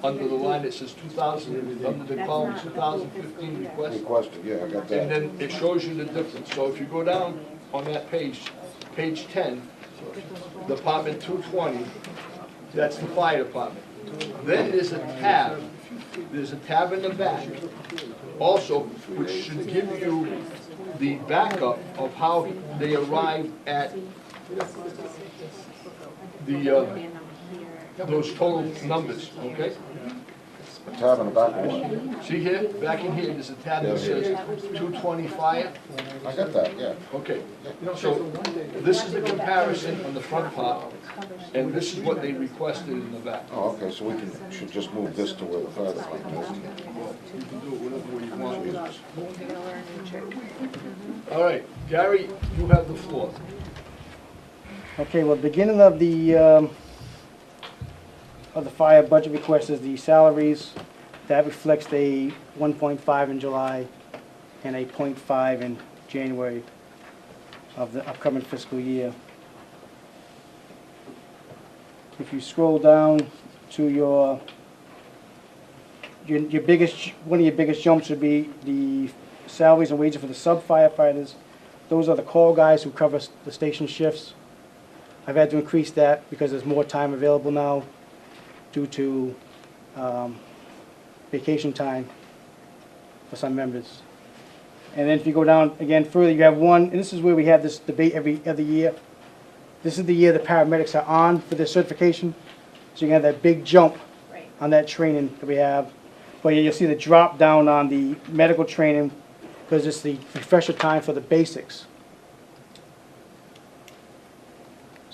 under the line that says 2000, under the column 2015 request. Requested, yeah, I got And that. then it shows you the difference. So if you go down on that page, page 10, Department 220, that's the fire department. Then there's a tab in the back, also, which should give you the backup of how they arrived at the, those total numbers, okay? A tab in the back one. See here, back in here, there's a tab that says 220 fire. I got that, yeah. Okay, so this is the comparison on the front part, and this is what they requested in the back. Oh, okay, so should just move this to where the fire department is. You can do it whatever way you want. All right, Gary, you have the floor. Okay, well, beginning of the fire budget request is the salaries. That reflects a 1.5 in July and a 0.5 in January of the upcoming fiscal year. If you scroll down to your biggest, one of your biggest jumps would be the salaries and wages for the sub-firefighters. Those are the call guys who cover the station shifts. I've had to increase that because there's more time available now due to vacation time for some members. And then if you go down again further, you have one, and this is where we have this debate every other year. This is the year the paramedics are on for their certification, so you have that big jump on that training that we have. But you'll see the drop down on the medical training because it's the refresher time for the basics.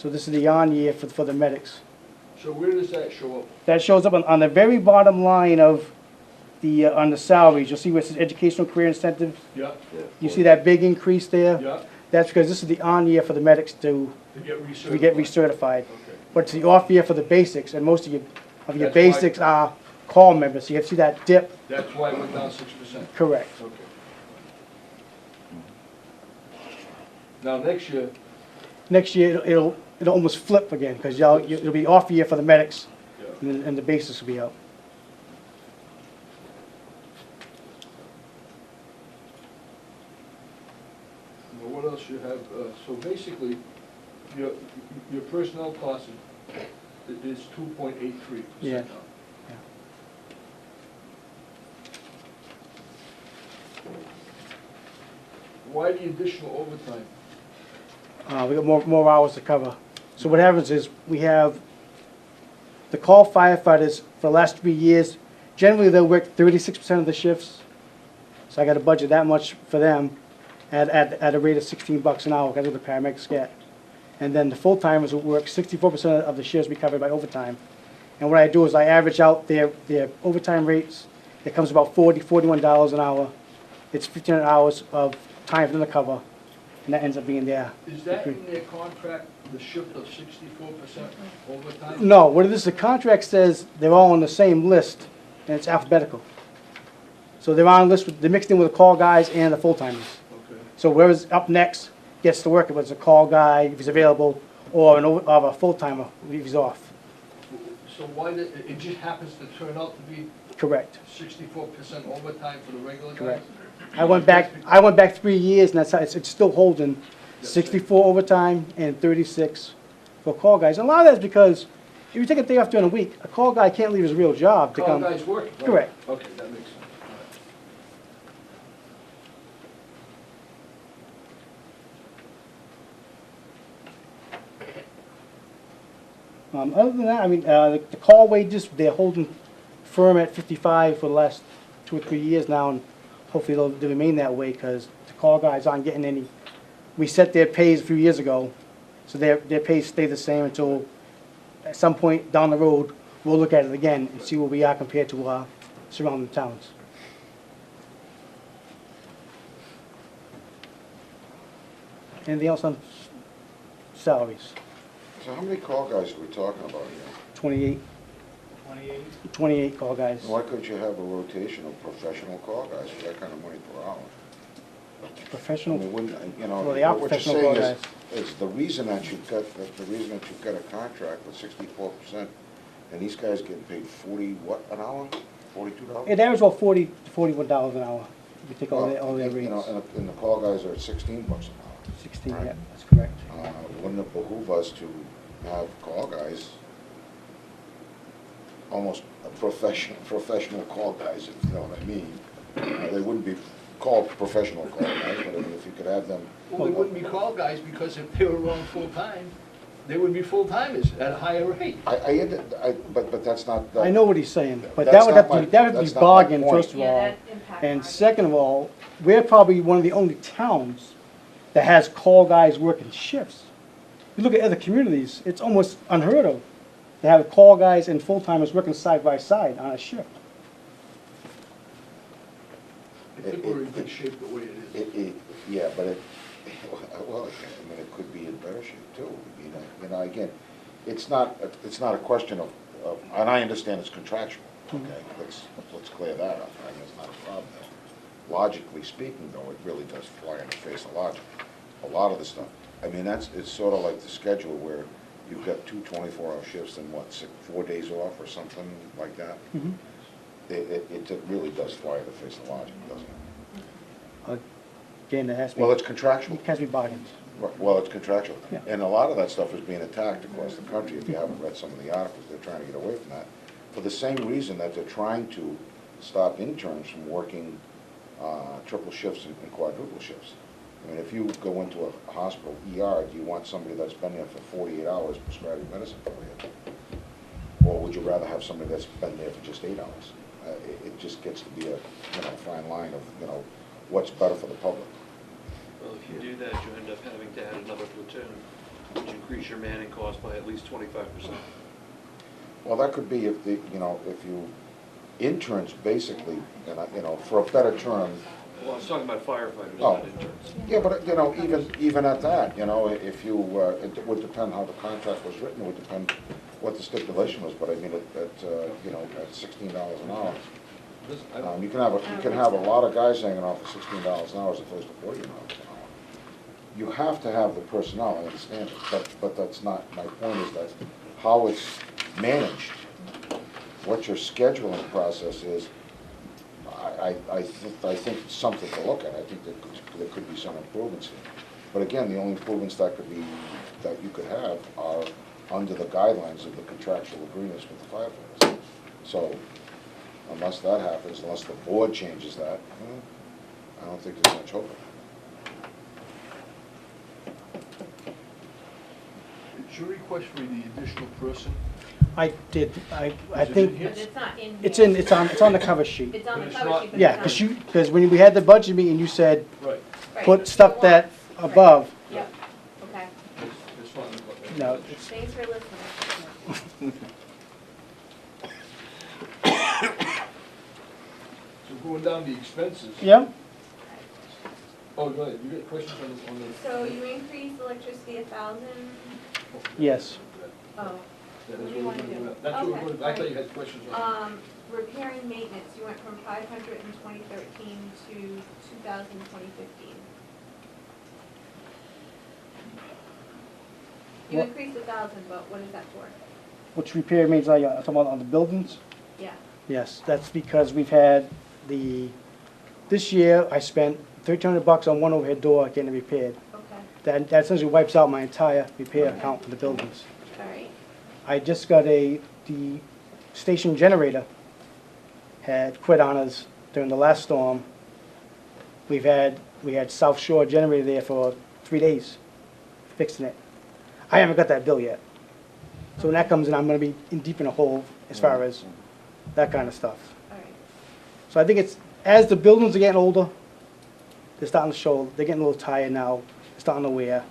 So this is the on year for the medics. So where does that show up? That shows up on the very bottom line of the, on the salaries. You'll see where it says educational career incentives. Yeah, You see that big increase there? yeah, That's because this is the on year for the medics to get recertified. Okay. But it's the off year for the basics, and most of your That's why- basics are call members. So you see that dip? That's why it went down 6%. Correct. Okay. Now, next year, Next year, it'll almost flip again, because it'll be off year for the medics, yeah. and the basics will be out. Well, what else you have? So basically, your personnel cost is 2.83%. Yeah. now. Why the additional overtime? We got more hours to cover. So what happens is, we have the call firefighters for the last 3 years. Generally, they'll work 36% of the shifts. So I got to budget that much for them at a rate of $16 an hour, that's what the paramedics get. And then the full-timers will work 64% of the shifts be covered by overtime. And what I do is I average out their overtime rates. It comes about $41 an hour. It's 1,500 hours of time for them to cover, and that ends up being there. Is that in their contract, the shift of 64% overtime? No, what it is, the contract says they're all on the same list, and it's alphabetical. So they're on a list, they're mixed in with the call guys and the full-timers. Okay. So whoever's up next gets to work, if it's a call guy, if he's available, or a full-timer, if he's off. So why did, it just happens to turn out to be Correct, 64% overtime for the regular guys? correct. I went back 3 years, and that's how, it's still holding 64 overtime and 36 for call guys. And a lot of that is because if you take a day off during the week, a call guy can't leave his real job to Call come. guys work? Right. Correct. Okay, that makes sense. Other than that, I mean, the call wages, they're holding firm at 55 for the last 2 or 3 years now, and hopefully they'll remain that way, because the call guys aren't getting any. We set their pays a few years ago, so their pays stay the same until at some point down the road, we'll look at it again and see where we are compared to surrounding towns. Anything else on salaries? So how many call guys are we talking about here? 28. 28 call guys. Why couldn't you have a rotation of professional call guys for that kind of money per hour? Professional. I mean, wouldn't, you know, Well, they are what you're professional saying call is the reason that you've got, a contract with 64%, and these guys getting paid 40, what, an hour? $42? It averages about $40 to $41 an hour, if you take all their You know, rates. and the call guys are at $16 an hour. 16, right? yeah, that's correct. Wouldn't it behoove us to have call guys, almost professional call guys, if you know what I mean? They wouldn't be called professional call guys, but I mean, if you could have them. Well, they wouldn't be call guys, because if they were on full-time, they would be full-timers at a higher rate. But that's not. I know what he's saying, but That's that would not have to, my- that would have that's to be not my bargained, point. first of Yeah, all. that impacts And margin. second of all, we're probably one of the only towns that has call guys working shifts. You look at other communities, it's almost unheard of to have call guys and full-timers working side by side on a shift. I think we're in good shape the way it is. Yeah, but well, I mean, it could be in better shape too. You know, again, it's not a question of, and I understand it's contractual, okay? Let's clear that up, right? That's not a problem there. Logically speaking, though, it really does fly in the face of logic. A lot of the stuff, I mean, it's sort of like the schedule where you've got 2 24-hour shifts and 4 days off or something like that. Mhm. It really does fly in the face of logic, doesn't it? Again, it has to be. Well, it's contractual. It has to be bargained. Well, it's contractual. Yeah. And a lot of that stuff is being attacked across the country. If you haven't read some of the articles, they're trying to get away from that. For the same reason that they're trying to stop interns from working triple shifts and quadruple shifts. I mean, if you go into a hospital ER, do you want somebody that's been there for 48 hours prescribing medicine for you? Or would you rather have somebody that's been there for just 8 hours? It just gets to be a fine line of, what's better for the public. Well, if you do that, you end up having to add another platoon. which increase your manning cost by at least 25%. Well, that could be if the, if you, interns basically, for a better term, Well, I was talking about firefighters, Oh. not interns. yeah, but, even at that, if you, it would depend how the contract was written, it would depend what the stipulation was, but I mean, at $16 an hour. You can have a lot of guys hanging off at $16 an hour as opposed to $40 an hour. You have to have the personnel, I understand it, but that's not, my point is that how it's managed, what your scheduling process is, I think it's something to look at. I think there could be some improvements here. But again, the only improvements that you could have are under the guidelines of the contractual agreements with the firefighters. So unless that happens, unless the board changes that, I don't think there's much hope. Is your request for the additional person? I did, I Is it in think, here? But it's not in here. it's on the cover sheet. It's on the But it's cover not- sheet, but Yeah, it's not. because when we had the budget meeting, you said, Right. Right. put stuff that Right. above. Yep, okay. It's fine. No, it's, Thanks for listening. So going down the expenses. yeah, Oh, go ahead, you got questions on the? So you increased electricity 1,000? yes. Oh, Yeah, what that's do what you we're want to gonna do? do. That's what we're Okay, going to, I thought you had questions on. Repair and maintenance, you went from 500 in 2013 to 2,000 in 2015. You What- increased 1,000, but what is that for? Which repair means, like, talking about on the buildings? Yeah, Yes, that's because we've had this year, I spent $1,300 on one overhead door getting it repaired. okay, That essentially wipes out my entire repair account for the buildings. all right. I just got the station generator had quit on us during the last storm. We had South Shore generator there for 3 days, fixing it. I haven't got that bill yet. So when that comes in, I'm gonna be in deep in a hole as far as that kind of stuff. All right. So I think it's, as the buildings are getting older, they're starting to show, they're getting a little tired now, they're starting to wear.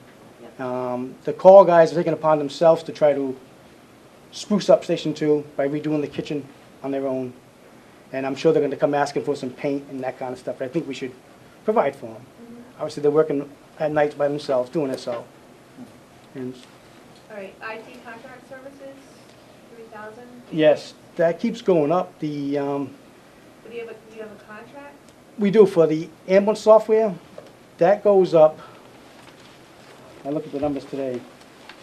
The call guys are taking it upon themselves to try to spruce up Station 2 by redoing the kitchen on their own. And I'm sure they're gonna come asking for some paint and that kind of stuff, but I think we should provide for them. Obviously, they're working at night by themselves, doing it, so. And All right, IT contract services, 3,000? yes, that keeps going up. Do you have a contract? We do for the ambulance software, that goes up. I looked at the numbers today.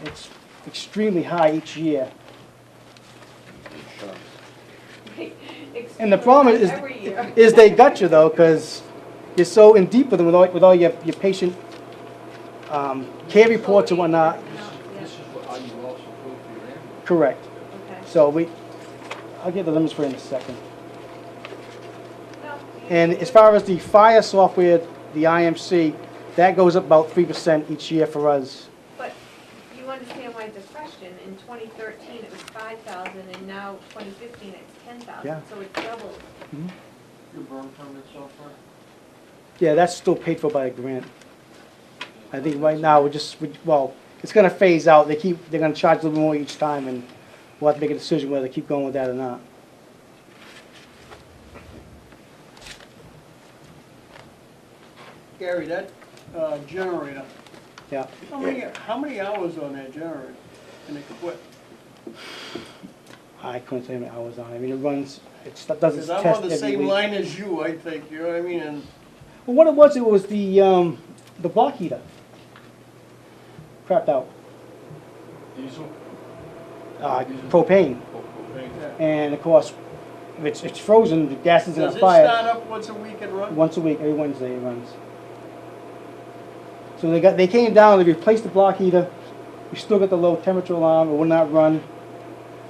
It's extremely high each year. And the problem is, Every year. is they got you though, because you're so in deep with them with all your patient care reports and whatnot. This is what I you also quote for your ambulance. Correct. Okay. So I'll get the numbers for you in a second. No, And as far as the fire software, the IMC, that goes up about 3% each year for us. But you understand why it's a question. In 2013, it was 5,000, and now 2015, it's 10,000. Yeah. So it's doubled. Your burn permit software? Yeah, that's still paid for by a grant. I think right now, well, it's gonna phase out. They're gonna charge a little more each time, and we'll have to make a decision whether to keep going with that or not. Gary, that generator, Yeah. how many hours on that generator? And it quit? I couldn't say how many hours on it. I mean, it runs, it does its Because I'm test on the every same week. line as you, I think, you know what I mean? And Well, what it was the block heater. Crapped out. Diesel? Propane. Oh, propane. And of course, if it's frozen, the gas is in a does it fire. start up once a week and run? Once a week, every Wednesday it runs. So they came down, they replaced the block heater. We still got the low temperature alarm, it would not run.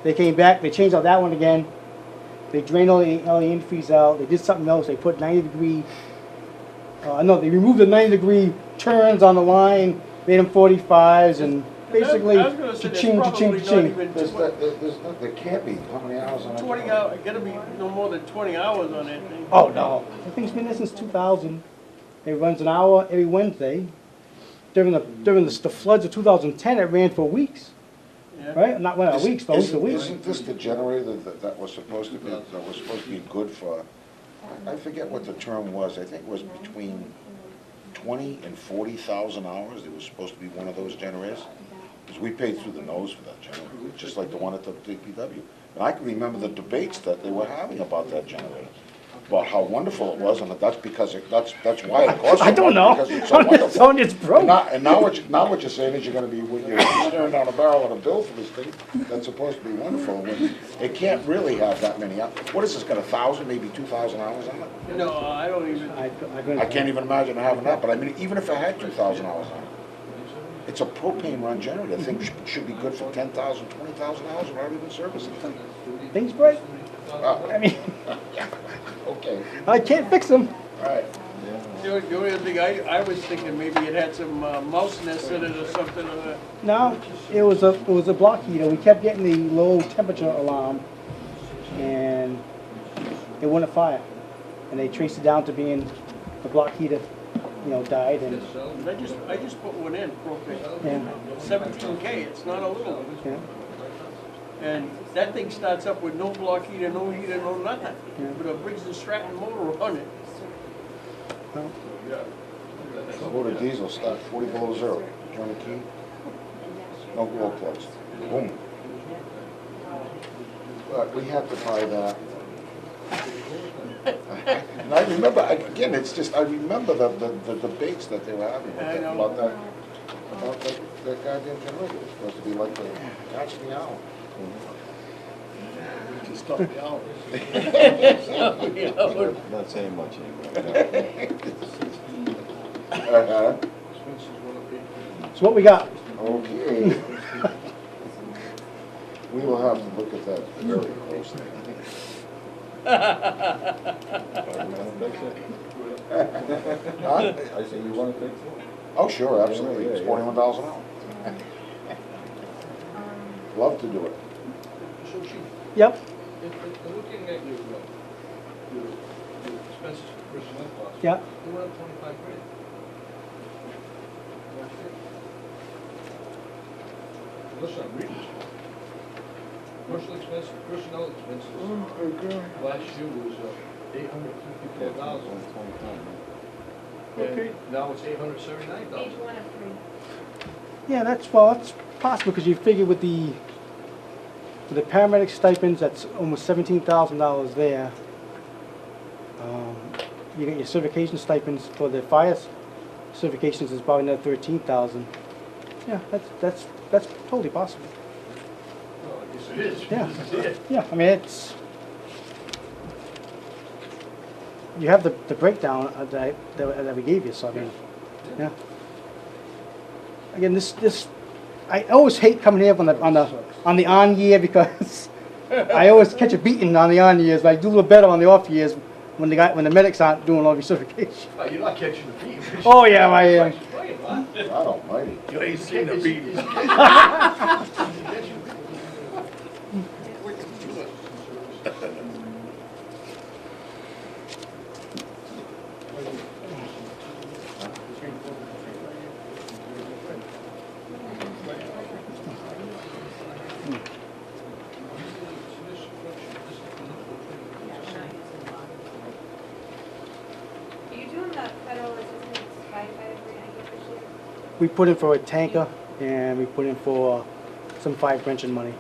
They came back, they changed out that one again. They drained all the antifreeze out, they did something else, they put 90-degree, they removed the 90-degree turns on the line, made them 45s, and basically, I was gonna say, there's cha-ching, probably cha-ching, not cha-ching. even There can't be, how many hours on that? 20 hours, gotta be no more than 20 hours on that thing. Oh, no. The thing's been there since 2000. It runs an hour every Wednesday. during the floods of 2010, it ran for weeks, Yeah. right? Not, well, weeks, but weeks to weeks. Isn't this the generator that was supposed to be good for, I forget what the term was, I think it was between 20 and 40,000 hours, it was supposed to be one of those generators. Because we paid through the nose for that generator, just like the one at the DPW. And I can remember the debates that they were having about that generator, about how wonderful it was, and that's because, that's why it cost so I don't know. much, because it's so I'm just wonderful. telling you it's broke. And now what you're saying is you're gonna be, you're staring down a barrel on a bill for this thing that's supposed to be wonderful, when it can't really have that many, what is this, got 1,000, maybe 2,000 hours on it? No, I don't even, I can't even imagine having that, but I mean, even if it had 2,000 hours on it, it's a propane run generator, I think should be good for 10,000, 20,000 hours without even servicing it. Things break. Wow. I mean, Okay, I can't fix them. all right. the only other thing I was thinking, maybe it had some mouse nests in it or something. No, it was a block heater. We kept getting the low temperature alarm, and it wouldn't fire. And they traced it down to being the block heater, died. And I just put one in, propane. yeah, 17K, it's not a little one. yeah, And that thing starts up with no block heater, no nothing. Yeah. With a Briggs and Stratton motor on it. well, Motor diesel, start 40 below zero, turn the key, no glow plugs, boom. But we had to buy that. And I remember, again, it's just, I remember the debates that they were having about that goddamn generator. It was supposed to be like the, catch me out. Just stop the hours. Not saying much anymore. so what we got? Okay. We will have to look at that very closely. Huh? I say you want to fix it? Oh, sure, absolutely, it's $41 an hour. Love to do it. So Chief, Yep. in looking at your expenses for personnel costs. Yeah. They went up 25 grand. Listen, I'm reading this. Commercial expenses, personnel expenses. Last year was $854,000. And now it's $879,000. Page 1 of 3. Yeah, that's possible because you figure with the paramedic stipends, that's almost $17,000 there. You get your certification stipends for the fire certifications is probably another $13,000. Yeah, that's totally possible. Well, I guess it is. Yeah. This is it. Yeah, I mean it's you have the breakdown that we gave you, so I mean, yeah. Again, this I always hate coming here on the on year because I always catch a beating on the on years, but I do a little better on the off years when the medics aren't doing all the certification. Oh, you're not catching the beat. Oh yeah, I am. God almighty. You ain't seen the beat. Are you doing the federal assistance firefighter grant again this year? We put in for a tanker and we put in for some fire prevention money.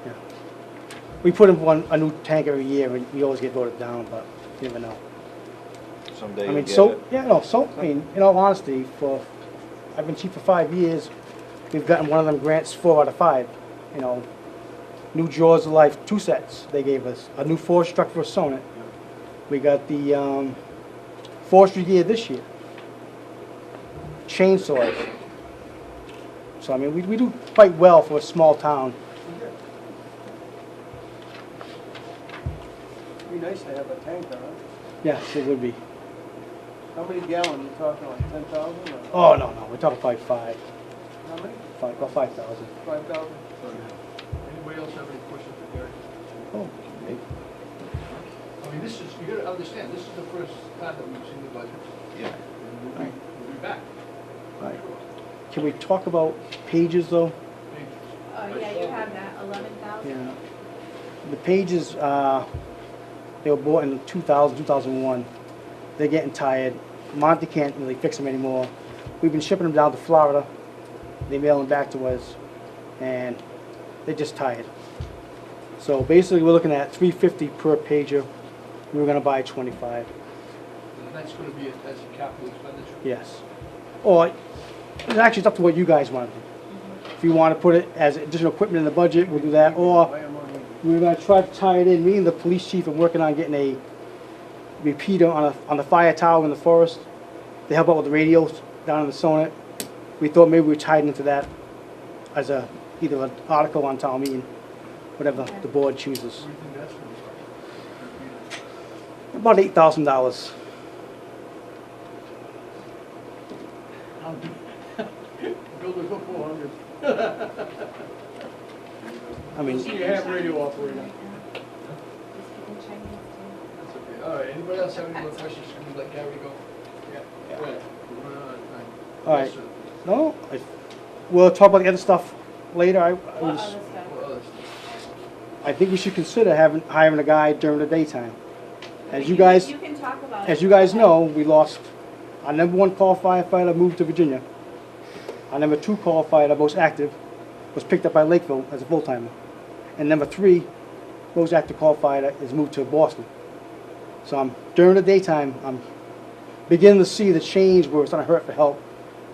Yeah. We put in for a new tank every year, and we always get voted down, but you never know. Someday I you'll mean, get so, it. yeah, no, so, I mean, in all honesty, I've been chief for 5 years, we've gotten one of them grants 4 out of 5, you know. New Jaws of Life, 2 sets they gave us, a new forest truck for Sonnet. We got the forestry gear this year, chainsaws. So, I mean, we do quite well for a small town. It'd be nice to have a tanker, huh? Yes, it would be. How many gallons, you talking like 10,000 or? Oh, no, we're talking 5, How many? about 5,000. 5,000? Anybody else have any questions for Gary? Oh, I mean, this is, you gotta, understand, this is the first time that we've seen the budget. Yeah. And we'll be back. Right. Can we talk about pages, though? Oh, yeah, you have that, 11,000? Yeah. The pages, they were bought in 2000, 2001. They're getting tired. Monty can't really fix them anymore. We've been shipping them down to Florida. They mail them back to us, and they're just tired. So basically, we're looking at $350 per pager. We were gonna buy 25. And that's gonna be, that's a capital expenditure? Yes. Or, actually, it's up to what you guys want to do. If you want to put it as additional equipment in the budget, we'll do that. Or we're going to try to tie it in. Me and the police chief are working on getting a repeater on the fire tower in the forest. They help out with the radios down in the Sonnet. We thought maybe we'd tie it into that as either an article on town meeting, whatever the board chooses. What do you think that's gonna be? About $8,000. Build it for 400. I mean, You have radio operator. That's okay. All right, anybody else have any more questions? Can we let Gary go? Yeah. Go ahead. We're running out of time. all right. Yes, sir. No, we'll talk about the other stuff later. What other stuff? What other stuff? I think we should consider hiring a guy during the daytime. As you guys, You can talk about it. as you guys know, we lost our #1 call firefighter, moved to Virginia. Our #2 call firefighter, most active, was picked up by Lakeville as a full-timer. And #3, most active call firefighter, is moved to Boston. So during the daytime, I'm beginning to see the change where it's gonna hurt for help.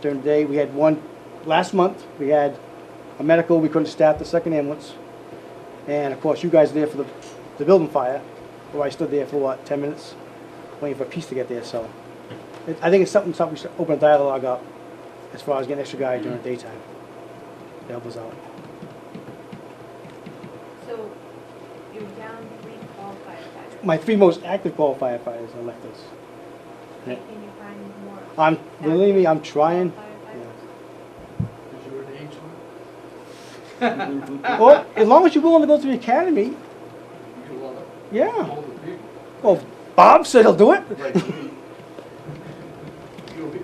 During the day, we had one, last month, we had a medical, we couldn't staff the second ambulance. And of course, you guys were there for the building fire, where I stood there for what, 10 minutes, waiting for peace to get there, so. I think it's something we should open a dialogue up, as far as getting an extra guy during the daytime, to help us out. So, you're down 3 call firefighters. My 3 most active call firefighters are left us. Can you find more? Believe me, I'm trying. call firefighters? Is there an age limit? Well, as long as you're willing to go to the academy, You can love it. yeah. Older people. Well, Bob said he'll do it. Right, me. You'll be.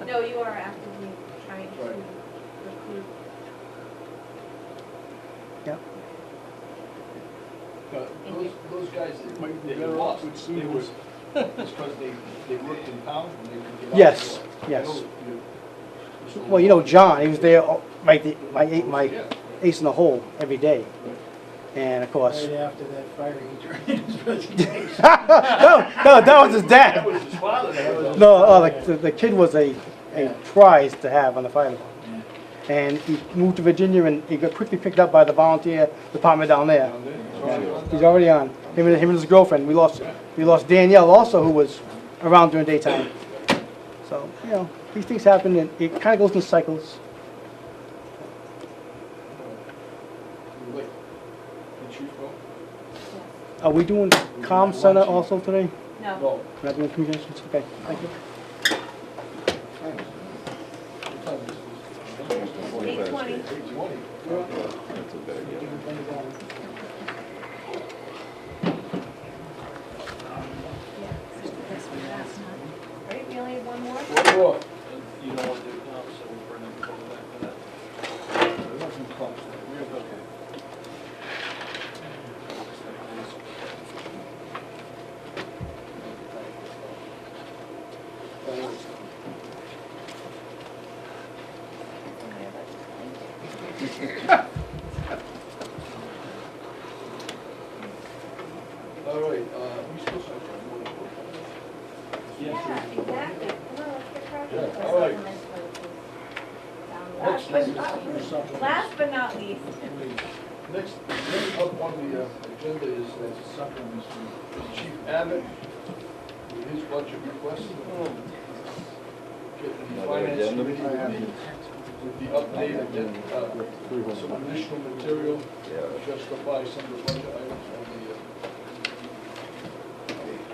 No, you are actively trying to Right. recruit. Yep. Those guys that you lost, it's because they worked in town and they could get out. Yes, more. yes. I know you- Well, you know John, he was there, my ace in the hole every day. And of course. Right after that fire hydrant his resignation. No, that was his That dad. was his father that was. No, the kid was a prize to have on the fire department. And he moved to Virginia and he got quickly picked up by the volunteer department down there. He's already on. Him and his girlfriend. We lost Danielle also, who was around during daytime. So, you know, these things happen and it kind of goes in cycles. Wait. The chief go? Are we doing comm center also today? No. No. We're not doing communications? Okay, thank you. 8:20. 8:20. That's a bad idea. Right, we only have one more? One more. You don't want to do comp, so we'll bring them back for that. There wasn't clumps there. We have, okay. All right, we still have one more. Yeah, exactly. Come on, let's get cracking. Yeah, all right. Last but not least. Next up on the agenda is Chief Abbott with his budget request. Get the Another finance addendum? committee with the update and get some additional material to justify some of the budget items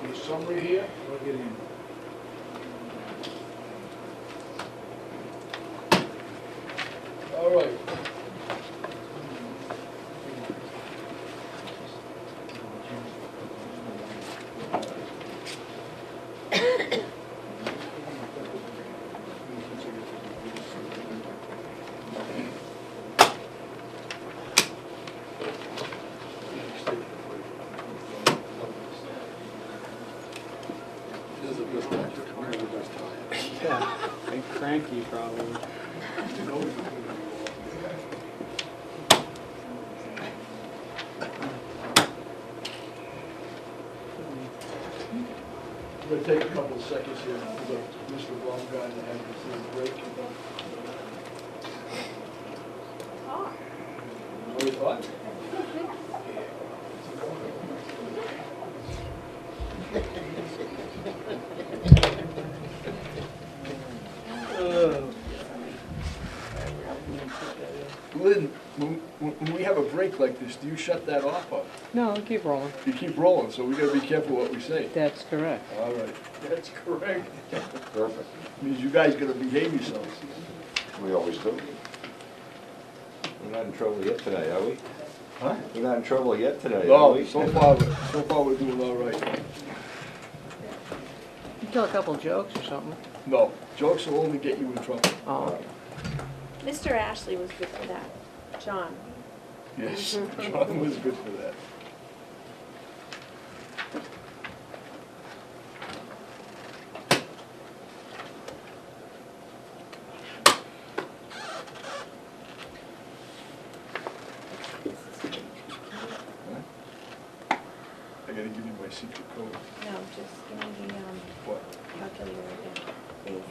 on the summary here. We'll get in. All right. cranky probably. I'm gonna take a couple of seconds here, Mr. Baumgartner had this little break. What do you thought? Lynn, when we have a break like this, do you shut that off or? No, keep rolling. You keep rolling, so we gotta be careful what we say. That's correct. All right, that's correct. Perfect. Means you guys gotta behave yourselves. We always do. We're not in trouble yet today, are we? Huh? We're not in trouble yet today, are No, we? so far we're doing all right. You tell a couple jokes or something. No, jokes will only get you in trouble. Oh. Mr. Ashley was good for that. John. Yes, John was good for that. I gotta give you my secret code. No, just give me the What? calculator again, please.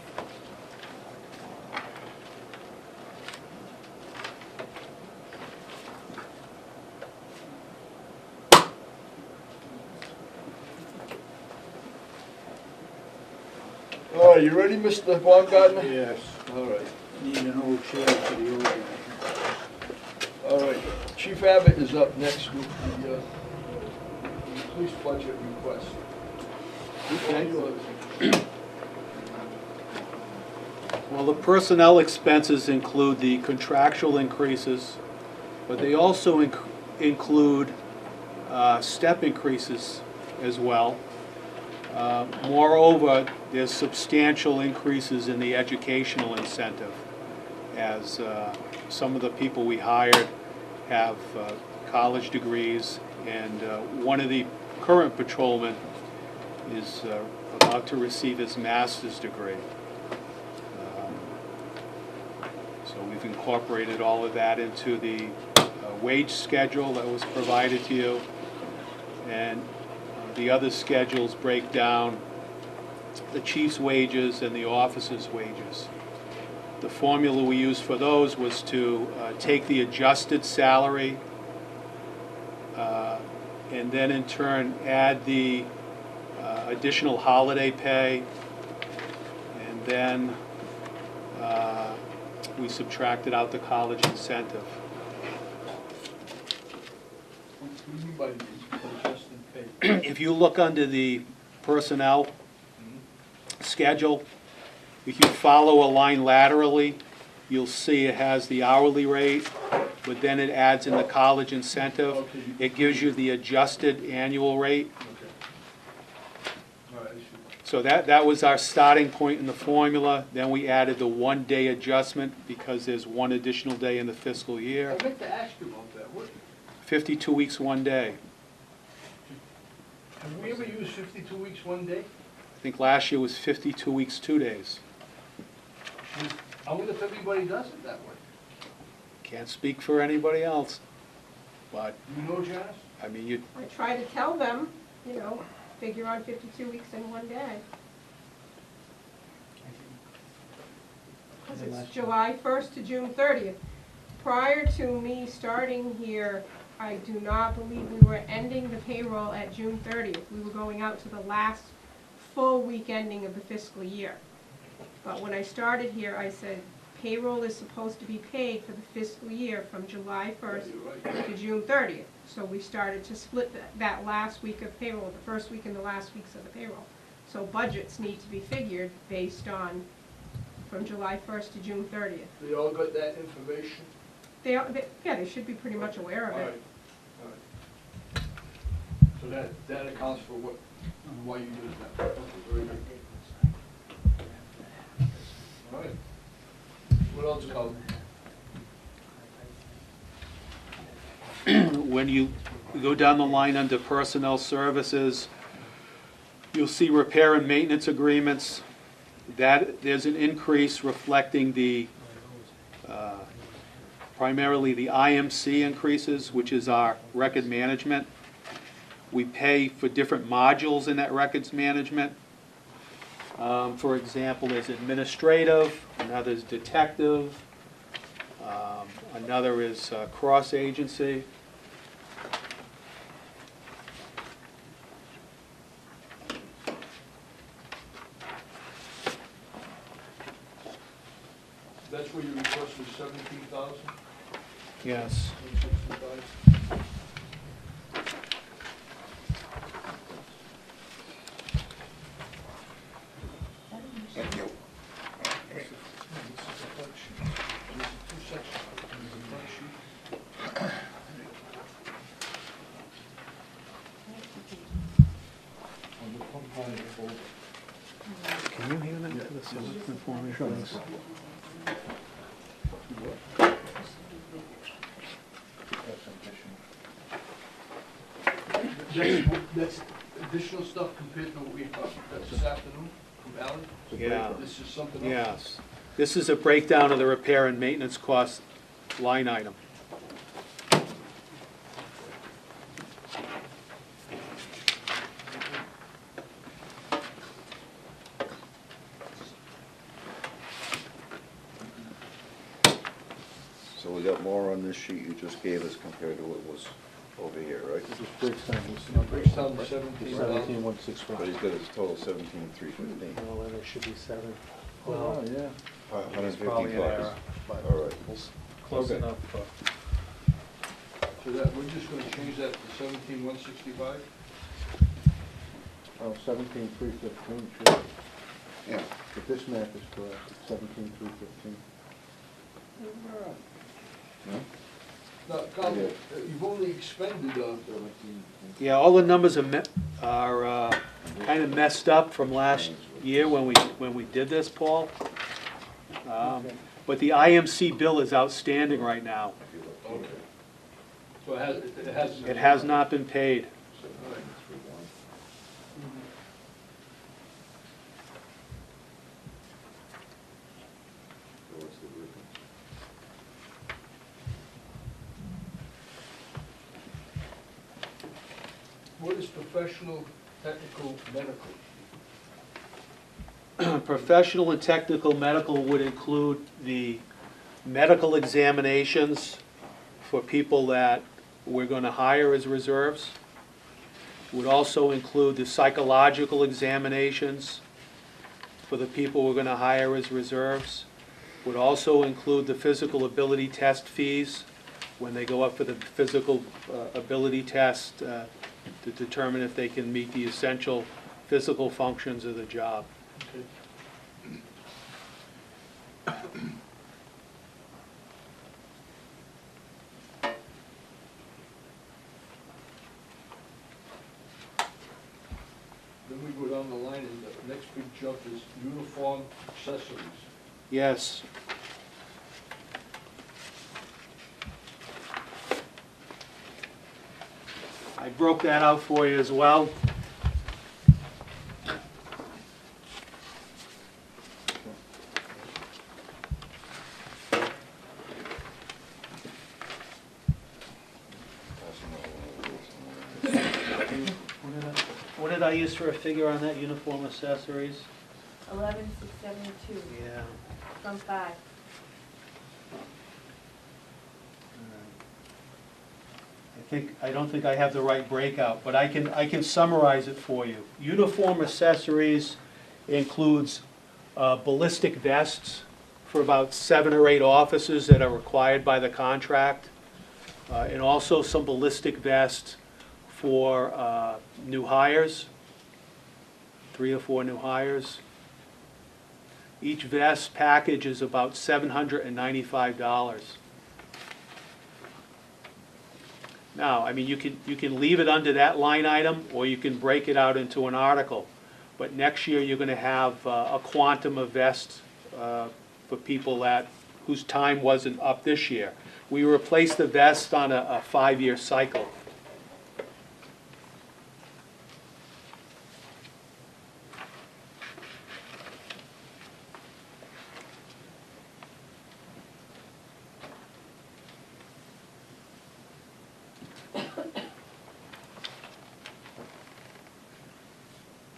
All right, you ready, Mr. Baumgartner? Yes. All right. Need an old chair for the old guy. All right, Chief Abbott is up next with the police budget request. Okay. Well, the personnel expenses include the contractual increases, but they also include step increases as well. Moreover, there's substantial increases in the educational incentive, as some of the people we hired have college degrees, and one of the current patrolmen is about to receive his master's degree. So we've incorporated all of that into the wage schedule that was provided to you, and the other schedules break down the chief's wages and the officers' wages. The formula we used for those was to take the adjusted salary and then in turn add the additional holiday pay, and then we subtracted out the college incentive. What do you mean by the adjusted pay? If you look under the personnel schedule, if you follow a line laterally, you'll see it has the hourly rate, but then it adds in the college incentive. It gives you the adjusted annual rate. All right, I see. So that was our starting point in the formula. Then we added the 1 day adjustment because there's one additional day in the fiscal year. I meant to ask you about that. What, 52 weeks, 1 day. have we ever used 52 weeks, 1 day? I think last year was 52 weeks, 2 days. I wonder if everybody does it that way. Can't speak for anybody else, but, You know, Janice? I mean, you, I try to tell them, you know, figure on 52 weeks in 1 day. Because it's July 1st to June 30th. Prior to me starting here, I do not believe we were ending the payroll at June 30th. We were going out to the last full week ending of the fiscal year. But when I started here, I said payroll is supposed to be paid for the fiscal year from July 1st to June 30th. So we started to split that last week of payroll, the first week and the last weeks of the payroll. So budgets need to be figured based on from July 1st to June 30th. They all got that information? Yeah, they should be pretty much aware of All right, it. all right. So that accounts for why you use that. Okay, very good. All right. What else, Calvin? when you go down the line under personnel services, you'll see repair and maintenance agreements. That, there's an increase reflecting the, primarily the IMC increases, which is our record management. We pay for different modules in that records management. For example, there's administrative, another's detective, another is cross-agency. That's where you requested 17,000? Yes. 165? Thank you. Can you hand that to the selectmen for me, please? That's additional stuff compared to what we got this afternoon from Alan? Yeah. This is something else? Yes. This is a breakdown of the repair and maintenance cost line item. So we got more on this sheet you just gave us compared to what was over here, right? Breaks down to 17,000. 17,165. But he's got his total 17,315. Well, then it should be 7. Oh, yeah. 150 probably an bucks. error. All right. Close Okay. enough. So that, we're just gonna change that to 17,165? Oh, 17,315, sure. Yeah. If this math is correct, it's 17,315. Now, Carl, Yeah. you've only expended, Yeah, all the numbers are kind of messed up from last year when we did this, Paul. But the IMC bill is outstanding right now. okay. So it has. It has not been paid. What is professional, technical, medical? Professional and technical medical would include the medical examinations for people that we're going to hire as reserves. Would also include the psychological examinations for the people we're going to hire as reserves. Would also include the physical ability test fees when they go up for the physical ability test to determine if they can meet the essential physical functions of the job. Okay. Then we go down the line and the next big jump is uniform accessories. Yes. I broke that out for you as well. What did I use for a figure on that, uniform accessories? 11,672 Yeah. from 5. I don't think I have the right breakout, but I can summarize it for you. Uniform accessories includes ballistic vests for about 7 or 8 officers that are required by the contract, and also some ballistic vests for new hires, 3 or 4 new hires. Each vest package is about $795. Now, I mean, you can leave it under that line item, or you can break it out into an article. But next year, you're gonna have a quantum of vests for people whose time wasn't up this year. We replaced the vest on a 5-year cycle.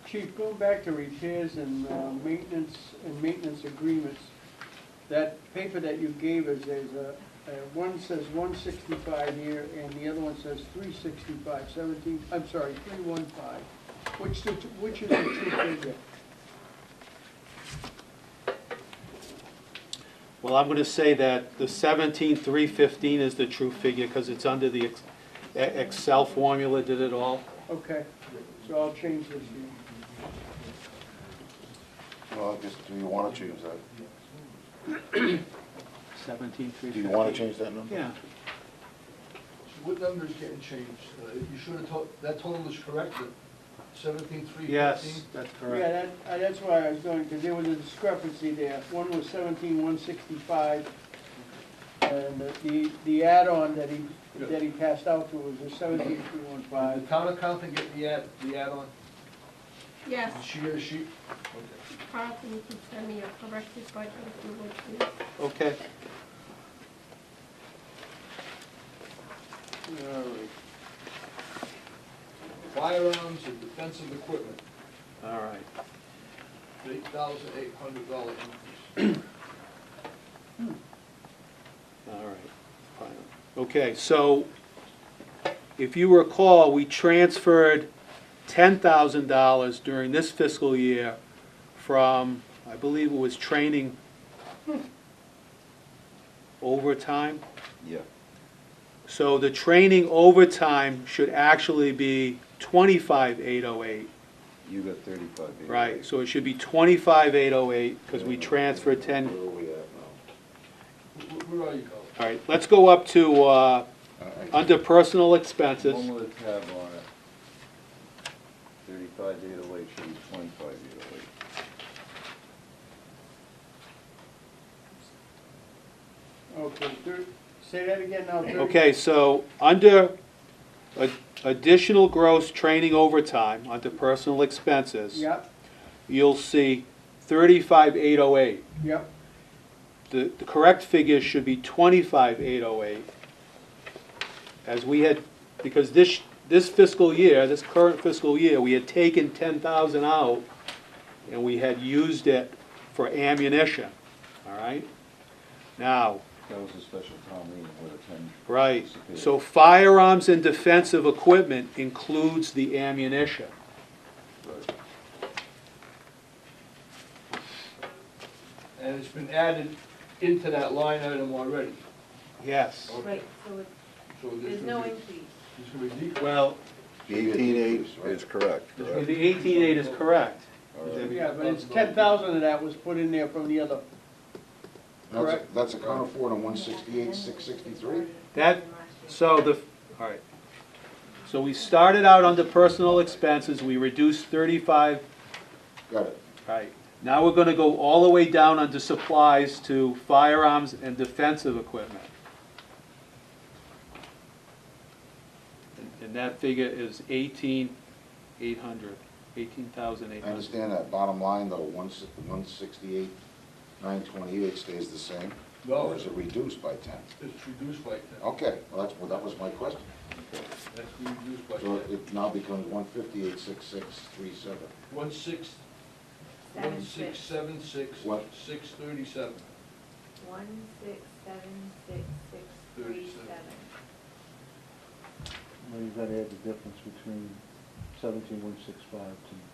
Chief, going back to repairs and maintenance agreements, that paper that you gave us, there's one says 165 here, and the other one says 365, 17, I'm sorry, 315. Which is the true figure? Well, I'm gonna say that the 17,315 is the true figure, because it's under the Excel formula, did it all. Okay, so I'll change this here. Well, I guess, do you want to change that? 17,315. Do you want to change that number? Yeah. What number's getting changed? You should have that total is correct, but 17,315? Yes, that's correct. Yeah, that's why I was going, because there was a discrepancy there. One was 17,165, and the add-on that he passed out to was a Did 17,315. the town accountant get the add-on? Yes, Did she get a sheet? Okay. Carlton, you can send me a corrected budget if you would, please. Okay. All right. Firearms and defensive equipment, All right. $8,800 increase. All right, fine. Okay, so if you recall, we transferred $10,000 during this fiscal year from, I believe it was training overtime. Yeah. So the training overtime should actually be 25,808. You got 35. Right, so it should be 25,808 because we transferred 10. Where are we at now? Where are you, Carl? All right, let's go up to, under personal expenses. One with a tab on it. 35,808 should be 25,808. Okay, say that again now. Okay, so under additional gross training overtime, under personal expenses, Yep, you'll see 35,808. yep. The correct figure should be 25,808. As we had, because this fiscal year, this current fiscal year, we had taken 10,000 out and we had used it for ammunition, all right? Now, That was a special town meeting with a 10. right, so firearms and defensive equipment includes the ammunition. Right. And it's been added into that line item already. Yes. Right, so So there's no increase. There's going to be decrease. Well, The 18.8 is correct, the correct? 18.8 is correct. All right. Yeah, but it's 10,000 of that was put in there from the other. Correct. That's accounted for in 168,663? That, so the, all right. So we started out under personal expenses, we reduced 35, Got it. right. Now we're gonna go all the way down under supplies to firearms and defensive equipment. And that figure is 18,800, 18,800. I understand that. Bottom line, though, 168,928 stays the same? No. Or is it reduced by 10? It's reduced by 10. Okay, well, that was my question. That's reduced by 10. So it now becomes 158,667. 1,676, What? 637. 1,676,637. Well, you've got to add the difference between 17,165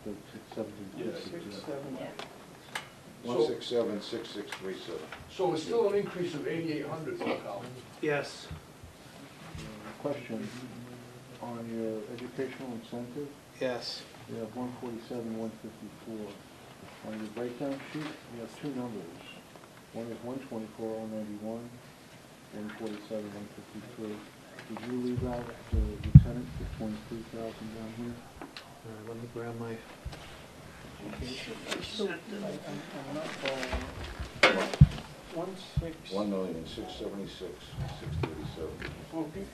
to 17,267. Yeah. 167,6637. So it's still an increase of 8,800, Cal. Yes. Question, on your educational incentive, Yes. you have 147, 154. On your breakdown sheet, you have two numbers. One is 124,091, 147, 153. Did you leave out the lieutenant for 23,000 down here? All right, let me grab my. I'm not following. 1,676,637. Okay.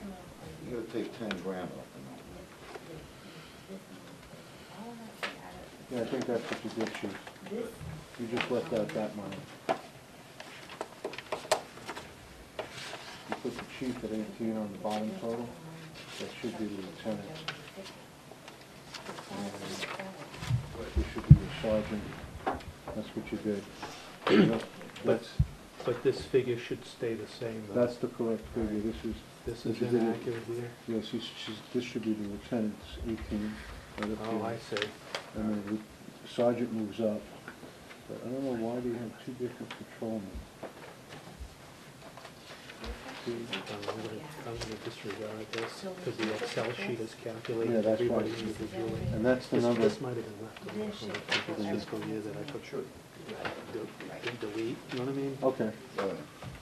You gotta take 10 grand off Yeah, I think that's what you did, Chief. You just left out that money. You put the chief at 18 on the bottom total, that should be the lieutenant. And This should be a sergeant. That's what you did. But this figure should stay the same, though. That's the correct figure. This you is did it. inaccurate here? Yes, this should be the lieutenant's 18. right up Oh, here. I see. And then the sergeant moves up. But I don't know why they have two different patrolmen. I'm gonna disregard this, because the Excel sheet is calculating Yeah, that's everybody right. individually. And that's the This- number. This might have been left over from the fiscal year that I took, didn't delete, you know what I mean? Okay.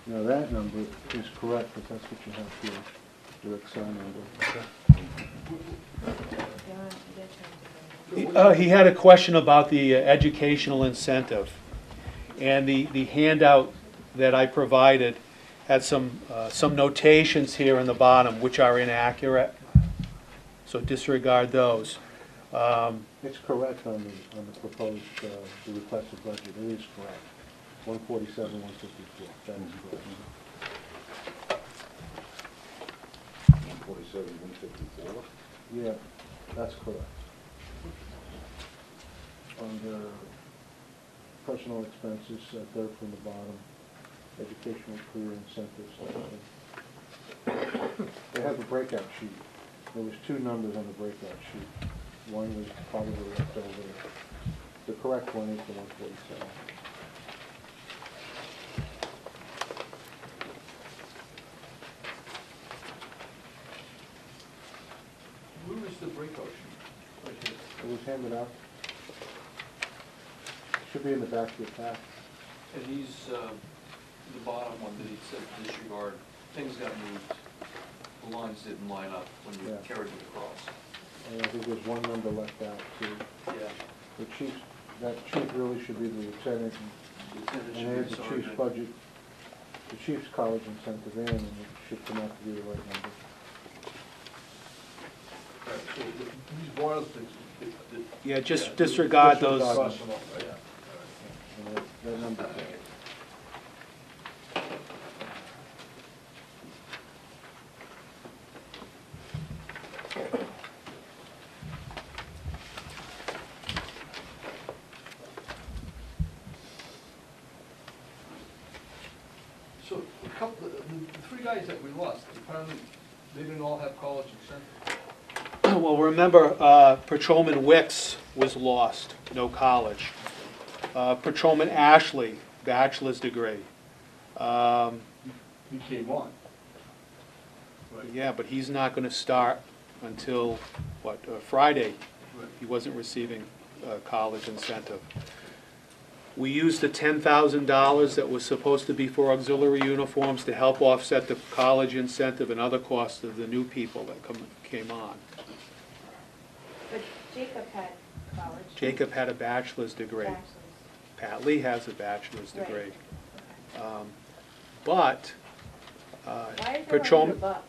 Now that number is correct, but that's what you have here, your Excel number. He had a question about the educational incentive, and the handout that I provided had some notations here in the bottom which are inaccurate, so disregard those. It's correct on the proposed, the requested budget, it is correct. 147, 154, that is correct. 147, 154. Yeah, that's correct. Under personal expenses, third from the bottom, educational career incentives. They have a breakout sheet. There was two numbers on the breakout sheet. One was probably left over. The correct one is the 147. Where is the breakout sheet? Right here. It was handed out. Should be in the back of your pack. And he's, the bottom one that he said disregard, things got moved. The lines didn't line up when you Yeah. carried it across. And I think there's one number left out too. Yeah. The chief, that chief really should be the lieutenant, Lieutenant and should there's be the chief's sergeant. budget, the chief's college incentive in, and it should come out to be the right number. Right, so these bottom things. Yeah, just disregard those. Cross them out, right? And that number's there. So, a couple, the three guys that we lost, apparently, they didn't all have college incentive. Well, remember, Patrolman Wicks was lost, no college. Patrolman Ashley, bachelor's degree. He came on. Right. Yeah, but he's not gonna start until, what, Friday. Right. He wasn't receiving college incentive. We used the $10,000 that was supposed to be for auxiliary uniforms to help offset the college incentive and other costs of the new people that came on. But Jacob had college. Jacob had a bachelor's degree. Bachelor's. Pat Lee has a bachelor's Right. degree. Okay. But, Why is there only a Patrolman, buck?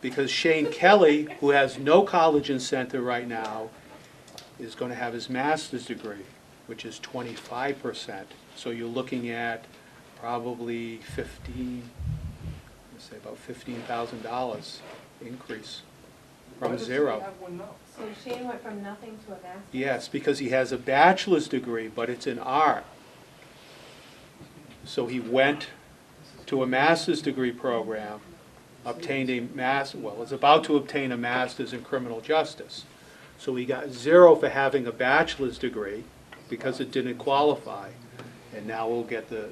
because Shane Kelly, who has no college incentive right now, is gonna have his master's degree, which is 25%. So you're looking at probably let's say about $15,000 increase Why from does he zero. have one now? So Shane went from nothing to a master's? Yes, because he has a bachelor's degree, but it's in art. So he went to a master's degree program, obtained a is about to obtain a master's in criminal justice. So he got zero for having a bachelor's degree because it didn't qualify, and now we'll get the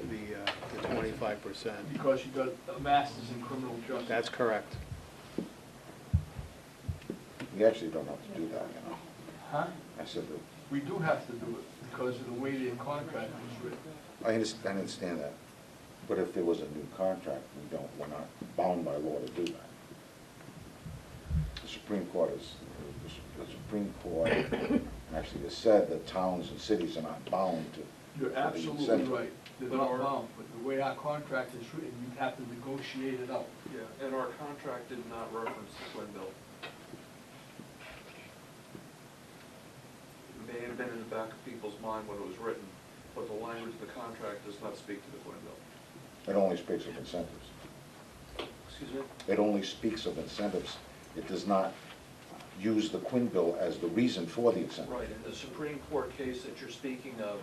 25%. Because you got a master's in criminal justice. That's correct. We actually don't have to do that, you know. Huh? I said that, We do have to do it because of the way the contract was written. I understand that, but if there was a new contract, we're not bound by law to do that. The Supreme Court actually has said that towns and cities are not bound to. You're to the absolutely incentive. right. They're not bound, but the way our contract is written, you'd have to negotiate it out. Yeah, and our contract did not reference the Twin Bill. It may have been in the back of people's mind when it was written, but the language of the contract does not speak to the Twin Bill. It only speaks of incentives. Excuse me? It only speaks of incentives. It does not use the Quinn bill as the reason for the incentive. Right, and the Supreme Court case that you're speaking of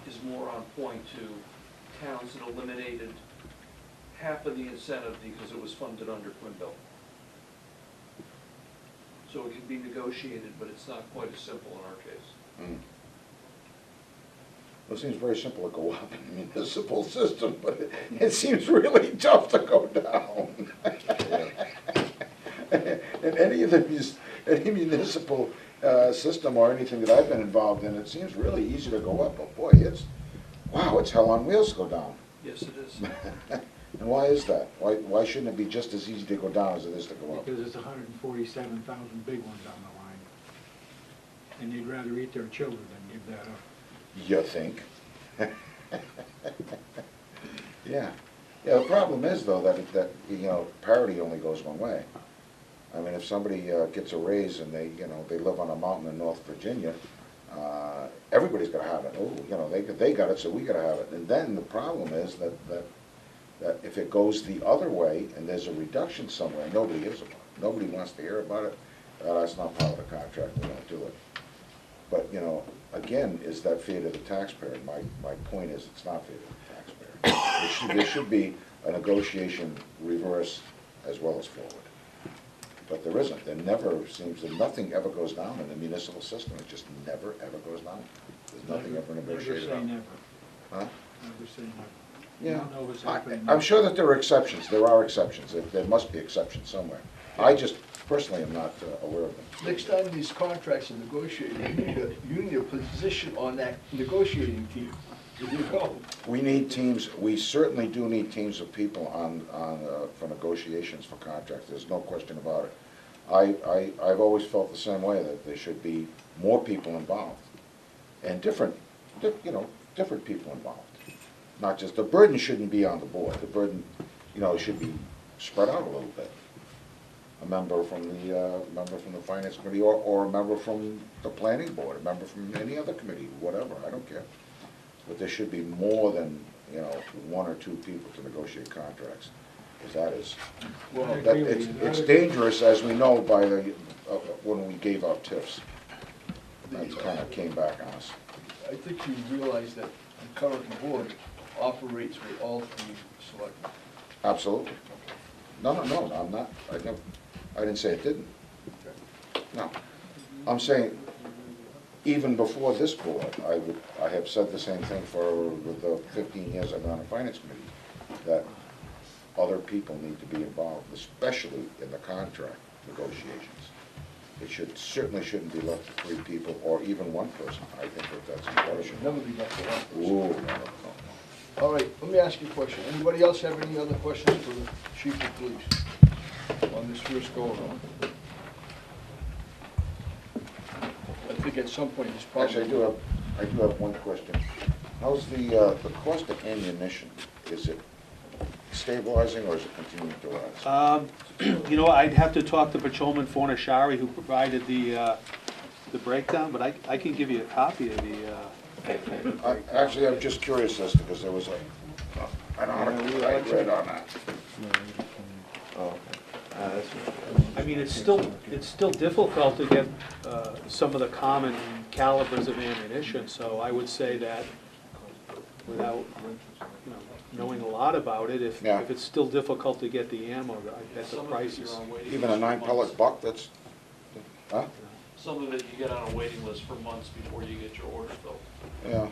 is more on point to towns that eliminated half of the incentive because it was funded under Quinn bill. So it can be negotiated, but it's not quite as simple in our case. Well, it seems very simple to go up in the municipal system, but it seems really tough to go down. In any municipal system or anything that I've been involved in, it seems really easy to go up, but boy, it's hell on wheels to go down. Yes, it is. And why is that? Why shouldn't it be just as easy to go down as it is to go up? Because it's 147,000 big ones on the line. And they'd rather eat their children than give that up. You think? Yeah. Yeah, the problem is, though, that parity only goes one way. I mean, if somebody gets a raise and they live on a mountain in North Virginia, everybody's gonna have it. Oh, they got it, so we gotta have it. And then the problem is that if it goes the other way and there's a reduction somewhere, nobody hears about it. Nobody wants to hear about it. That's not part of the contract, we don't do it. But, again, is that fair to the taxpayer? My point is, it's not fair to the taxpayer. There should be a negotiation reverse as well as forward. But there isn't. There never seems that nothing ever goes down in the municipal system. It just never, ever goes down. There's nothing ever negotiated Never say on. never. Huh? Never say never. Yeah. You don't know what's happening. I'm sure that there are exceptions. There are exceptions. There must be exceptions somewhere. I just personally am not aware of them. Next time these contracts are negotiated, you need a position on that negotiating team. There you go. We need teams, we certainly do need teams of people for negotiations for contracts, there's no question about it. I've always felt the same way, that there should be more people involved, and different people involved. Not just, the burden shouldn't be on the board, the burden, should be spread out a little bit. A member from the finance committee, or a member from the planning board, a member from any other committee, whatever, I don't care. But there should be more than, one or two people to negotiate contracts, because that is, it's dangerous, as we know by when we gave out TIFs. That kind of came back on us. I think you realize that the current board operates with all three selectmen. Absolutely. No, I'm not, I didn't say it didn't. No. I'm saying, even before this board, I have said the same thing for the 15 years I've been on the finance committee, that other people need to be involved, especially in the contract negotiations. It certainly shouldn't be left to 3 people, or even 1 person. I think that's important. It should never be left to one person. Ooh, no. All right, let me ask you a question. Anybody else have any other questions for the chief of police on this first go-around? I think at some point he's probably... Actually, I do have one question. How's the cost of ammunition? Is it stabilizing, or is it continuing to rise? I'd have to talk to Patrolman Fornashari, who provided the breakdown, but I can give you a copy of the... Actually, I'm just curious as to, because there was an article I read on that. I mean, it's still difficult to get some of the common calibers of ammunition, so I would say that without, knowing a lot about it, if it's still difficult to get the ammo, I bet the price is... Even a 9-pellet buck, that's, huh? Some of it you get on a waiting list for months before you get your order filled. Yeah.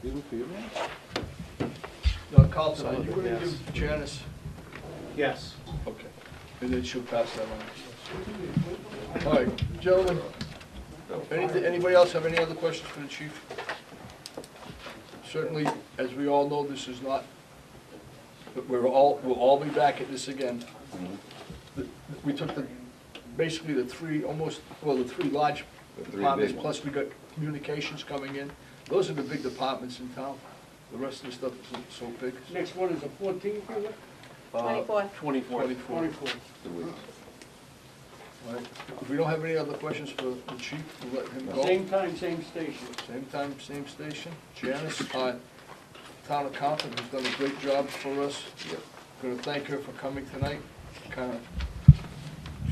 Even for you, man? No, Carlton, are you going to give Janice? Yes. Okay. And then she'll pass that on. All right, gentlemen, anybody else have any other questions for the chief? Certainly, as we all know, this is not, we'll all be back at this again. We took basically the 3 large departments, plus we got communications coming in. Those are the big departments in town. The rest of the stuff isn't so big. Next one is the 14th, is it? 24th. 24th. Right. If we don't have any other questions for the chief, we'll let him go. Same time, same station. Same time, same station. Janice, town accountant, who's done a great job for us. Going to thank her for coming tonight. She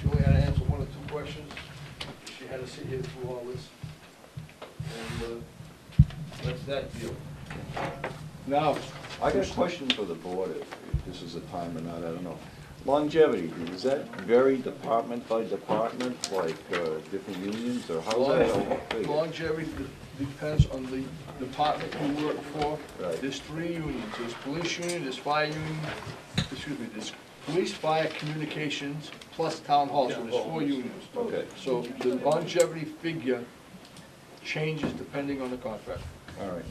only had to answer 1 or 2 questions. She had to sit here through all this. And, that's that deal. Now, I got a question for the board, if this is a time or not, I don't know. Longevity, does that vary department by department, like different unions, or how's that all figured? longevity depends on the department you work for. Right. There's 3 unions. There's police union, there's fire union, there's police, fire, communications, plus town hall, so there's 4 unions. Okay, So the longevity figure changes depending on the contract. all right.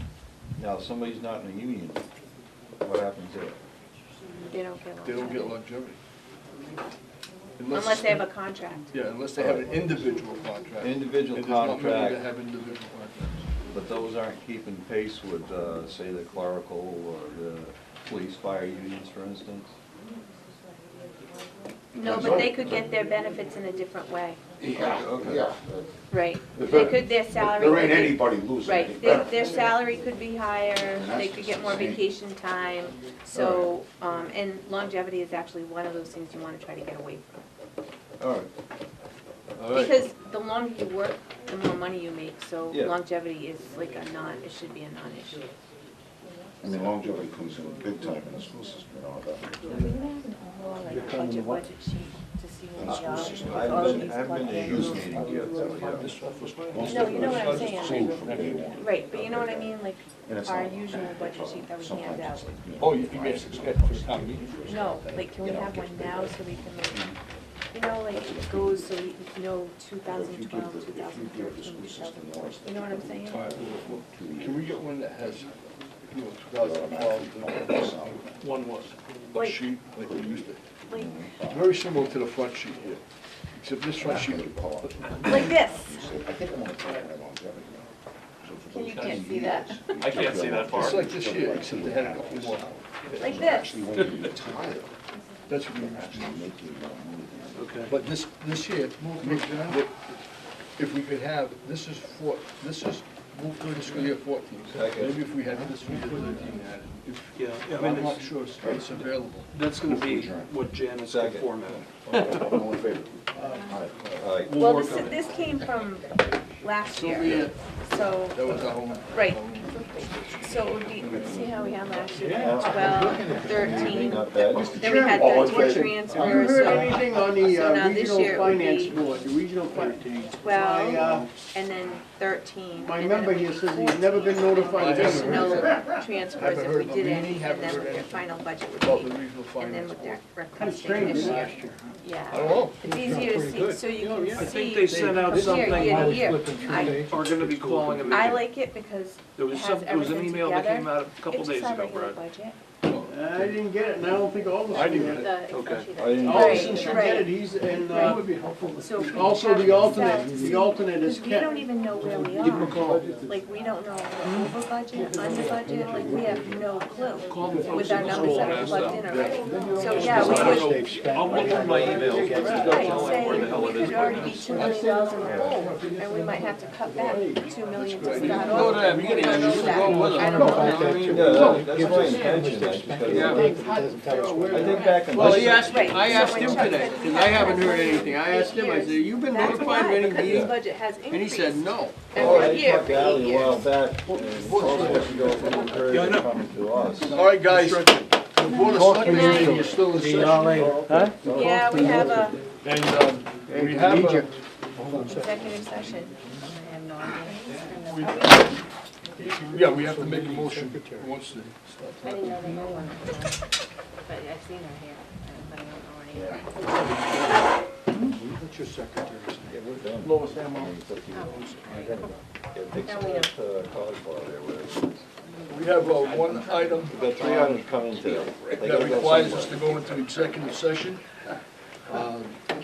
Now, if somebody's not in a union, what happens there? They don't get They don't get longevity. longevity. Unless they have a contract. Yeah, unless they have an individual contract. Individual And there's not many contract. that have individual contracts. But those aren't keeping pace with, say, the clerical or the police, fire unions, for instance? No, but they could get their benefits in a different way. Okay. Yeah. Right. They could, their salary. There ain't could be- anybody losing any Right, their benefits. salary could be higher, they that's could get more the same. vacation time. So, and longevity is actually one of those things you wanna try to get away from. All right. All right. Because the longer you work, the more money you make, so Yeah. longevity is like a it should be a non-issue. I mean, longevity comes in big time in the school system, you know, that. Budget sheet to see In the school system. I haven't been to a youth meeting yet, so, yeah. Most No, of you know it what I'm is saying. food from day one. Right, but you know what I mean, like And it's our not- usual budget sheet that we Sometimes hand out. it's like, you know, Oh, you can get it for the town meeting. No, like, can we have one now so we can like, you know, like it goes so we know 2012, 2013, 2014, you know what I'm saying? All right, can we get one that has, 2012, one was, a Like- sheet like we used to? Like, Very similar to the front sheet here, except this front sheet, like this, I think I'm gonna try my longevity now. you can't see that, I can't see that far. it's like this here, except they had a couple more. like this. Actually, when you retire, That's what we you're used to actually making more money. do. But this here, if we could have, this is move to the school year 14. Second. Maybe if we had this for year 13 added. Yeah, I I'm mean, not sure it's available. that's gonna be what Janet's can Second. format. All in favor? All right. Well, this came from last So year, so, that was our home. right. So it would be, let's see how we had last year, Yeah. 12, 13, Not bad. then we had All in 13 favor? transfers, Have you heard so anything on the so now this regional year it would finance be board, the regional finance? 12, and then 13. My and then member it here would says be he's never been notified of additional anything. transfers Haven't if heard we of a did meeting, any, haven't and then heard what their anything final budget about would the be. regional And then finance. what they're Kind of requesting strange this year. last year. I Yeah, don't know. it's easier to see, so you can see. I think they sent out Year, something, year to year. I, are gonna be calling a meeting. I like it because There it was has some, there was an everything email that together. came out a couple It's days just our ago, regular Brad. budget. I didn't get it, and I don't think all of us I didn't did. get it. The Okay. Excel sheet I didn't that- get it. Olson should get it, he's, and, Right. So if we also have the this alternate, out to the see- alternate is 'cause we don't Ken. even know where we Give him a are. call. Like, we don't know if we're over budget, under budget, like, we have no Call the clue folks with our at the numbers school that and are ask plugged them. in already. So, yeah, I we don't would, know, I'll look through my emails, but there's no right, telling say, where the hell we it is. could already be $2 million in the hole, and we might have to cut back $2 million to start Go off. to that We meeting, don't and know you should that. go with I them. don't know that. Yeah, that's my intention, I just gotta, I think back in. Well, he asked, Right, I so asked when him Chuck today, said we because I have haven't that heard for anything. I asked him, I said, you been That's notified of why, any because meeting? this budget has And he increased said, no. Oh, I every year talked for to 8 Ally a while years. back, and it's supposed to go from the period Yeah, I know. coming to us. All right, guys, the Board of Selectmen meeting is still in session. Yeah, we have a And we have a, executive session. I have no we- idea. yeah, we have to make a motion once the stuff. I didn't know they had one, but I've seen her here, but I don't know her name. What's your secretary's name? Yeah, we're done. Lois Ammo. It's up to you. Yeah, take Now some we of that, cause bar there, whatever it is. We have one item We've got 3 items coming today. They that gotta go requires us somewhere. to go into executive session.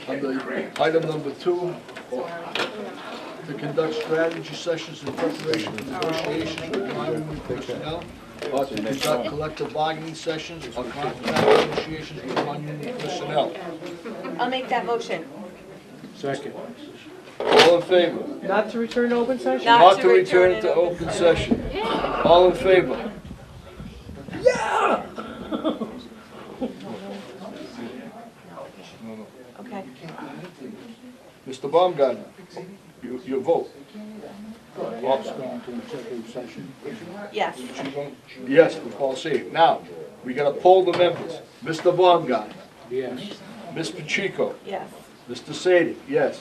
Under item number 2, to conduct strategy sessions in preparation for negotiations with non-union personnel, or to conduct collective bargaining sessions or contract negotiations with non-union personnel. I'll make that motion. Second. All in favor? Not to return to open session? Not to return to open session. All in favor? Okay. Mr. Baumgartner, your vote. Let's go into executive session. Yes. Yes, for Paul's sake. Now, we gotta poll the members. Mr. Baumgartner, Yes. Ms. Pacheco, Yes. Mr. Sadik, yes.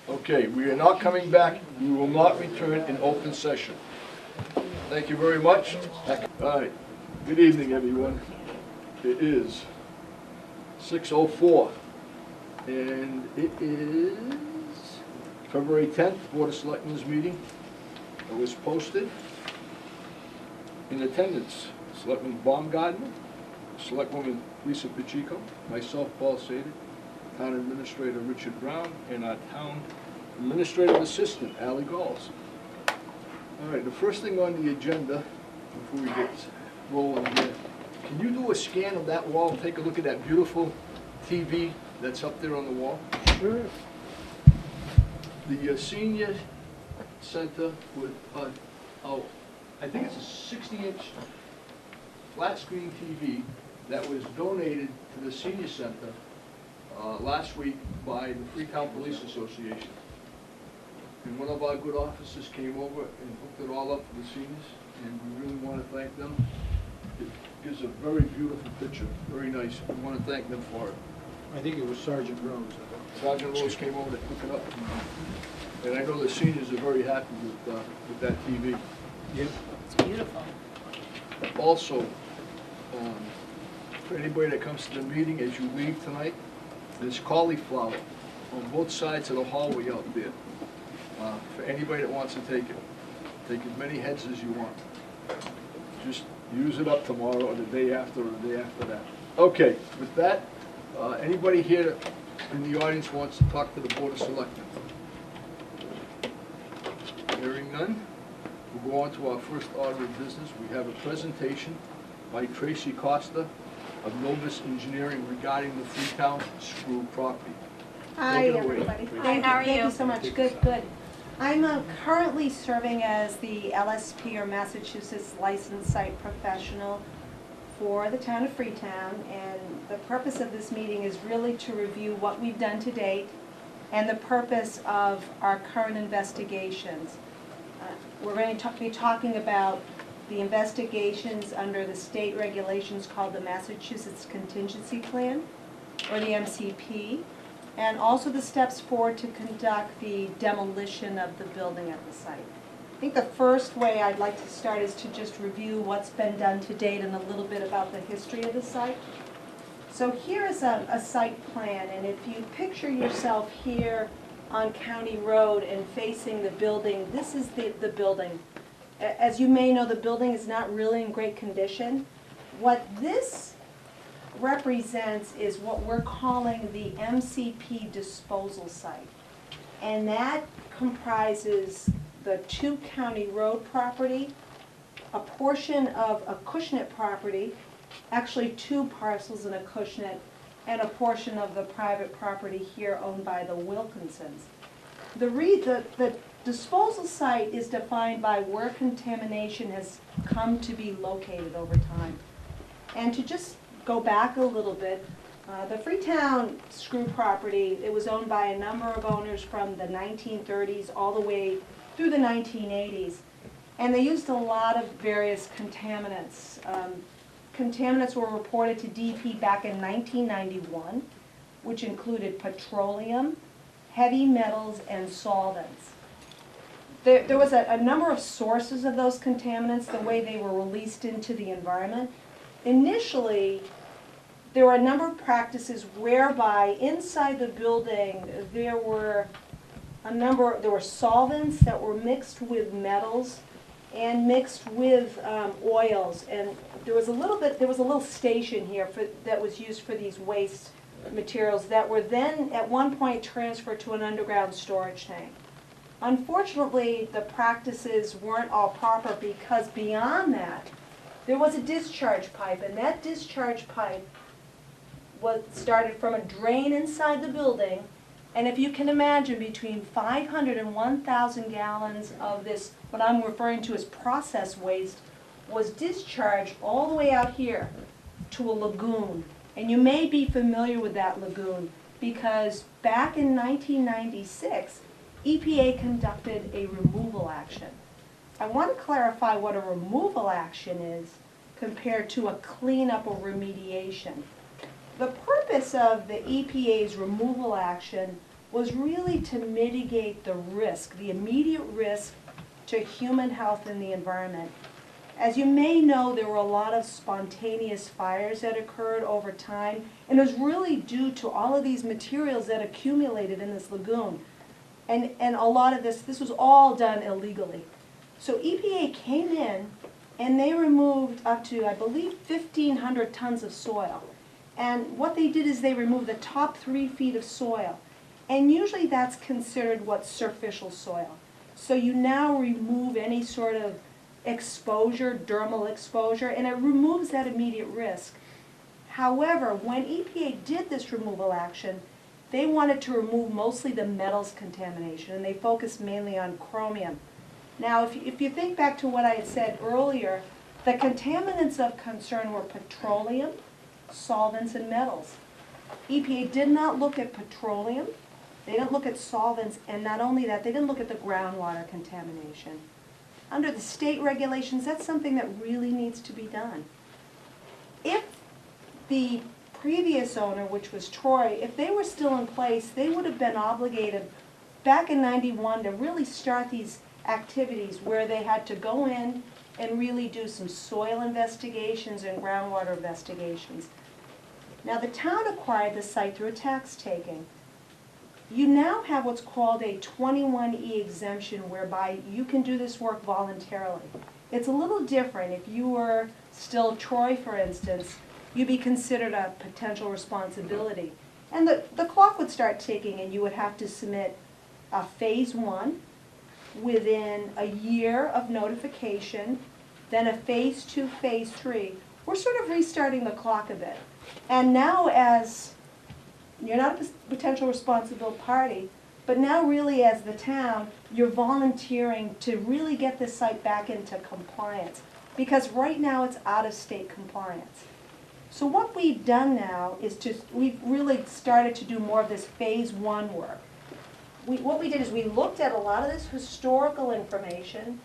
Okay, we are not coming back. We will not return in open session. Thank you very much. All right, good evening, everyone. It is 6:04, and it is February 10th, Board of Selectmen's meeting. It was posted. In attendance, Selectman Baumgartner, Selectwoman Lisa Pacheco, myself, Paul Sadik, Town Administrator Richard Brown, and our Town Administrative Assistant, Ally Galls. All right, the first thing on the agenda, before we get rolling here, can you do a scan of that wall, take a look at that beautiful TV that's up there on the wall? Sure. The senior center with, I think it's a 60-inch flat screen TV that was donated to the senior center last week by the Freetown Police Association. And one of our good officers came over and hooked it all up for the seniors, and we really want to thank them. It gives a very beautiful picture, very nice. We want to thank them for it. I think it was Sergeant Rose. Sergeant Rose came over to hook it up. And I know the seniors are very happy with that TV. Yep. It's beautiful. Also, for anybody that comes to the meeting, as you leave tonight, there's cauliflower on both sides of the hallway out there. For anybody that wants to take it. Take as many heads as you want. Just use it up tomorrow or the day after or the day after that. Okay, with that, anybody here in the audience wants to talk to the Board of Selectmen? Hearing none, we'll go on to our first order of business. We have a presentation by Tracy Costa of Novus Engineering regarding the Freetown Screw property. Hi, Take it away. everybody. Hi, how are Thank you? you so much. Good, good. I'm currently serving as the LSP, or Massachusetts Licensed Site Professional, for the town of Freetown, and the purpose of this meeting is really to review what we've done to date and the purpose of our current investigations. We're going to be talking about the investigations under the state regulations called the Massachusetts Contingency Plan, or the MCP, and also the steps forward to conduct the demolition of the building at the site. I think the first way I'd like to start is to just review what's been done to date and a little bit about the history of the site. So here is a site plan, and if you picture yourself here on County Road and facing the building, this is the building. As you may know, the building is not really in great condition. What this represents is what we're calling the MCP disposal site. And that comprises the 2 County Road property, a portion of a Cushnet property, actually 2 parcels in a Cushnet, and a portion of the private property here owned by the Wilkinsons. The disposal site is defined by where contamination has come to be located over time. And to just go back a little bit, the Freetown Screw property, it was owned by a number of owners from the 1930s all the way through the 1980s. And they used a lot of various contaminants. Contaminants were reported to DEP back in 1991, which included petroleum, heavy metals, and solvents. There was a number of sources of those contaminants, the way they were released into the environment. Initially, there were a number of practices whereby inside the building there were solvents that were mixed with metals and mixed with oils, and there was a little station here that was used for these waste materials that were then at one point transferred to an underground storage tank. Unfortunately, the practices weren't all proper, because beyond that there was a discharge pipe, and that discharge pipe started from a drain inside the building. And if you can imagine, between 500 and 1,000 gallons of this, what I'm referring to as process waste, was discharged all the way out here to a lagoon. And you may be familiar with that lagoon, because back in 1996, EPA conducted a removal action. I want to clarify what a removal action is compared to a cleanup or remediation. The purpose of the EPA's removal action was really to mitigate the risk, the immediate risk to human health and the environment. As you may know, there were a lot of spontaneous fires that occurred over time, and it was really due to all of these materials that accumulated in this lagoon. And a lot of this was all done illegally. So EPA came in and they removed up to, I believe, 1,500 tons of soil. And what they did is they removed the top 3 feet of soil. And usually that's considered what's surficial soil. So you now remove any sort of exposure, dermal exposure, and it removes that immediate risk. However, when EPA did this removal action, they wanted to remove mostly the metals contamination, and they focused mainly on chromium. Now, if you think back to what I had said earlier, the contaminants of concern were petroleum, solvents, and metals. EPA did not look at petroleum, they didn't look at solvents, and not only that, they didn't look at the groundwater contamination. Under the state regulations, that's something that really needs to be done. If the previous owner, which was Troy, if they were still in place, they would have been obligated back in '91 to really start these activities where they had to go in and really do some soil investigations and groundwater investigations. Now, the town acquired the site through a tax taking. You now have what's called a 21E exemption, whereby you can do this work voluntarily. It's a little different. If you were still Troy, for instance, you'd be considered a potential responsibility. And the clock would start ticking, and you would have to submit a phase 1 within a year of notification, then a phase 2, phase 3. We're sort of restarting the clock a bit. And now, as you're not a potential responsible party, but now really as the town, you're volunteering to really get this site back into compliance, because right now it's out of state compliance. So what we've done now is we've really started to do more of this phase 1 work. What we did is we looked at a lot of this historical information,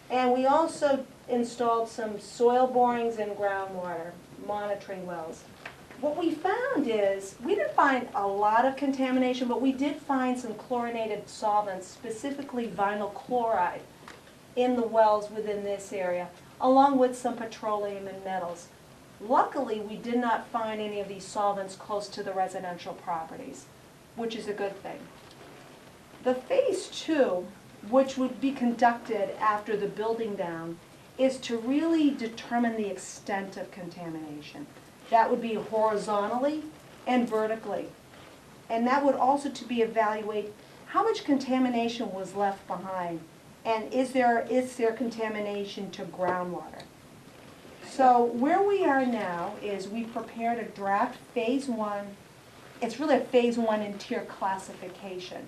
and we also installed some soil borings and groundwater monitoring wells. What we found is, we didn't find a lot of contamination, but we did find some chlorinated solvents, specifically vinyl chloride, in the wells within this area, along with some petroleum and metals. Luckily, we did not find any of these solvents close to the residential properties, which is a good thing. The phase 2, which would be conducted after the building down, is to really determine the extent of contamination. That would be horizontally and vertically. And that would also to be evaluate how much contamination was left behind, and is there contamination to groundwater. So where we are now is we prepared a draft phase 1. It's really a phase 1 in tier classification.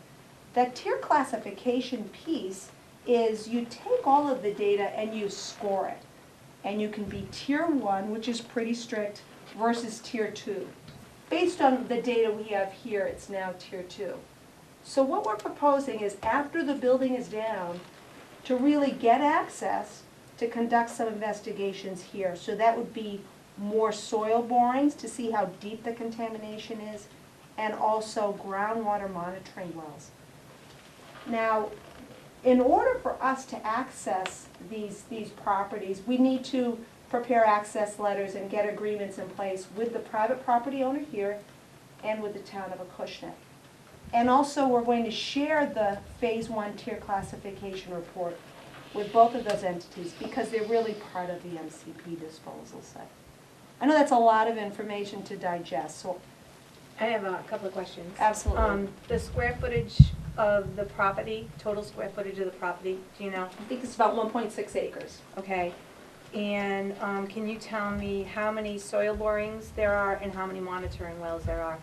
That tier classification piece is you take all of the data and you score it. And you can be tier 1, which is pretty strict, versus tier 2. Based on the data we have here, it's now tier 2. So what we're proposing is, after the building is down, to really get access to conduct some investigations here. So that would be more soil borings to see how deep the contamination is, and also groundwater monitoring wells. Now, in order for us to access these properties, we need to prepare access letters and get agreements in place with the private property owner here and with the town of Acushnet. And also, we're going to share the phase 1 tier classification report with both of those entities, because they're really part of the MCP disposal site. I know that's a lot of information to digest, so. I have a couple of questions. Absolutely. The square footage of the property, total square footage of the property, do you know? I think it's about 1.6 acres. Okay. And can you tell me how many soil borings there are and how many monitoring wells there are?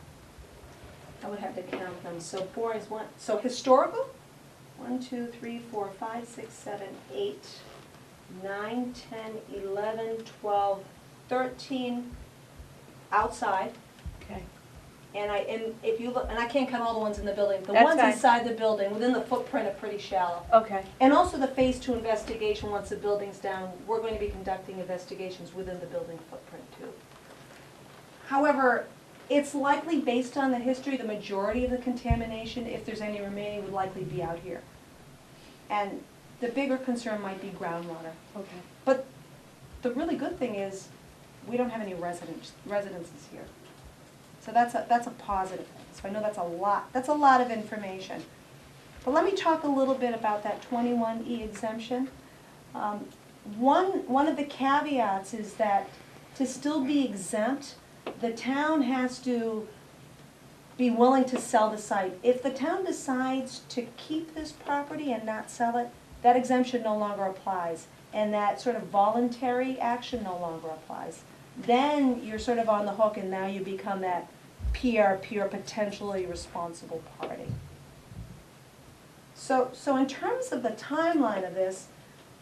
I would have to count them. So borings, so historical? 1, 2, 3, 4, 5, 6, 7, 8, 9, 10, 11, 12, 13 outside. Okay. And if you look, and I can't count all the ones in the building, the That's ones fine. inside the building, within the footprint are pretty shallow. Okay. And also the phase 2 investigation, once the building's down, we're going to be conducting investigations within the building footprint too. However, it's likely, based on the history, the majority of the contamination, if there's any remaining, would likely be out here. And the bigger concern might be groundwater. Okay. But the really good thing is, we don't have any residences here. So that's a positive thing. So I know that's a lot of information. But let me talk a little bit about that 21E exemption. One of the caveats is that to still be exempt, the town has to be willing to sell the site. If the town decides to keep this property and not sell it, that exemption no longer applies, and that sort of voluntary action no longer applies. Then you're sort of on the hook, and now you become that PRP, or potentially responsible party. So in terms of the timeline of this,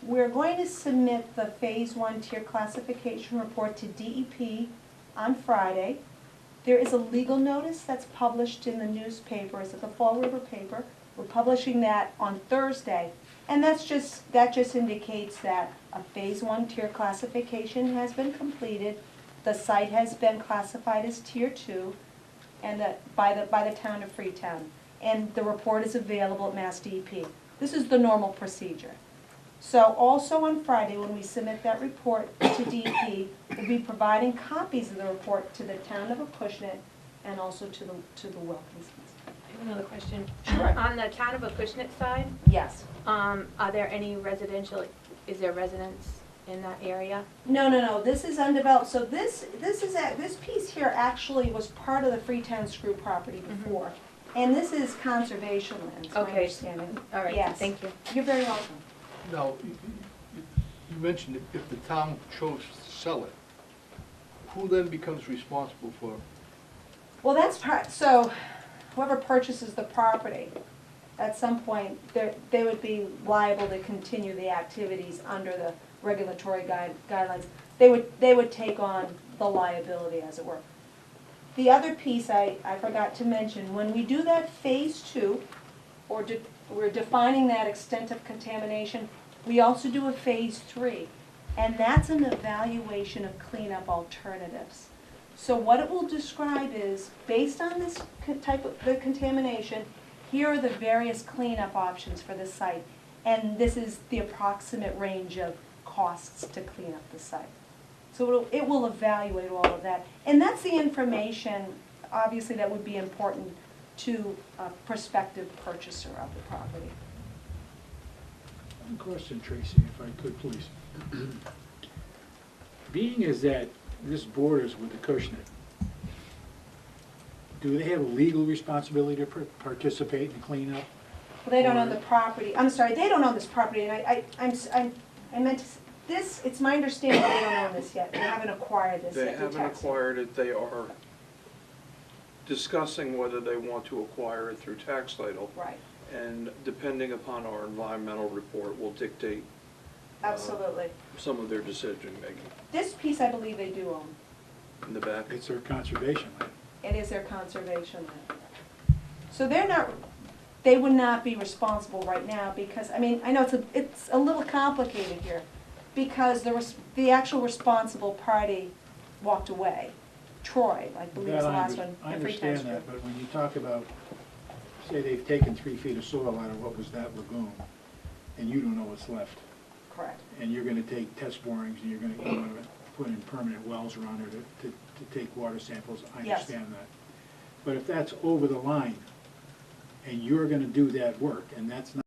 we're going to submit the Phase 1 tier classification report to DEP on Friday. There is a legal notice that's published in the newspaper, it's at the Fall River paper. We're publishing that on Thursday. And that just indicates that a Phase 1 tier classification has been completed, the site has been classified as Tier 2, and that by the town of Freetown. And the report is available at Mass DEP. This is the normal procedure. So also on Friday, when we submit that report to DEP, we'll be providing copies of the report to the town of Acushnet and also to the Wilkinsons. I have another question. Sure. On the town of Acushnet side, Yes. are there any residential, is there residents in that area? No, this is undeveloped. So this piece here actually was part of the Freetown Screw property before. And this is conservation land, is my Okay. understanding. All right, Yes. thank you. You're very welcome. Now, you mentioned if the town chose to sell it, who then becomes responsible for? Well, that's part, so whoever purchases the property, at some point, they would be liable to continue the activities under the regulatory guidelines. They would take on the liability, as it were. The other piece I forgot to mention, when we do that Phase 2, we're defining that extent of contamination, we also do a Phase 3, and that's an evaluation of cleanup alternatives. So what it will describe is, based on this type of the contamination, here are the various cleanup options for the site, and this is the approximate range of costs to clean up the site. So it will evaluate all of that, and that's the information, obviously, that would be important to a prospective purchaser of the property. One question, Tracy, if I could, please. Being as that this borders with Acushnet, do they have a legal responsibility to participate in cleanup? Well, they don't own the property. I'm sorry, they don't own this property, and I meant to, this, it's my understanding they don't own this yet. They haven't acquired this They yet. haven't acquired it, they are discussing whether they want to acquire it through tax title. Right, And depending upon our environmental report will dictate absolutely. some of their decision-making. This piece, I believe they do own. In the back? It's their conservation land. It is their conservation land. So they would not be responsible right now because, I mean, I know it's a little complicated here because the actual responsible party walked away. Troy, I believe is the last one. I the Freetown understand Screw. that, but when you talk about, say they've taken 3 feet of soil out of what was that lagoon, and you don't know what's left, Correct. and you're gonna take test borings, and you're gonna put in permanent wells around there to take water samples, I Yes. understand that. But if that's over the line, and you're gonna do that work, and that's not